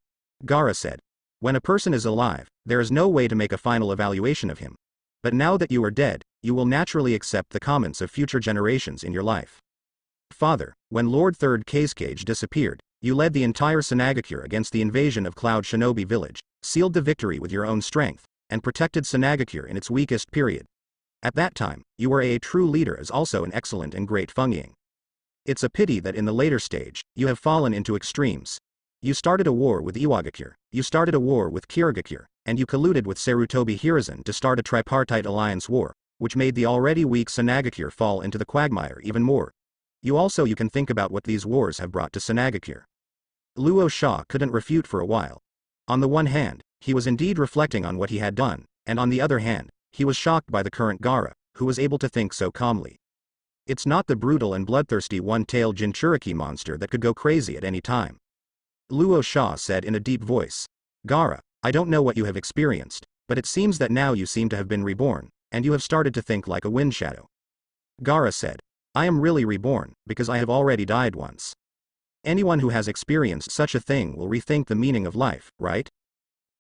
Gaara said. When a person is alive, there is no way to make a final evaluation of him. But now that you are dead, you will naturally accept the comments of future generations in your life. Father, when Lord 3rd Kazekage disappeared, you led the entire Sanagakure against the invasion of Cloud Shinobi village, sealed the victory with your own strength, and protected Sanagakure in its weakest period. At that time, you were a true leader as also an excellent and great Fengyin. It's a pity that in the later stage, you have fallen into extremes. You started a war with Iwagakure, you started a war with Kirigakure, and you colluded with Sarutobi Hiruzen to start a tripartite alliance war, which made the already weak Sanagakure fall into the quagmire even more. You can think about what these wars have brought to Sanagakure. Luo Sha couldn't refute for a while. On the one hand, he was indeed reflecting on what he had done, and on the other hand, he was shocked by the current Gaara, who was able to think so calmly. It's not the brutal and bloodthirsty one-tailed Jinchuriki monster that could go crazy at any time. Luo Sha said in a deep voice. Gaara, I don't know what you have experienced, but it seems that now you seem to have been reborn, and you have started to think like a wind shadow. Gaara said. I am really reborn, because I have already died once. Anyone who has experienced such a thing will rethink the meaning of life, right?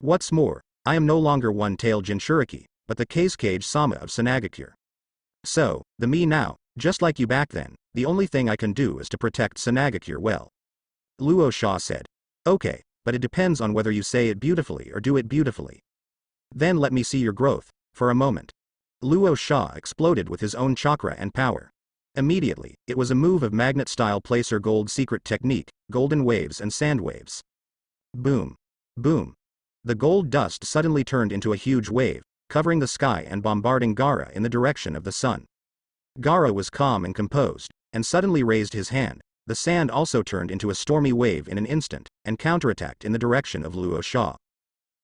What's more, I am no longer one-tailed Jinchuriki, but the Kazekage-sama of Sanagakure. So, the me now, just like you back then, the only thing I can do is to protect Sanagakure well. Luo Sha said. Okay, but it depends on whether you say it beautifully or do it beautifully. Then let me see your growth, for a moment. Luo Sha exploded with his own chakra and power. Immediately, it was a move of magnet-style placer gold secret technique, golden waves and sand waves. Boom. Boom. The gold dust suddenly turned into a huge wave, covering the sky and bombarding Gaara in the direction of the sun. Gaara was calm and composed, and suddenly raised his hand. The sand also turned into a stormy wave in an instant, and counterattacked in the direction of Luo Sha.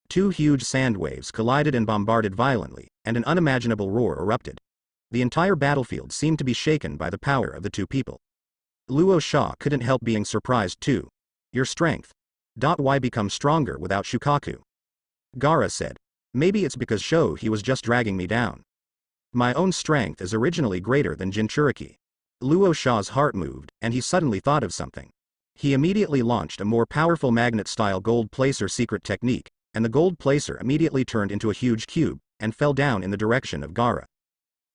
Two huge sand waves collided and bombarded violently, and an unimaginable roar erupted. The entire battlefield seemed to be shaken by the power of the two people. Luo Sha couldn't help being surprised too. Your strength. Why become stronger without Shukaku? Gaara said. Maybe it's because he was just dragging me down. My own strength is originally greater than Jinchuriki. Luo Sha's heart moved, and he suddenly thought of something. He immediately launched a more powerful magnet-style gold placer secret technique, and the gold placer immediately turned into a huge cube, and fell down in the direction of Gaara.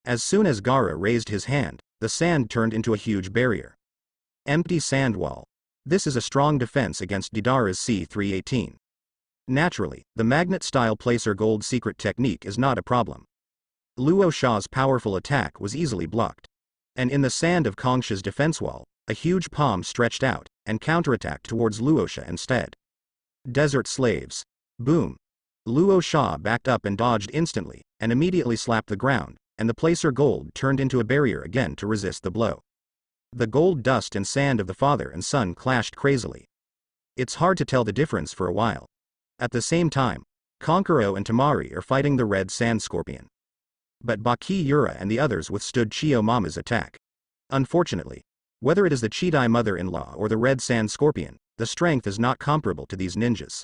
As soon as Gaara raised his hand, the sand turned into a huge barrier. Empty sand wall. This is a strong defense against Deidara's C-318. Naturally, the magnet-style placer gold secret technique is not a problem. Luo Sha's powerful attack was easily blocked. And in the sand of Kongsha's defense wall, a huge palm stretched out, and counterattacked towards Luo Sha instead. Desert slaves. Boom. Luo Sha backed up and dodged instantly, and immediately slapped the ground, and the placer gold turned into a barrier again to resist the blow. The gold dust and sand of the father and son clashed crazily. It's hard to tell the difference for a while. At the same time, Kankuro and Temari are fighting the red sand scorpion. But Baki Yura and the others withstood Chiyo Mama's attack. Unfortunately, whether it is the Chidai mother-in-law or the red sand scorpion, the strength is not comparable to these ninjas.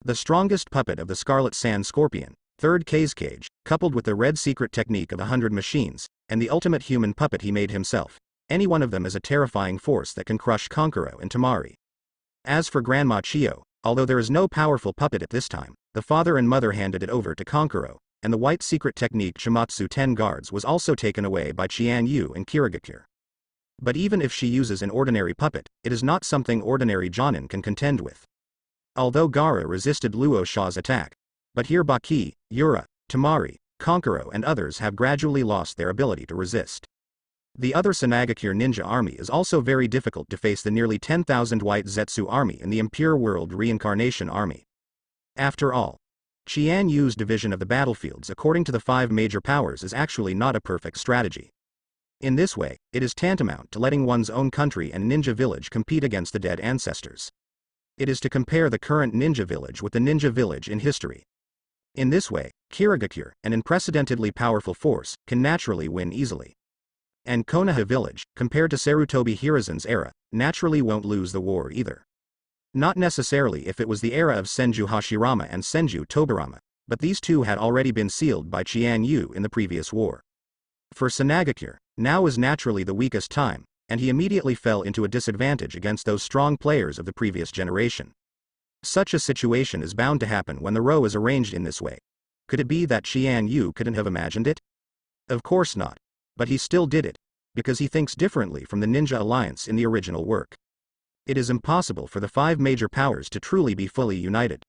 The strongest puppet of the scarlet sand scorpion, third Kazekage, coupled with the red secret technique of 100 machines, and the ultimate human puppet he made himself, any one of them is a terrifying force that can crush Kankuro and Temari. As for Grandma Chiyo, although there is no powerful puppet at this time, the father and mother handed it over to Kankuro, and the white secret technique Shimatsu 10 guards was also taken away by Qian Yu and Kirigakure. But even if she uses an ordinary puppet, it is not something ordinary Jonin can contend with. Although Gaara resisted Luo Sha's attack, but here Baki, Yura, Temari, Kankuro and others have gradually lost their ability to resist. The other Sanagakure ninja army is also very difficult to face the nearly 10,000 white Zetsu army in the Impure World Reincarnation Army. After all, Qian Yu's division of the battlefields according to the 5 major powers is actually not a perfect strategy. In this way, it is tantamount to letting one's own country and ninja village compete against the dead ancestors. It is to compare the current ninja village with the ninja village in history. In this way, Kirigakure, an unprecedentedly powerful force, can naturally win easily. And Konoha village, compared to Sarutobi Hiruzen's era, naturally won't lose the war either. Not necessarily if it was the era of Senju Hashirama and Senju Tobirama, but these two had already been sealed by Qian Yu in the previous war. For Sanagakure, now is naturally the weakest time, and he immediately fell into a disadvantage against those strong players of the previous generation. Such a situation is bound to happen when the row is arranged in this way. Could it be that Qian Yu couldn't have imagined it? Of course not. But he still did it, because he thinks differently from the Ninja Alliance in the original work. It is impossible for the 5 major powers to truly be fully united.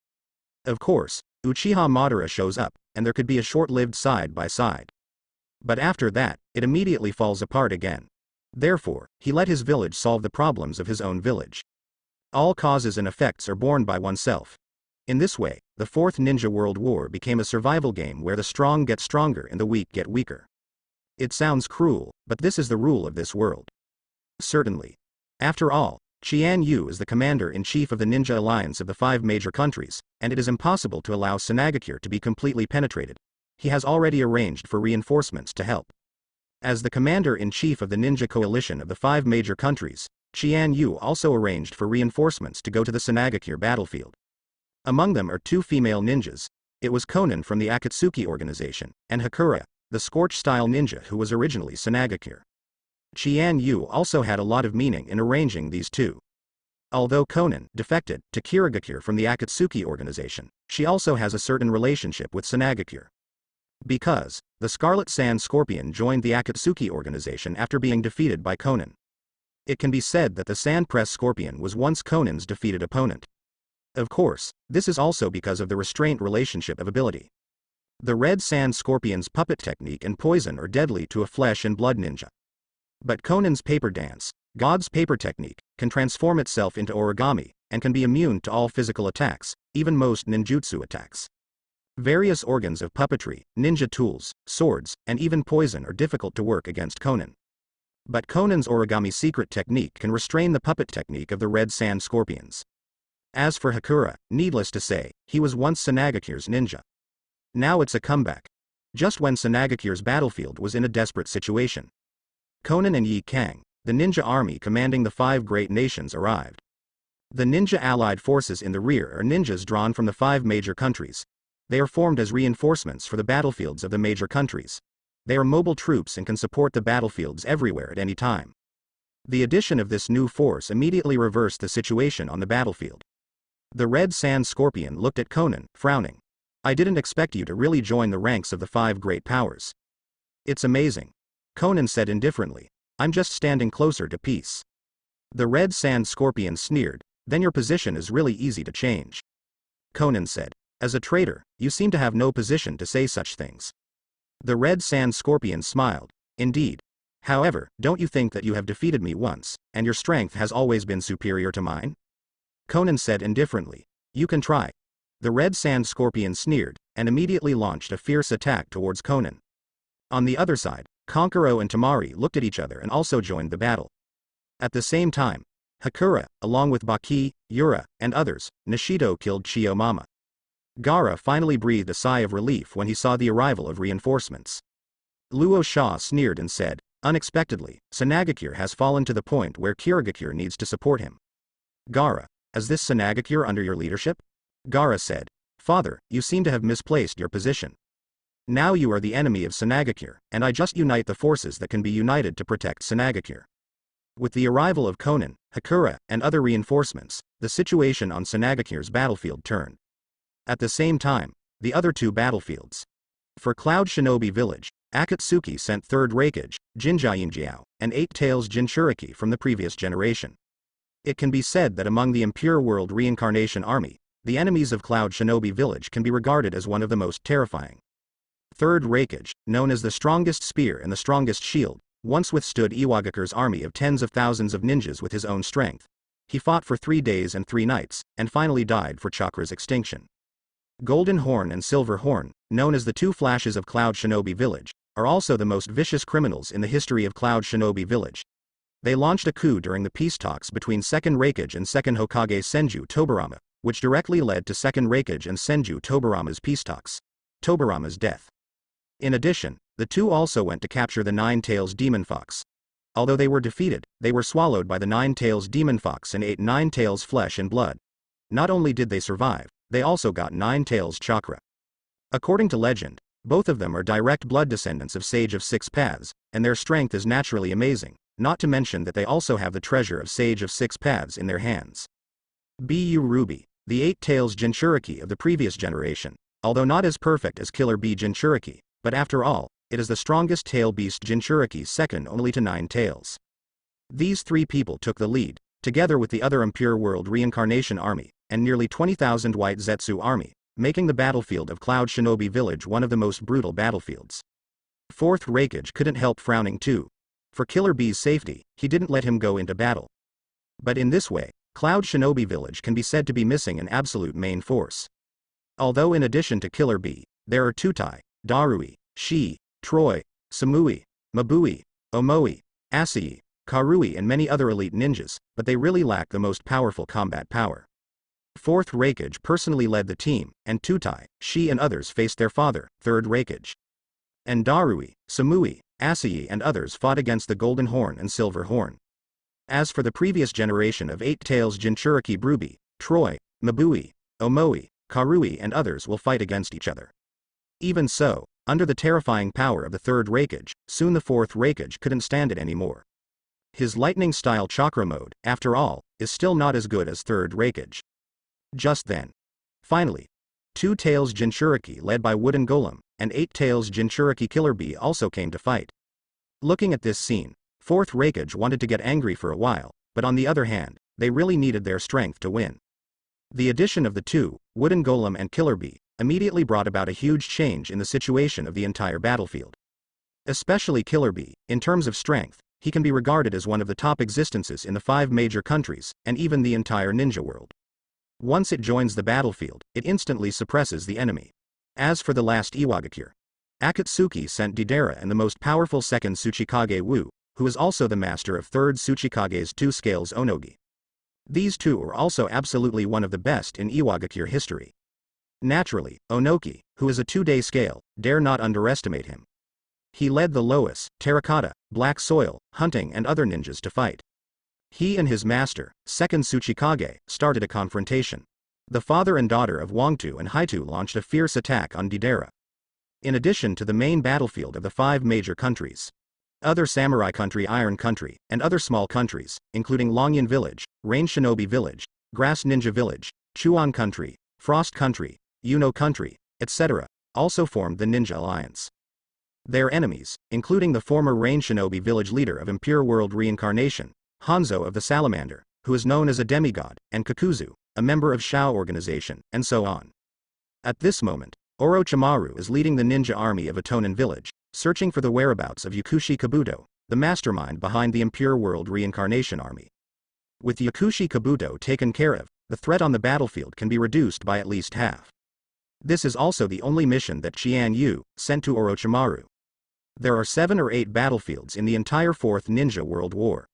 Of course, Uchiha Madara shows up, and there could be a short-lived side by side. But after that, it immediately falls apart again. Therefore, he let his village solve the problems of his own village. All causes and effects are borne by oneself. In this way, the Fourth Ninja World War became a survival game where the strong get stronger and the weak get weaker. It sounds cruel, but this is the rule of this world. Certainly. After all, Qian Yu is the commander-in-chief of the Ninja Alliance of the 5 major countries, and it is impossible to allow Sanagakure to be completely penetrated. He has already arranged for reinforcements to help. As the commander-in-chief of the Ninja Coalition of the 5 major countries, Qian Yu also arranged for reinforcements to go to the Sanagakure battlefield. Among them are 2 female ninjas. It was Konan from the Akatsuki organization, and Hakura, the Scorch-style ninja who was originally Sanagakure. Qian Yu also had a lot of meaning in arranging these two. Although Konan defected to Kirigakure from the Akatsuki organization, she also has a certain relationship with Sanagakure. Because, the Scarlet Sand Scorpion joined the Akatsuki organization after being defeated by Konan. It can be said that the Sand Press Scorpion was once Konan's defeated opponent. Of course, this is also because of the restraint relationship of ability. The Red Sand Scorpion's puppet technique and poison are deadly to a flesh and blood ninja. But Konan's paper dance, God's paper technique, can transform itself into origami, and can be immune to all physical attacks, even most ninjutsu attacks. Various organs of puppetry, ninja tools, swords, and even poison are difficult to work against Konan. But Konan's origami secret technique can restrain the puppet technique of the Red Sand Scorpions. As for Hakura, needless to say, he was once Sanagakure's ninja. Now it's a comeback. Just when Sanagakure's battlefield was in a desperate situation. Konan and Yi Kang, the ninja army commanding the 5 great nations, arrived. The ninja allied forces in the rear are ninjas drawn from the 5 major countries. They are formed as reinforcements for the battlefields of the major countries. They are mobile troops and can support the battlefields everywhere at any time. The addition of this new force immediately reversed the situation on the battlefield. The Red Sand Scorpion looked at Konan, frowning. I didn't expect you to really join the ranks of the 5 great powers. It's amazing. Konan said indifferently. I'm just standing closer to peace. The Red Sand Scorpion sneered. Then your position is really easy to change. Konan said. As a traitor, you seem to have no position to say such things. The Red Sand Scorpion smiled. Indeed. However, don't you think that you have defeated me once, and your strength has always been superior to mine? Konan said indifferently. You can try. The Red Sand Scorpion sneered, and immediately launched a fierce attack towards Konan. On the other side, Kankuro and Tamari looked at each other and also joined the battle. At the same time, Hakura, along with Baki, Yura, and others, Nishido killed Chiyomama. Gaara finally breathed a sigh of relief when he saw the arrival of reinforcements. Luo Sha sneered and said, unexpectedly, Sanagakure has fallen to the point where Kirigakure needs to support him. Gaara, is this Sanagakure under your leadership? Gaara said, Father, you seem to have misplaced your position. Now you are the enemy of Sanagakure, and I just unite the forces that can be united to protect Sanagakure. With the arrival of Konan, Hakura, and other reinforcements, the situation on Sanagakure's battlefield turned. At the same time, the other 2 battlefields. For Cloud Shinobi Village, Akatsuki sent 3rd Raikage, Jinjiao, and 8 Tails Jinchuriki from the previous generation. It can be said that among the Impure World Reincarnation Army, the enemies of Cloud Shinobi Village can be regarded as one of the most terrifying. 3rd Raikage, known as the strongest spear and the strongest shield, once withstood Iwagakure's army of tens of thousands of ninjas with his own strength. He fought for 3 days and 3 nights, and finally died for Chakra's extinction. Golden Horn and Silver Horn, known as the 2 flashes of Cloud Shinobi Village, are also the most vicious criminals in the history of Cloud Shinobi Village. They launched a coup during the peace talks between 2nd Raikage and 2nd Hokage Senju Tobarama, which directly led to 2nd Raikage and Senju Tobarama's peace talks. Tobarama's death. In addition, the 2 also went to capture the 9 Tails Demon Fox. Although they were defeated, they were swallowed by the 9 Tails Demon Fox and ate 9 Tails flesh and blood. Not only did they survive, they also got 9 Tails chakra. According to legend, both of them are direct blood descendants of Sage of 6 Paths, and their strength is naturally amazing, not to mention that they also have the treasure of Sage of 6 Paths in their hands. Bu Ruby, the 8 Tails Jinchuriki of the previous generation, although not as perfect as Killer Bee Jinchuriki, but after all, it is the strongest tail beast Jinchuriki second only to 9 Tails. These 3 people took the lead, together with the other Impure World Reincarnation Army, and nearly 20,000 White Zetsu Army, making the battlefield of Cloud Shinobi Village one of the most brutal battlefields. Fourth Raikage couldn't help frowning too. For Killer Bee's safety, he didn't let him go into battle. But in this way, Cloud Shinobi Village can be said to be missing an absolute main force. Although in addition to Killer Bee, there are Tutai, Darui, Shi, Troy, Samui, Mabui, Omoi, Asii, Karui and many other elite ninjas, but they really lack the most powerful combat power. Fourth Raikage personally led the team, and Tutai, Shi and others faced their father, Third Raikage. And Darui, Samui, Asii and others fought against the Golden Horn and Silver Horn. As for the previous generation of Eight Tails Jinchuriki Brubi, Troy, Mabui, Omoi, Karui and others will fight against each other. Even so, under the terrifying power of the Third Raikage, soon the Fourth Raikage couldn't stand it anymore. His lightning-style chakra mode, after all, is still not as good as Third Raikage. Just then. Finally. Two Tails Jinchuriki led by Wooden Golem, and Eight Tails Jinchuriki Killer Bee also came to fight. Looking at this scene, Fourth Raikage wanted to get angry for a while, but on the other hand, they really needed their strength to win. The addition of the two, Wooden Golem and Killer Bee, immediately brought about a huge change in the situation of the entire battlefield. Especially Killer Bee, in terms of strength, he can be regarded as one of the top existences in the 5 major countries, and even the entire ninja world. Once it joins the battlefield, it instantly suppresses the enemy. As for the last Iwagakure, Akatsuki sent Deidara and the most powerful second Tsuchikage Wu, who is also the master of third Tsuchikage's 2 scales Onogi. These two are also absolutely one of the best in Iwagakure history. Naturally, Onoki, who is a 2-day scale, dare not underestimate him. He led the Lois, Terracotta, Black Soil, Hunting and other ninjas to fight. He and his master, second Tsuchikage, started a confrontation. The father and daughter of Wangtu and Haitu launched a fierce attack on Deidara. In addition to the main battlefield of the 5 major countries, other Samurai Country, Iron Country, and other small countries, including Longyan Village, Rain Shinobi Village, Grass Ninja Village, Chuan Country, Frost Country, Yuno Country, etc., also formed the Ninja Alliance. Their enemies, including the former Rain Shinobi Village leader of Impure World Reincarnation, Hanzo of the Salamander, who is known as a demigod, and Kakuzu, a member of Shao organization, and so on. At this moment, Orochimaru is leading the ninja army of Itonen Village, searching for the whereabouts of Yakushi Kabuto, the mastermind behind the Impure World Reincarnation Army. With Yakushi Kabuto taken care of, the threat on the battlefield can be reduced by at least half. This is also the only mission that Qian Yu sent to Orochimaru. There are 7 or 8 battlefields in the entire 4th Ninja World War.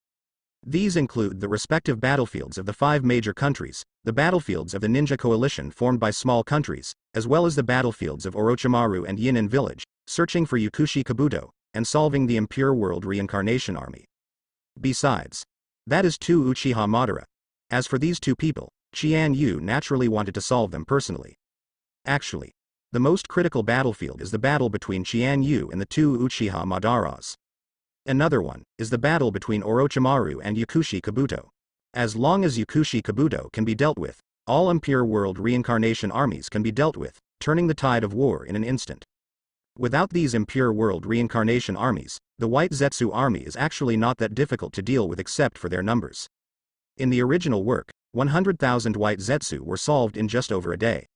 These include the respective battlefields of the 5 major countries, the battlefields of the ninja coalition formed by small countries, as well as the battlefields of Orochimaru and Yinin Village, searching for Yakushi Kabuto, and solving the Impure World Reincarnation Army. Besides, that is 2 Uchiha Madara. As for these 2 people, Qian Yu naturally wanted to solve them personally. Actually, the most critical battlefield is the battle between Qian Yu and the 2 Uchiha Madaras. Another one is the battle between Orochimaru and Yakushi Kabuto. As long as Yakushi Kabuto can be dealt with, all Impure World Reincarnation armies can be dealt with, turning the tide of war in an instant. Without these Impure World Reincarnation armies, the White Zetsu army is actually not that difficult to deal with except for their numbers. In the original work, 100,000 White Zetsu were solved in just over a day.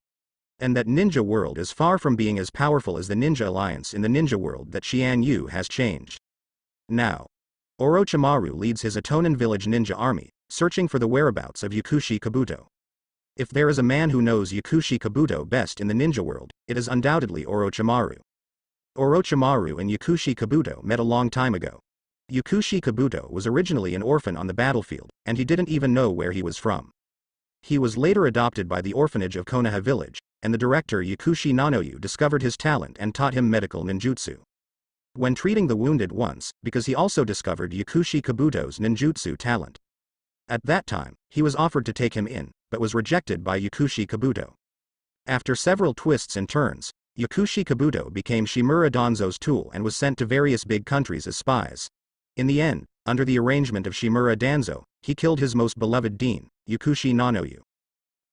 And that ninja world is far from being as powerful as the Ninja Alliance in the ninja world that Qian Yu has changed. Now, Orochimaru leads his Itonen Village ninja army, searching for the whereabouts of Yakushi Kabuto. If there is a man who knows Yakushi Kabuto best in the ninja world, it is undoubtedly Orochimaru. Orochimaru and Yakushi Kabuto met a long time ago. Yakushi Kabuto was originally an orphan on the battlefield, and he didn't even know where he was from. He was later adopted by the orphanage of Konoha Village, and the director Yakushi Nanoyu discovered his talent and taught him medical ninjutsu. When treating the wounded once, because he also discovered Yakushi Kabuto's ninjutsu talent. At that time, he was offered to take him in, but was rejected by Yakushi Kabuto. After several twists and turns, Yakushi Kabuto became Shimura Danzo's tool and was sent to various big countries as spies. In the end, under the arrangement of Shimura Danzo, he killed his most beloved dean, Yakushi Nanoyu.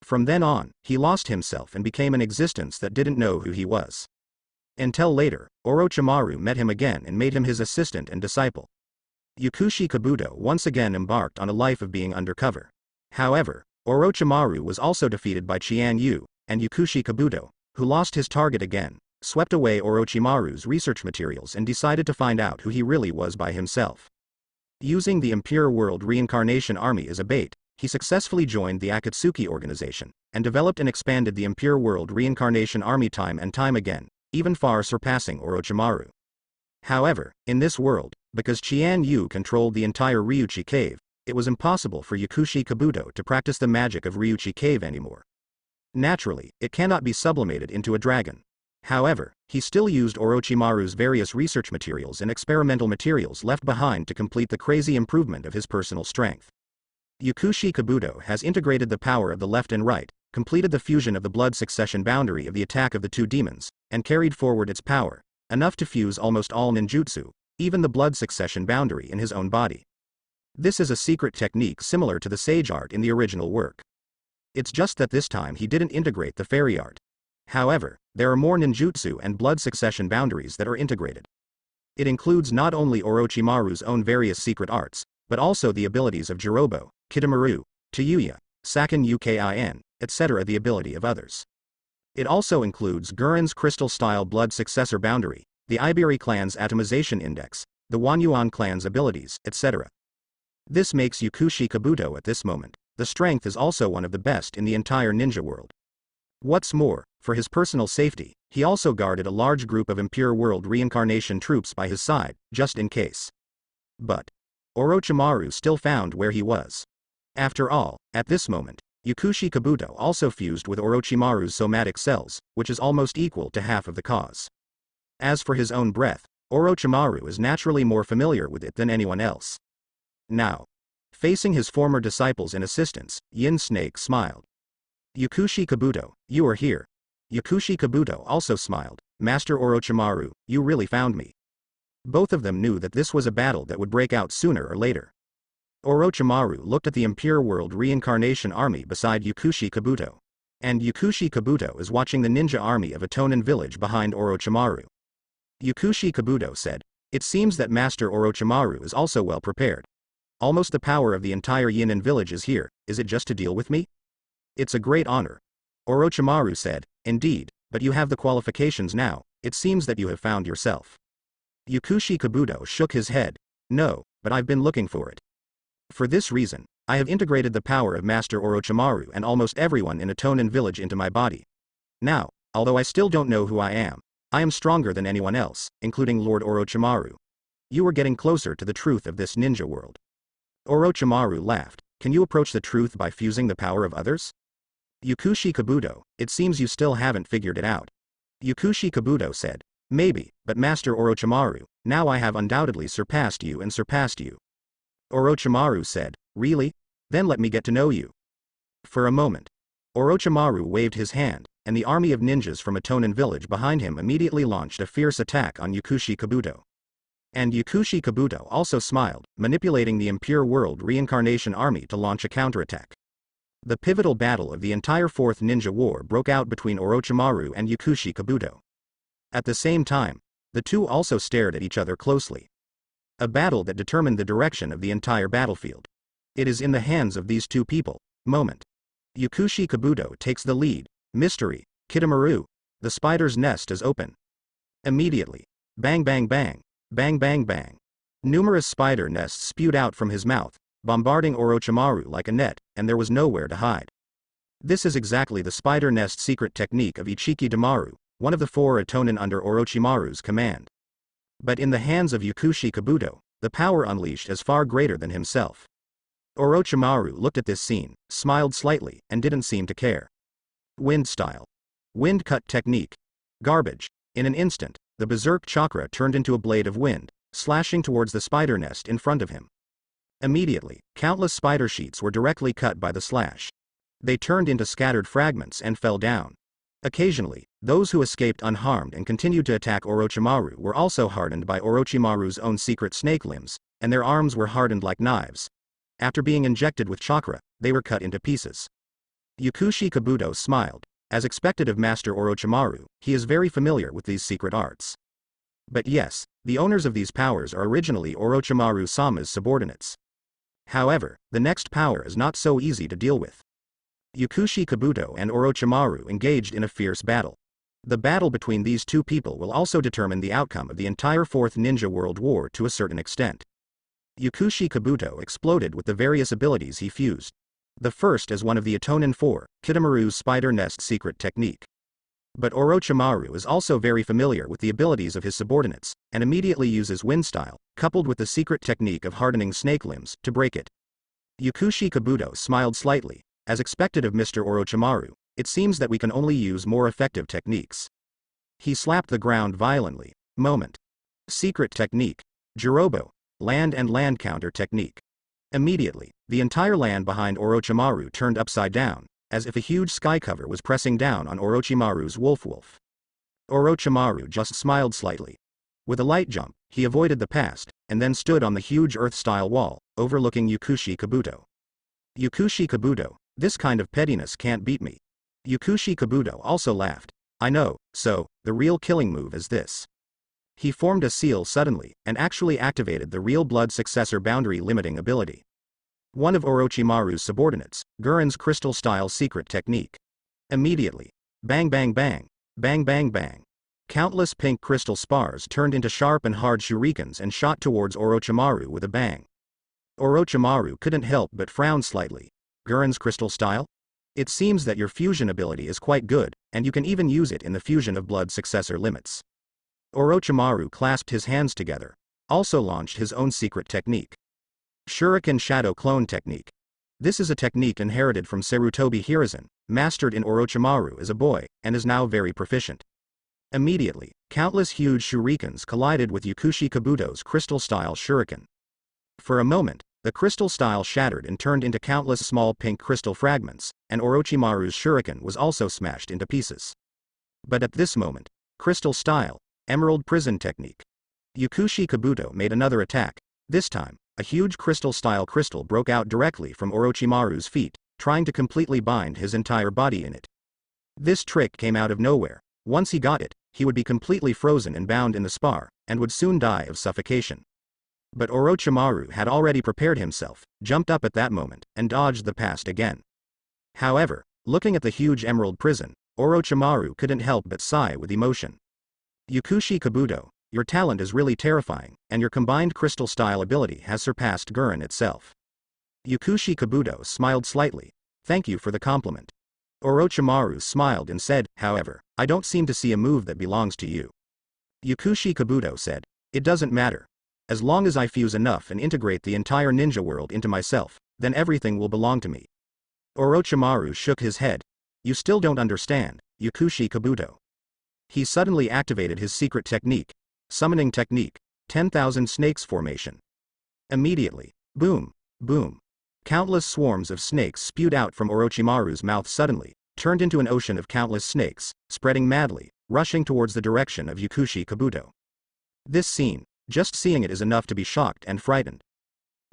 From then on, he lost himself and became an existence that didn't know who he was. Until later, Orochimaru met him again and made him his assistant and disciple. Yakushi Kabuto once again embarked on a life of being undercover. However, Orochimaru was also defeated by Qian Yu, and Yukushi Kabuto, who lost his target again, swept away Orochimaru's research materials and decided to find out who he really was by himself. Using the Impure World Reincarnation Army as a bait, he successfully joined the Akatsuki organization, and developed and expanded the Impure World Reincarnation Army time and time again, even far surpassing Orochimaru. However, in this world, because Qian Yu controlled the entire Ryuchi Cave, it was impossible for Yukushi Kabuto to practice the magic of Ryuchi Cave anymore. Naturally, it cannot be sublimated into a dragon. However, he still used Orochimaru's various research materials and experimental materials left behind to complete the crazy improvement of his personal strength. Yukushi Kabuto has integrated the power of the left and right, completed the fusion of the blood succession boundary of the attack of the two demons, and carried forward its power, enough to fuse almost all ninjutsu, even the blood succession boundary in his own body. This is a secret technique similar to the sage art in the original work. It's just that this time he didn't integrate the fairy art. However, there are more ninjutsu and blood succession boundaries that are integrated. It includes not only Orochimaru's own various secret arts, but also the abilities of Jirobo, Kitamaru, Tayuya, Sakin Ukin, etc. the ability of others. It also includes Guren's crystal-style blood successor boundary, the Iberi clan's atomization index, the Wanyuan clan's abilities, etc. This makes Yukushi Kabuto at this moment, the strength is also one of the best in the entire ninja world. What's more, for his personal safety, he also guarded a large group of Impure World Reincarnation troops by his side, just in case. But Orochimaru still found where he was. After all, at this moment, Yukushi Kabuto also fused with Orochimaru's somatic cells, which is almost equal to half of the cause. As for his own breath, Orochimaru is naturally more familiar with it than anyone else. Now, facing his former disciples and assistants, Yin Snake smiled. Yukushi Kabuto, you are here. Yukushi Kabuto also smiled. Master Orochimaru, you really found me. Both of them knew that this was a battle that would break out sooner or later. Orochimaru looked at the Impure World Reincarnation Army beside Yukushi Kabuto. And Yukushi Kabuto is watching the ninja army of Itonin village behind Orochimaru. Yukushi Kabuto said, "It seems that Master Orochimaru is also well prepared. Almost the power of the entire Yinin village is here, is it just to deal with me? It's a great honor." Orochimaru said, "Indeed, but you have the qualifications now, it seems that you have found yourself." Yukushi Kabuto shook his head. "No, but I've been looking for it. For this reason, I have integrated the power of Master Orochimaru and almost everyone in Itonin village into my body. Now, although I still don't know who I am stronger than anyone else, including Lord Orochimaru. You are getting closer to the truth of this ninja world." Orochimaru laughed. "Can you approach the truth by fusing the power of others?" Yukushi Kabuto, "It seems you still haven't figured it out." Yukushi Kabuto said, "Maybe, but Master Orochimaru, now I have undoubtedly surpassed you and surpassed you." Orochimaru said, "Really? Then let me get to know you." For a moment, Orochimaru waved his hand, and the army of ninjas from Itonin village behind him immediately launched a fierce attack on Yukushi Kabuto. And Yukushi Kabuto also smiled, manipulating the Impure World Reincarnation Army to launch a counterattack. The pivotal battle of the entire Fourth Ninja War broke out between Orochimaru and Yukushi Kabuto. At the same time, the two also stared at each other closely. A battle that determined the direction of the entire battlefield. It is in the hands of these two people. Moment. Yukushi Kabuto takes the lead. Mystery. Kitamaru. The spider's nest is open. Immediately. Bang bang bang. Bang bang bang. Numerous spider nests spewed out from his mouth, bombarding Orochimaru like a net, and there was nowhere to hide. This is exactly the spider nest secret technique of Ichiki Damaru, one of the 4 Itonin under Orochimaru's command. But in the hands of Yukushi Kabuto, the power unleashed is far greater than himself. Orochimaru looked at this scene, smiled slightly, and didn't seem to care. Wind style. Wind cut technique. Garbage. In an instant, the berserk chakra turned into a blade of wind, slashing towards the spider nest in front of him. Immediately, countless spider sheets were directly cut by the slash. They turned into scattered fragments and fell down. Occasionally, those who escaped unharmed and continued to attack Orochimaru were also hardened by Orochimaru's own secret snake limbs, and their arms were hardened like knives. After being injected with chakra, they were cut into pieces. Yukushi Kabuto smiled. As expected of Master Orochimaru, he is very familiar with these secret arts. But yes, the owners of these powers are originally Orochimaru-sama's subordinates. However, the next power is not so easy to deal with. Yukushi Kabuto and Orochimaru engaged in a fierce battle. The battle between these two people will also determine the outcome of the entire Fourth Ninja World War to a certain extent. Yukushi Kabuto exploded with the various abilities he fused. The first is one of the Itonin 4, Kitamaru's spider nest secret technique. But Orochimaru is also very familiar with the abilities of his subordinates, and immediately uses wind style, coupled with the secret technique of hardening snake limbs, to break it. Yukushi Kabuto smiled slightly. As expected of Mr. Orochimaru, it seems that we can only use more effective techniques. He slapped the ground violently. Moment. Secret technique. Jirobo. Land and land counter technique. Immediately, the entire land behind Orochimaru turned upside down, as if a huge sky cover was pressing down on Orochimaru's wolf. Orochimaru just smiled slightly. With a light jump, he avoided the past, and then stood on the huge earth-style wall, overlooking Yukushi Kabuto. Yukushi Kabuto, this kind of pettiness can't beat me. Yukushi Kabuto also laughed. I know, so, the real killing move is this. He formed a seal suddenly, and actually activated the real blood successor boundary limiting ability. One of Orochimaru's subordinates, Guren's crystal-style secret technique. Immediately. Bang bang bang. Bang bang bang. Countless pink crystal spars turned into sharp and hard shurikens and shot towards Orochimaru with a bang. Orochimaru couldn't help but frown slightly. Guren's crystal style? It seems that your fusion ability is quite good, and you can even use it in the fusion of blood successor limits. Orochimaru clasped his hands together. Also launched his own secret technique. Shuriken Shadow Clone Technique. This is a technique inherited from Sarutobi Hiruzen, mastered in Orochimaru as a boy, and is now very proficient. Immediately, countless huge shurikens collided with Yukushi Kabuto's crystal-style shuriken. For a moment, the crystal style shattered and turned into countless small pink crystal fragments, and Orochimaru's shuriken was also smashed into pieces. But at this moment, crystal style, emerald prison technique. Yukushi Kabuto made another attack. This time, a huge crystal-style crystal broke out directly from Orochimaru's feet, trying to completely bind his entire body in it. This trick came out of nowhere. Once he got it, he would be completely frozen and bound in the spar, and would soon die of suffocation. But Orochimaru had already prepared himself, jumped up at that moment, and dodged the past again. However, looking at the huge emerald prison, Orochimaru couldn't help but sigh with emotion. Yukushi Kabuto, your talent is really terrifying, and your combined crystal-style ability has surpassed Guren itself. Yukushi Kabuto smiled slightly. Thank you for the compliment. Orochimaru smiled and said, however, I don't seem to see a move that belongs to you. Yukushi Kabuto said, it doesn't matter. As long as I fuse enough and integrate the entire ninja world into myself, then everything will belong to me. Orochimaru shook his head. You still don't understand, Yukushi Kabuto. He suddenly activated his secret technique. Summoning technique. 10,000 snakes formation. Immediately. Boom. Boom. Countless swarms of snakes spewed out from Orochimaru's mouth suddenly, turned into an ocean of countless snakes, spreading madly, rushing towards the direction of Yukushi Kabuto. This scene, just seeing it is enough to be shocked and frightened.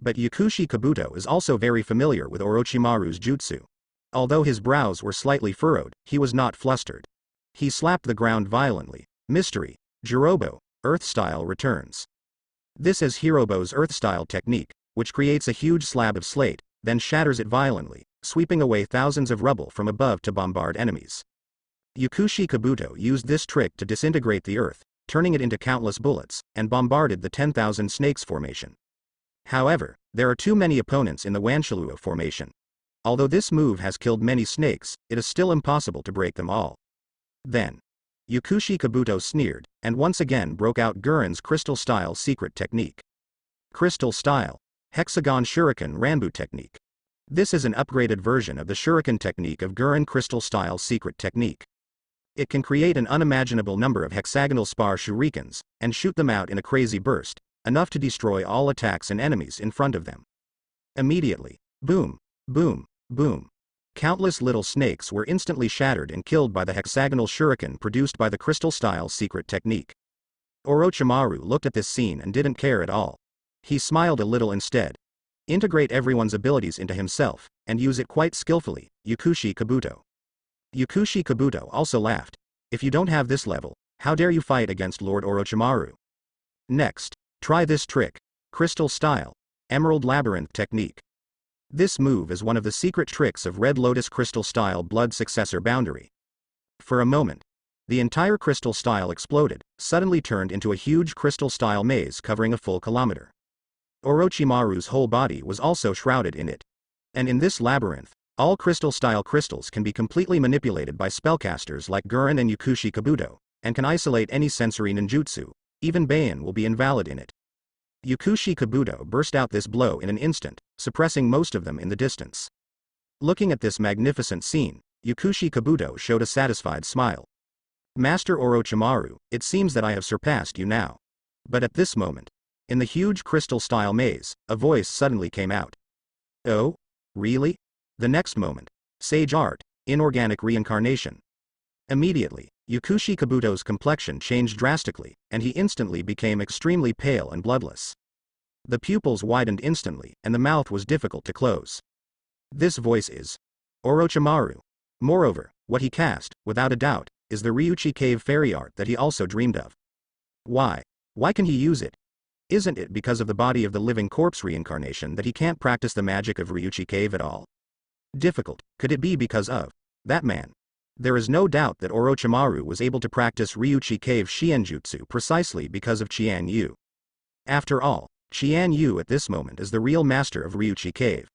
But Yukushi Kabuto is also very familiar with Orochimaru's jutsu. Although his brows were slightly furrowed, he was not flustered. He slapped the ground violently. Mystery. Jirobo. Earth-style returns. This is Hirobo's earth-style technique, which creates a huge slab of slate, then shatters it violently, sweeping away thousands of rubble from above to bombard enemies. Yukushi Kabuto used this trick to disintegrate the earth, turning it into countless bullets, and bombarded the 10,000 snakes formation. However, there are too many opponents in the Wanshalua formation. Although this move has killed many snakes, it is still impossible to break them all. Then, Yukushi Kabuto sneered, and once again broke out Guren's crystal-style secret technique. Crystal style. Hexagon Shuriken Ranbu technique. This is an upgraded version of the Shuriken technique of Guren crystal-style secret technique. It can create an unimaginable number of hexagonal spar shurikens, and shoot them out in a crazy burst, enough to destroy all attacks and enemies in front of them. Immediately. Boom. Boom. Boom. Countless little snakes were instantly shattered and killed by the hexagonal shuriken produced by the crystal-style secret technique. Orochimaru looked at this scene and didn't care at all. He smiled a little instead. Integrate everyone's abilities into himself, and use it quite skillfully, Yukushi Kabuto. Yukushi Kabuto also laughed. If you don't have this level, how dare you fight against Lord Orochimaru? Next, try this trick. Crystal style. Emerald Labyrinth technique. This move is one of the secret tricks of Red Lotus Crystal-style blood successor boundary. For a moment, the entire crystal-style exploded, suddenly turned into a huge crystal-style maze covering a full kilometer. Orochimaru's whole body was also shrouded in it. And in this labyrinth, all crystal-style crystals can be completely manipulated by spellcasters like Gurren and Yukushi Kabuto, and can isolate any sensory ninjutsu. Even Baian will be invalid in it. Yukushi Kabuto burst out this blow in an instant, suppressing most of them in the distance. Looking at this magnificent scene, Yukushi Kabuto showed a satisfied smile. Master Orochimaru, it seems that I have surpassed you now. But at this moment, in the huge crystal-style maze, a voice suddenly came out. Oh? Really? The next moment, Sage Art, Inorganic Reincarnation. Immediately, Yukushi Kabuto's complexion changed drastically, and he instantly became extremely pale and bloodless. The pupils widened instantly, and the mouth was difficult to close. This voice is Orochimaru. Moreover, what he cast, without a doubt, is the Ryuchi Cave fairy art that he also dreamed of. Why? Why can he use it? Isn't it because of the body of the living corpse reincarnation that he can't practice the magic of Ryuchi Cave at all? Difficult. Could it be because of that man? There is no doubt that Orochimaru was able to practice Ryuchi Cave Shienjutsu precisely because of Qian Yu. After all, Qian Yu at this moment is the real master of Ryuchi Cave.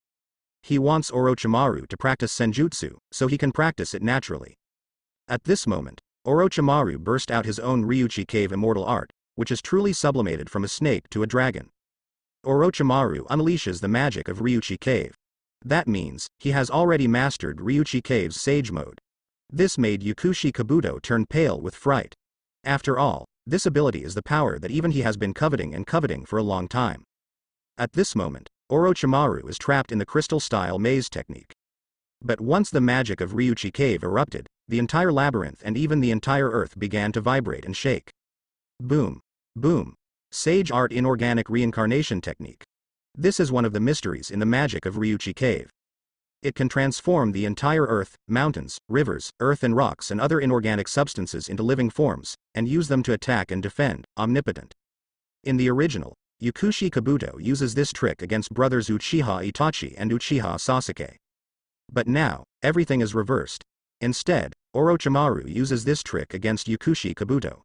He wants Orochimaru to practice Senjutsu, so he can practice it naturally. At this moment, Orochimaru burst out his own Ryuchi Cave immortal art, which is truly sublimated from a snake to a dragon. Orochimaru unleashes the magic of Ryuchi Cave. That means, he has already mastered Ryuchi Cave's Sage Mode. This made Yukushi Kabuto turn pale with fright. After all, this ability is the power that even he has been coveting for a long time. At this moment, Orochimaru is trapped in the crystal-style maze technique. But once the magic of Ryuchi Cave erupted, the entire labyrinth and even the entire earth began to vibrate and shake. Boom. Boom. Sage Art Inorganic Reincarnation Technique. This is one of the mysteries in the magic of Ryuchi Cave. It can transform the entire earth, mountains, rivers, earth and rocks and other inorganic substances into living forms, and use them to attack and defend, omnipotent. In the original, Yukushi Kabuto uses this trick against brothers Uchiha Itachi and Uchiha Sasuke. But now, everything is reversed. Instead, Orochimaru uses this trick against Yukushi Kabuto.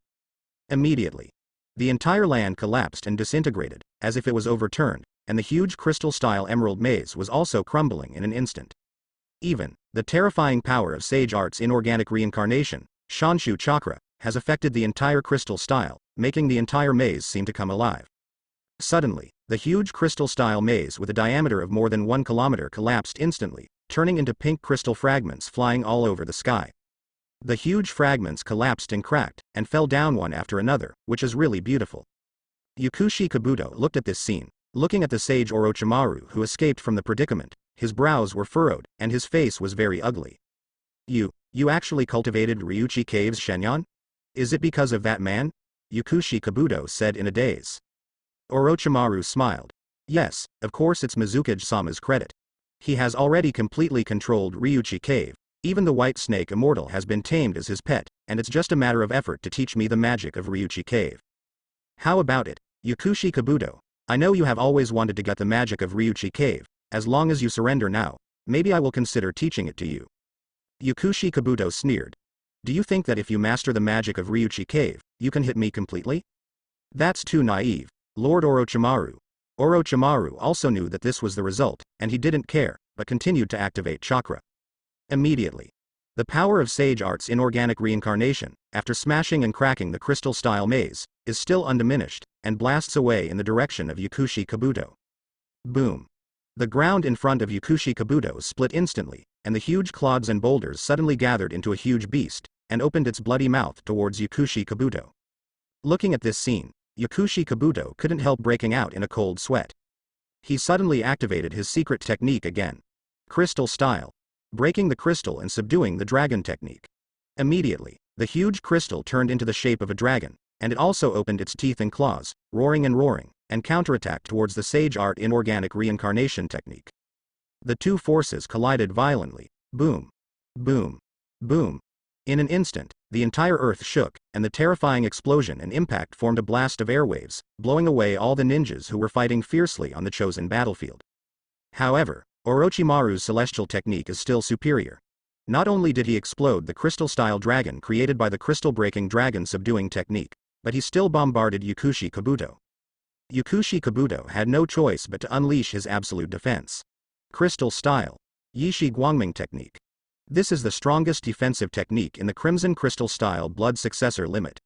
Immediately, the entire land collapsed and disintegrated, as if it was overturned, and the huge crystal-style emerald maze was also crumbling in an instant. Even, the terrifying power of Sage Art's inorganic reincarnation, Shanshu Chakra, has affected the entire crystal style, making the entire maze seem to come alive. Suddenly, the huge crystal-style maze with a diameter of more than 1 kilometer collapsed instantly, turning into pink crystal fragments flying all over the sky. The huge fragments collapsed and cracked, and fell down one after another, which is really beautiful. Yukushi Kabuto looked at this scene. Looking at the sage Orochimaru who escaped from the predicament, his brows were furrowed, and his face was very ugly. You actually cultivated Ryuchi Cave's Shenyan? Is it because of that man? Yukushi Kabuto said in a daze. Orochimaru smiled. Yes, of course it's Mizukage-sama's credit. He has already completely controlled Ryuchi Cave, even the white snake immortal has been tamed as his pet, and it's just a matter of effort to teach me the magic of Ryuchi Cave. How about it, Yukushi Kabuto? I know you have always wanted to get the magic of Ryuchi Cave. As long as you surrender now, maybe I will consider teaching it to you. Yukushi Kabuto sneered. Do you think that if you master the magic of Ryuchi Cave, you can hit me completely? That's too naive, Lord Orochimaru. Orochimaru also knew that this was the result, and he didn't care, but continued to activate chakra. Immediately, the power of Sage Art's inorganic reincarnation, after smashing and cracking the crystal-style maze, is still undiminished, and blasts away in the direction of Yukushi Kabuto. Boom. The ground in front of Yukushi Kabuto split instantly, and the huge clods and boulders suddenly gathered into a huge beast, and opened its bloody mouth towards Yukushi Kabuto. Looking at this scene, Yukushi Kabuto couldn't help breaking out in a cold sweat. He suddenly activated his secret technique again. Crystal style. Breaking the crystal and subduing the dragon technique. Immediately, the huge crystal turned into the shape of a dragon, and it also opened its teeth and claws, roaring, and counterattacked towards the Sage Art inorganic reincarnation technique. The two forces collided violently. Boom. Boom. Boom. In an instant, the entire earth shook, and the terrifying explosion and impact formed a blast of airwaves, blowing away all the ninjas who were fighting fiercely on the chosen battlefield. However, Orochimaru's celestial technique is still superior. Not only did he explode the crystal-style dragon created by the crystal-breaking dragon subduing technique, but he still bombarded Yukushi Kabuto. Yukushi Kabuto had no choice but to unleash his absolute defense. Crystal-style Yishi Guangming technique. This is the strongest defensive technique in the Crimson Crystal-style blood successor limit.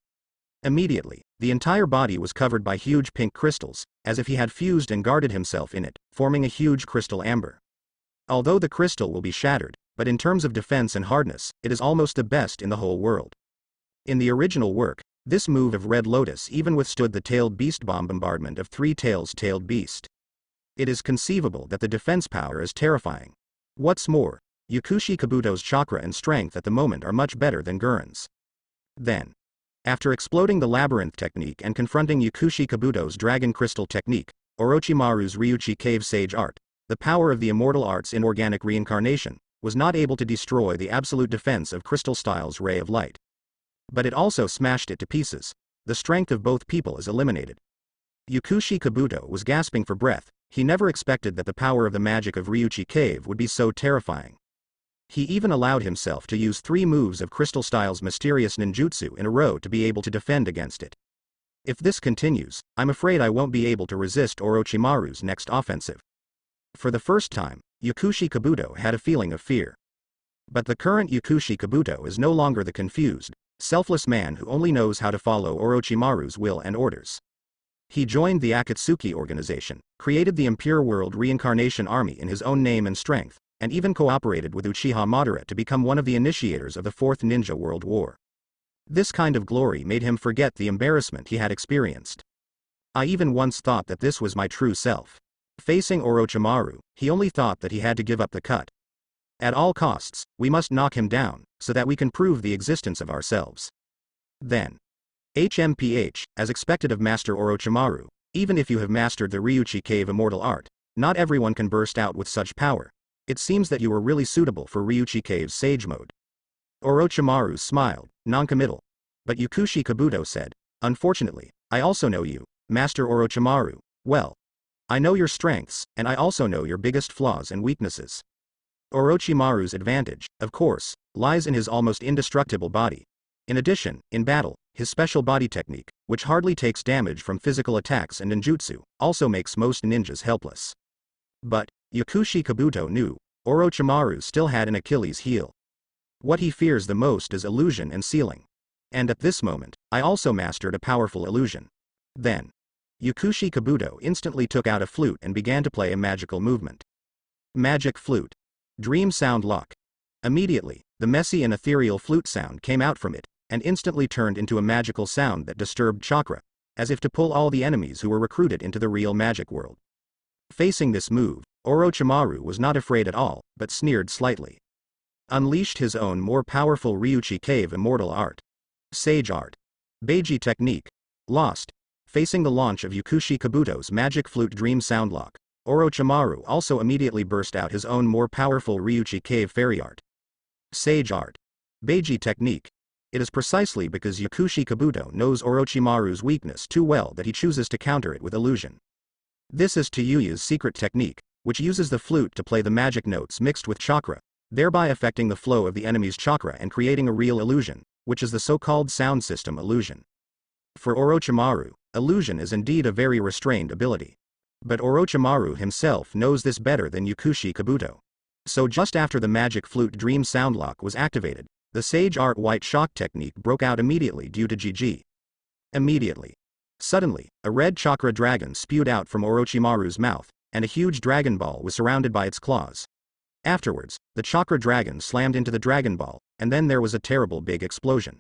Immediately, the entire body was covered by huge pink crystals, as if he had fused and guarded himself in it, forming a huge crystal amber. Although the crystal will be shattered, but in terms of defense and hardness, it is almost the best in the whole world. In the original work, this move of Red Lotus even withstood the Tailed Beast bomb bombardment of Three Tails Tailed Beast. It is conceivable that the defense power is terrifying. What's more, Yukushi Kabuto's chakra and strength at the moment are much better than Gurren's. Then, after exploding the labyrinth technique and confronting Yukushi Kabuto's dragon crystal technique, Orochimaru's Ryuchi Cave Sage Art, the power of the immortal art's inorganic reincarnation, was not able to destroy the absolute defense of Crystal Style's Ray of Light. But it also smashed it to pieces. The strength of both people is eliminated. Yukushi Kabuto was gasping for breath. He never expected that the power of the magic of Ryuchi Cave would be so terrifying. He even allowed himself to use 3 moves of Crystal Style's mysterious ninjutsu in a row to be able to defend against it. If this continues, I'm afraid I won't be able to resist Orochimaru's next offensive. For the first time, Yukushi Kabuto had a feeling of fear. But the current Yukushi Kabuto is no longer the confused, selfless man who only knows how to follow Orochimaru's will and orders. He joined the Akatsuki organization, created the Impure World Reincarnation Army in his own name and strength, and even cooperated with Uchiha Madara to become one of the initiators of the Fourth Ninja World War. This kind of glory made him forget the embarrassment he had experienced. I even once thought that this was my true self. Facing Orochimaru, he only thought that he had to give up the cut. At all costs, we must knock him down, so that we can prove the existence of ourselves. Then, HMPH, as expected of Master Orochimaru, even if you have mastered the Ryuchi Cave immortal art, not everyone can burst out with such power. It seems that you are really suitable for Ryuchi Cave's Sage Mode. Orochimaru smiled, noncommittal. But Yukushi Kabuto said, unfortunately, I also know you, Master Orochimaru, well. I know your strengths, and I also know your biggest flaws and weaknesses. Orochimaru's advantage, of course, lies in his almost indestructible body. In addition, in battle, his special body technique, which hardly takes damage from physical attacks and ninjutsu, also makes most ninjas helpless. But, Yukushi Kabuto knew, Orochimaru still had an Achilles heel. What he fears the most is illusion and sealing. And at this moment, I also mastered a powerful illusion. Then, Yukushi Kabuto instantly took out a flute and began to play a magical movement. Magic Flute. Dream Sound Lock. Immediately, the messy and ethereal flute sound came out from it, and instantly turned into a magical sound that disturbed chakra, as if to pull all the enemies who were recruited into the real magic world. Facing this move, Orochimaru was not afraid at all, but sneered slightly. Unleashed his own more powerful Ryuchi Cave immortal art. Sage Art. Beiji Technique. Lost. Facing the launch of Yukushi Kabuto's Magic Flute Dream Soundlock, Orochimaru also immediately burst out his own more powerful Ryuchi Cave Fairy Art. Sage Art. Beiji Technique. It is precisely because Yukushi Kabuto knows Orochimaru's weakness too well that he chooses to counter it with illusion. This is Tayuya's secret technique, which uses the flute to play the magic notes mixed with chakra, thereby affecting the flow of the enemy's chakra and creating a real illusion, which is the so-called sound system illusion. For Orochimaru, illusion is indeed a very restrained ability. But Orochimaru himself knows this better than Yukushi Kabuto. So just after the Magic Flute Dream Soundlock was activated, the Sage Art White Shock technique broke out immediately due to GG. Immediately. Suddenly, a red chakra dragon spewed out from Orochimaru's mouth, and a huge Dragon Ball was surrounded by its claws. Afterwards, the chakra dragon slammed into the Dragon Ball, and then there was a terrible big explosion.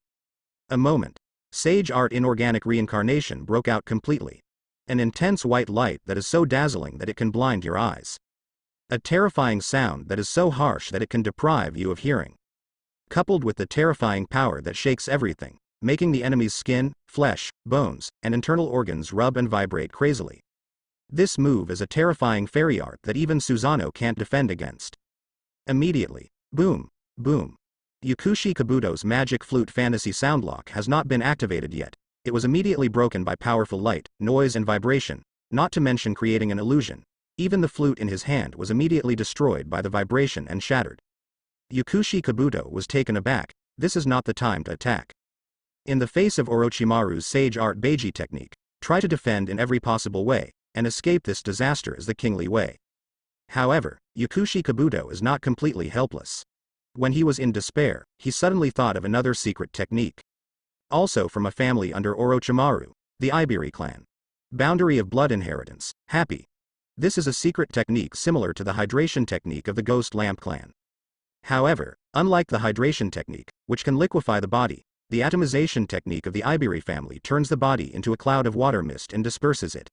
A moment. Sage Art Inorganic Reincarnation broke out completely. An intense white light that is so dazzling that it can blind your eyes. A terrifying sound that is so harsh that it can deprive you of hearing. Coupled with the terrifying power that shakes everything, making the enemy's skin, flesh, bones, and internal organs rub and vibrate crazily. This move is a terrifying fairy art that even Susanoo can't defend against. Immediately, boom, boom. Yukushi Kabuto's Magic Flute Fantasy Soundlock has not been activated yet. It was immediately broken by powerful light, noise and vibration, not to mention creating an illusion. Even the flute in his hand was immediately destroyed by the vibration and shattered. Kabuto was taken aback. This is not the time to attack. In the face of Orochimaru's sage art Beiji technique, try to defend in every possible way, and escape this disaster is the kingly way. However, Kabuto is not completely helpless. When he was in despair, he suddenly thought of another secret technique. Also from a family under Orochimaru, the Iberi clan. Boundary of blood inheritance, happy. This is a secret technique similar to the hydration technique of the Ghost Lamp clan. However, unlike the hydration technique, which can liquefy the body, the atomization technique of the Iberi family turns the body into a cloud of water mist and disperses it.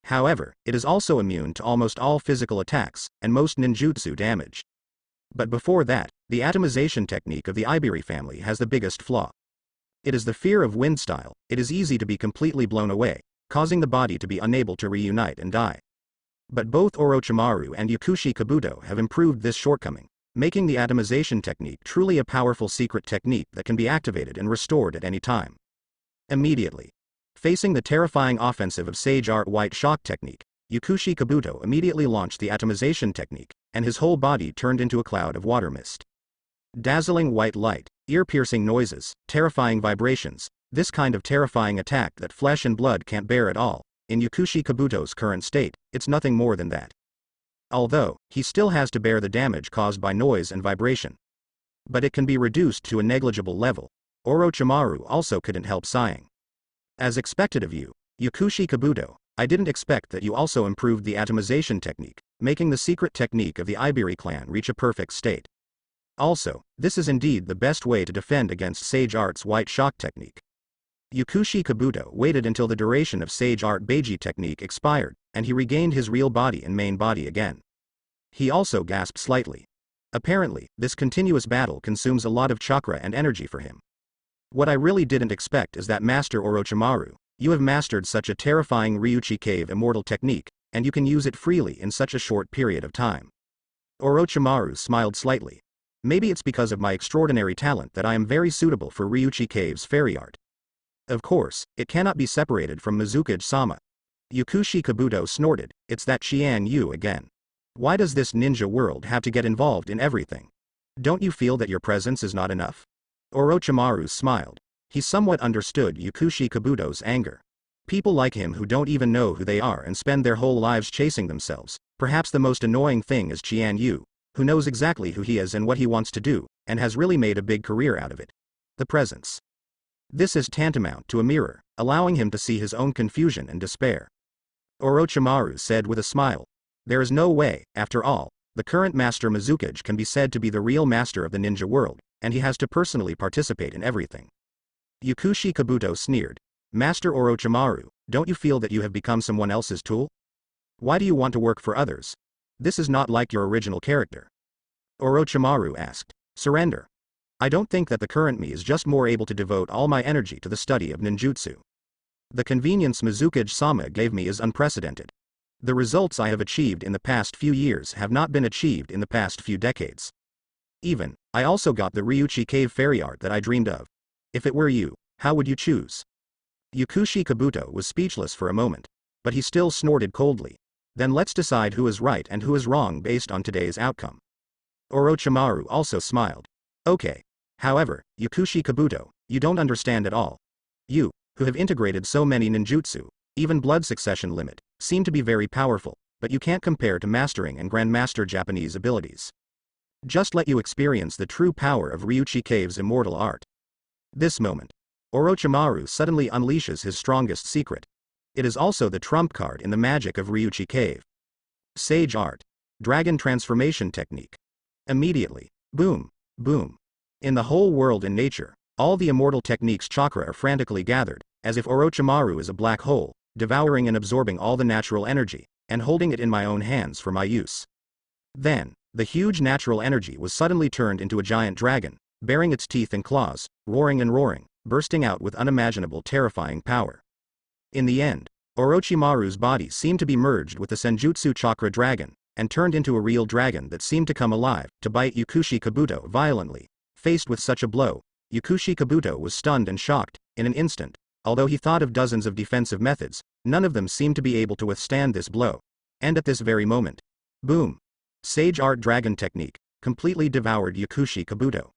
However, it is also immune to almost all physical attacks, and most ninjutsu damage. But before that, the atomization technique of the Iberi family has the biggest flaw. It is the fear of wind style. It is easy to be completely blown away, causing the body to be unable to reunite and die. But both Orochimaru and Kabuto have improved this shortcoming, making the atomization technique truly a powerful secret technique that can be activated and restored at any time. Immediately. Facing the terrifying offensive of Sage Art White Shock technique, Kabuto immediately launched the atomization technique, and his whole body turned into a cloud of water mist. Dazzling white light, ear-piercing noises, terrifying vibrations, this kind of terrifying attack that flesh and blood can't bear at all. In Kabuto's current state, it's nothing more than that. Although, he still has to bear the damage caused by noise and vibration. But it can be reduced to a negligible level. Orochimaru also couldn't help sighing. As expected of you, Kabuto, I didn't expect that you also improved the atomization technique, making the secret technique of the Iberi clan reach a perfect state. Also, this is indeed the best way to defend against Sage Art's White Shock technique. Kabuto waited until the duration of Sage Art Beiji technique expired, and he regained his real body and main body again. He also gasped slightly. Apparently, this continuous battle consumes a lot of chakra and energy for him. What I really didn't expect is that Master Orochimaru, you have mastered such a terrifying Ryuchi Cave immortal technique, and you can use it freely in such a short period of time. Orochimaru smiled slightly. Maybe it's because of my extraordinary talent that I am very suitable for Ryuchi Cave's fairy art. Of course, it cannot be separated from Mizukage-sama. Kabuto snorted, it's that Qian Yu again. Why does this ninja world have to get involved in everything? Don't you feel that your presence is not enough? Orochimaru smiled. He somewhat understood Kabuto's anger. People like him who don't even know who they are and spend their whole lives chasing themselves. Perhaps the most annoying thing is Qian Yu, who knows exactly who he is and what he wants to do, and has really made a big career out of it. The presence. This is tantamount to a mirror, allowing him to see his own confusion and despair. Orochimaru said with a smile. There is no way, after all, the current master Mizukage can be said to be the real master of the ninja world, and he has to personally participate in everything. Kabuto sneered. Master Orochimaru, don't you feel that you have become someone else's tool? Why do you want to work for others? This is not like your original character. Orochimaru asked. Surrender. I don't think that the current me is just more able to devote all my energy to the study of ninjutsu. The convenience Mizukage-sama gave me is unprecedented. The results I have achieved in the past few years have not been achieved in the past few decades. Even, I also got the Ryuchi Cave fairy art that I dreamed of. If it were you, how would you choose? Kabuto was speechless for a moment, but he still snorted coldly. Then let's decide who is right and who is wrong based on today's outcome. Orochimaru also smiled. Okay. However, Kabuto, you don't understand at all. You, who have integrated so many ninjutsu, even blood succession limit, seem to be very powerful, but you can't compare to mastering and grandmaster Japanese abilities. Just let you experience the true power of Ryuchi Cave's immortal art. This moment, Orochimaru suddenly unleashes his strongest secret. It is also the trump card in the magic of Ryuchi Cave. Sage Art. Dragon Transformation Technique. Immediately, boom, boom. In the whole world and nature, all the immortal techniques chakra are frantically gathered, as if Orochimaru is a black hole, devouring and absorbing all the natural energy, and holding it in my own hands for my use. Then, the huge natural energy was suddenly turned into a giant dragon, baring its teeth and claws, roaring and roaring, bursting out with unimaginable terrifying power. In the end, Orochimaru's body seemed to be merged with the Senjutsu Chakra Dragon, and turned into a real dragon that seemed to come alive, to bite Kabuto violently. Faced with such a blow, Kabuto was stunned and shocked. In an instant, although he thought of dozens of defensive methods, none of them seemed to be able to withstand this blow. And at this very moment. Boom. Sage Art Dragon Technique, completely devoured Yakushi Kabuto.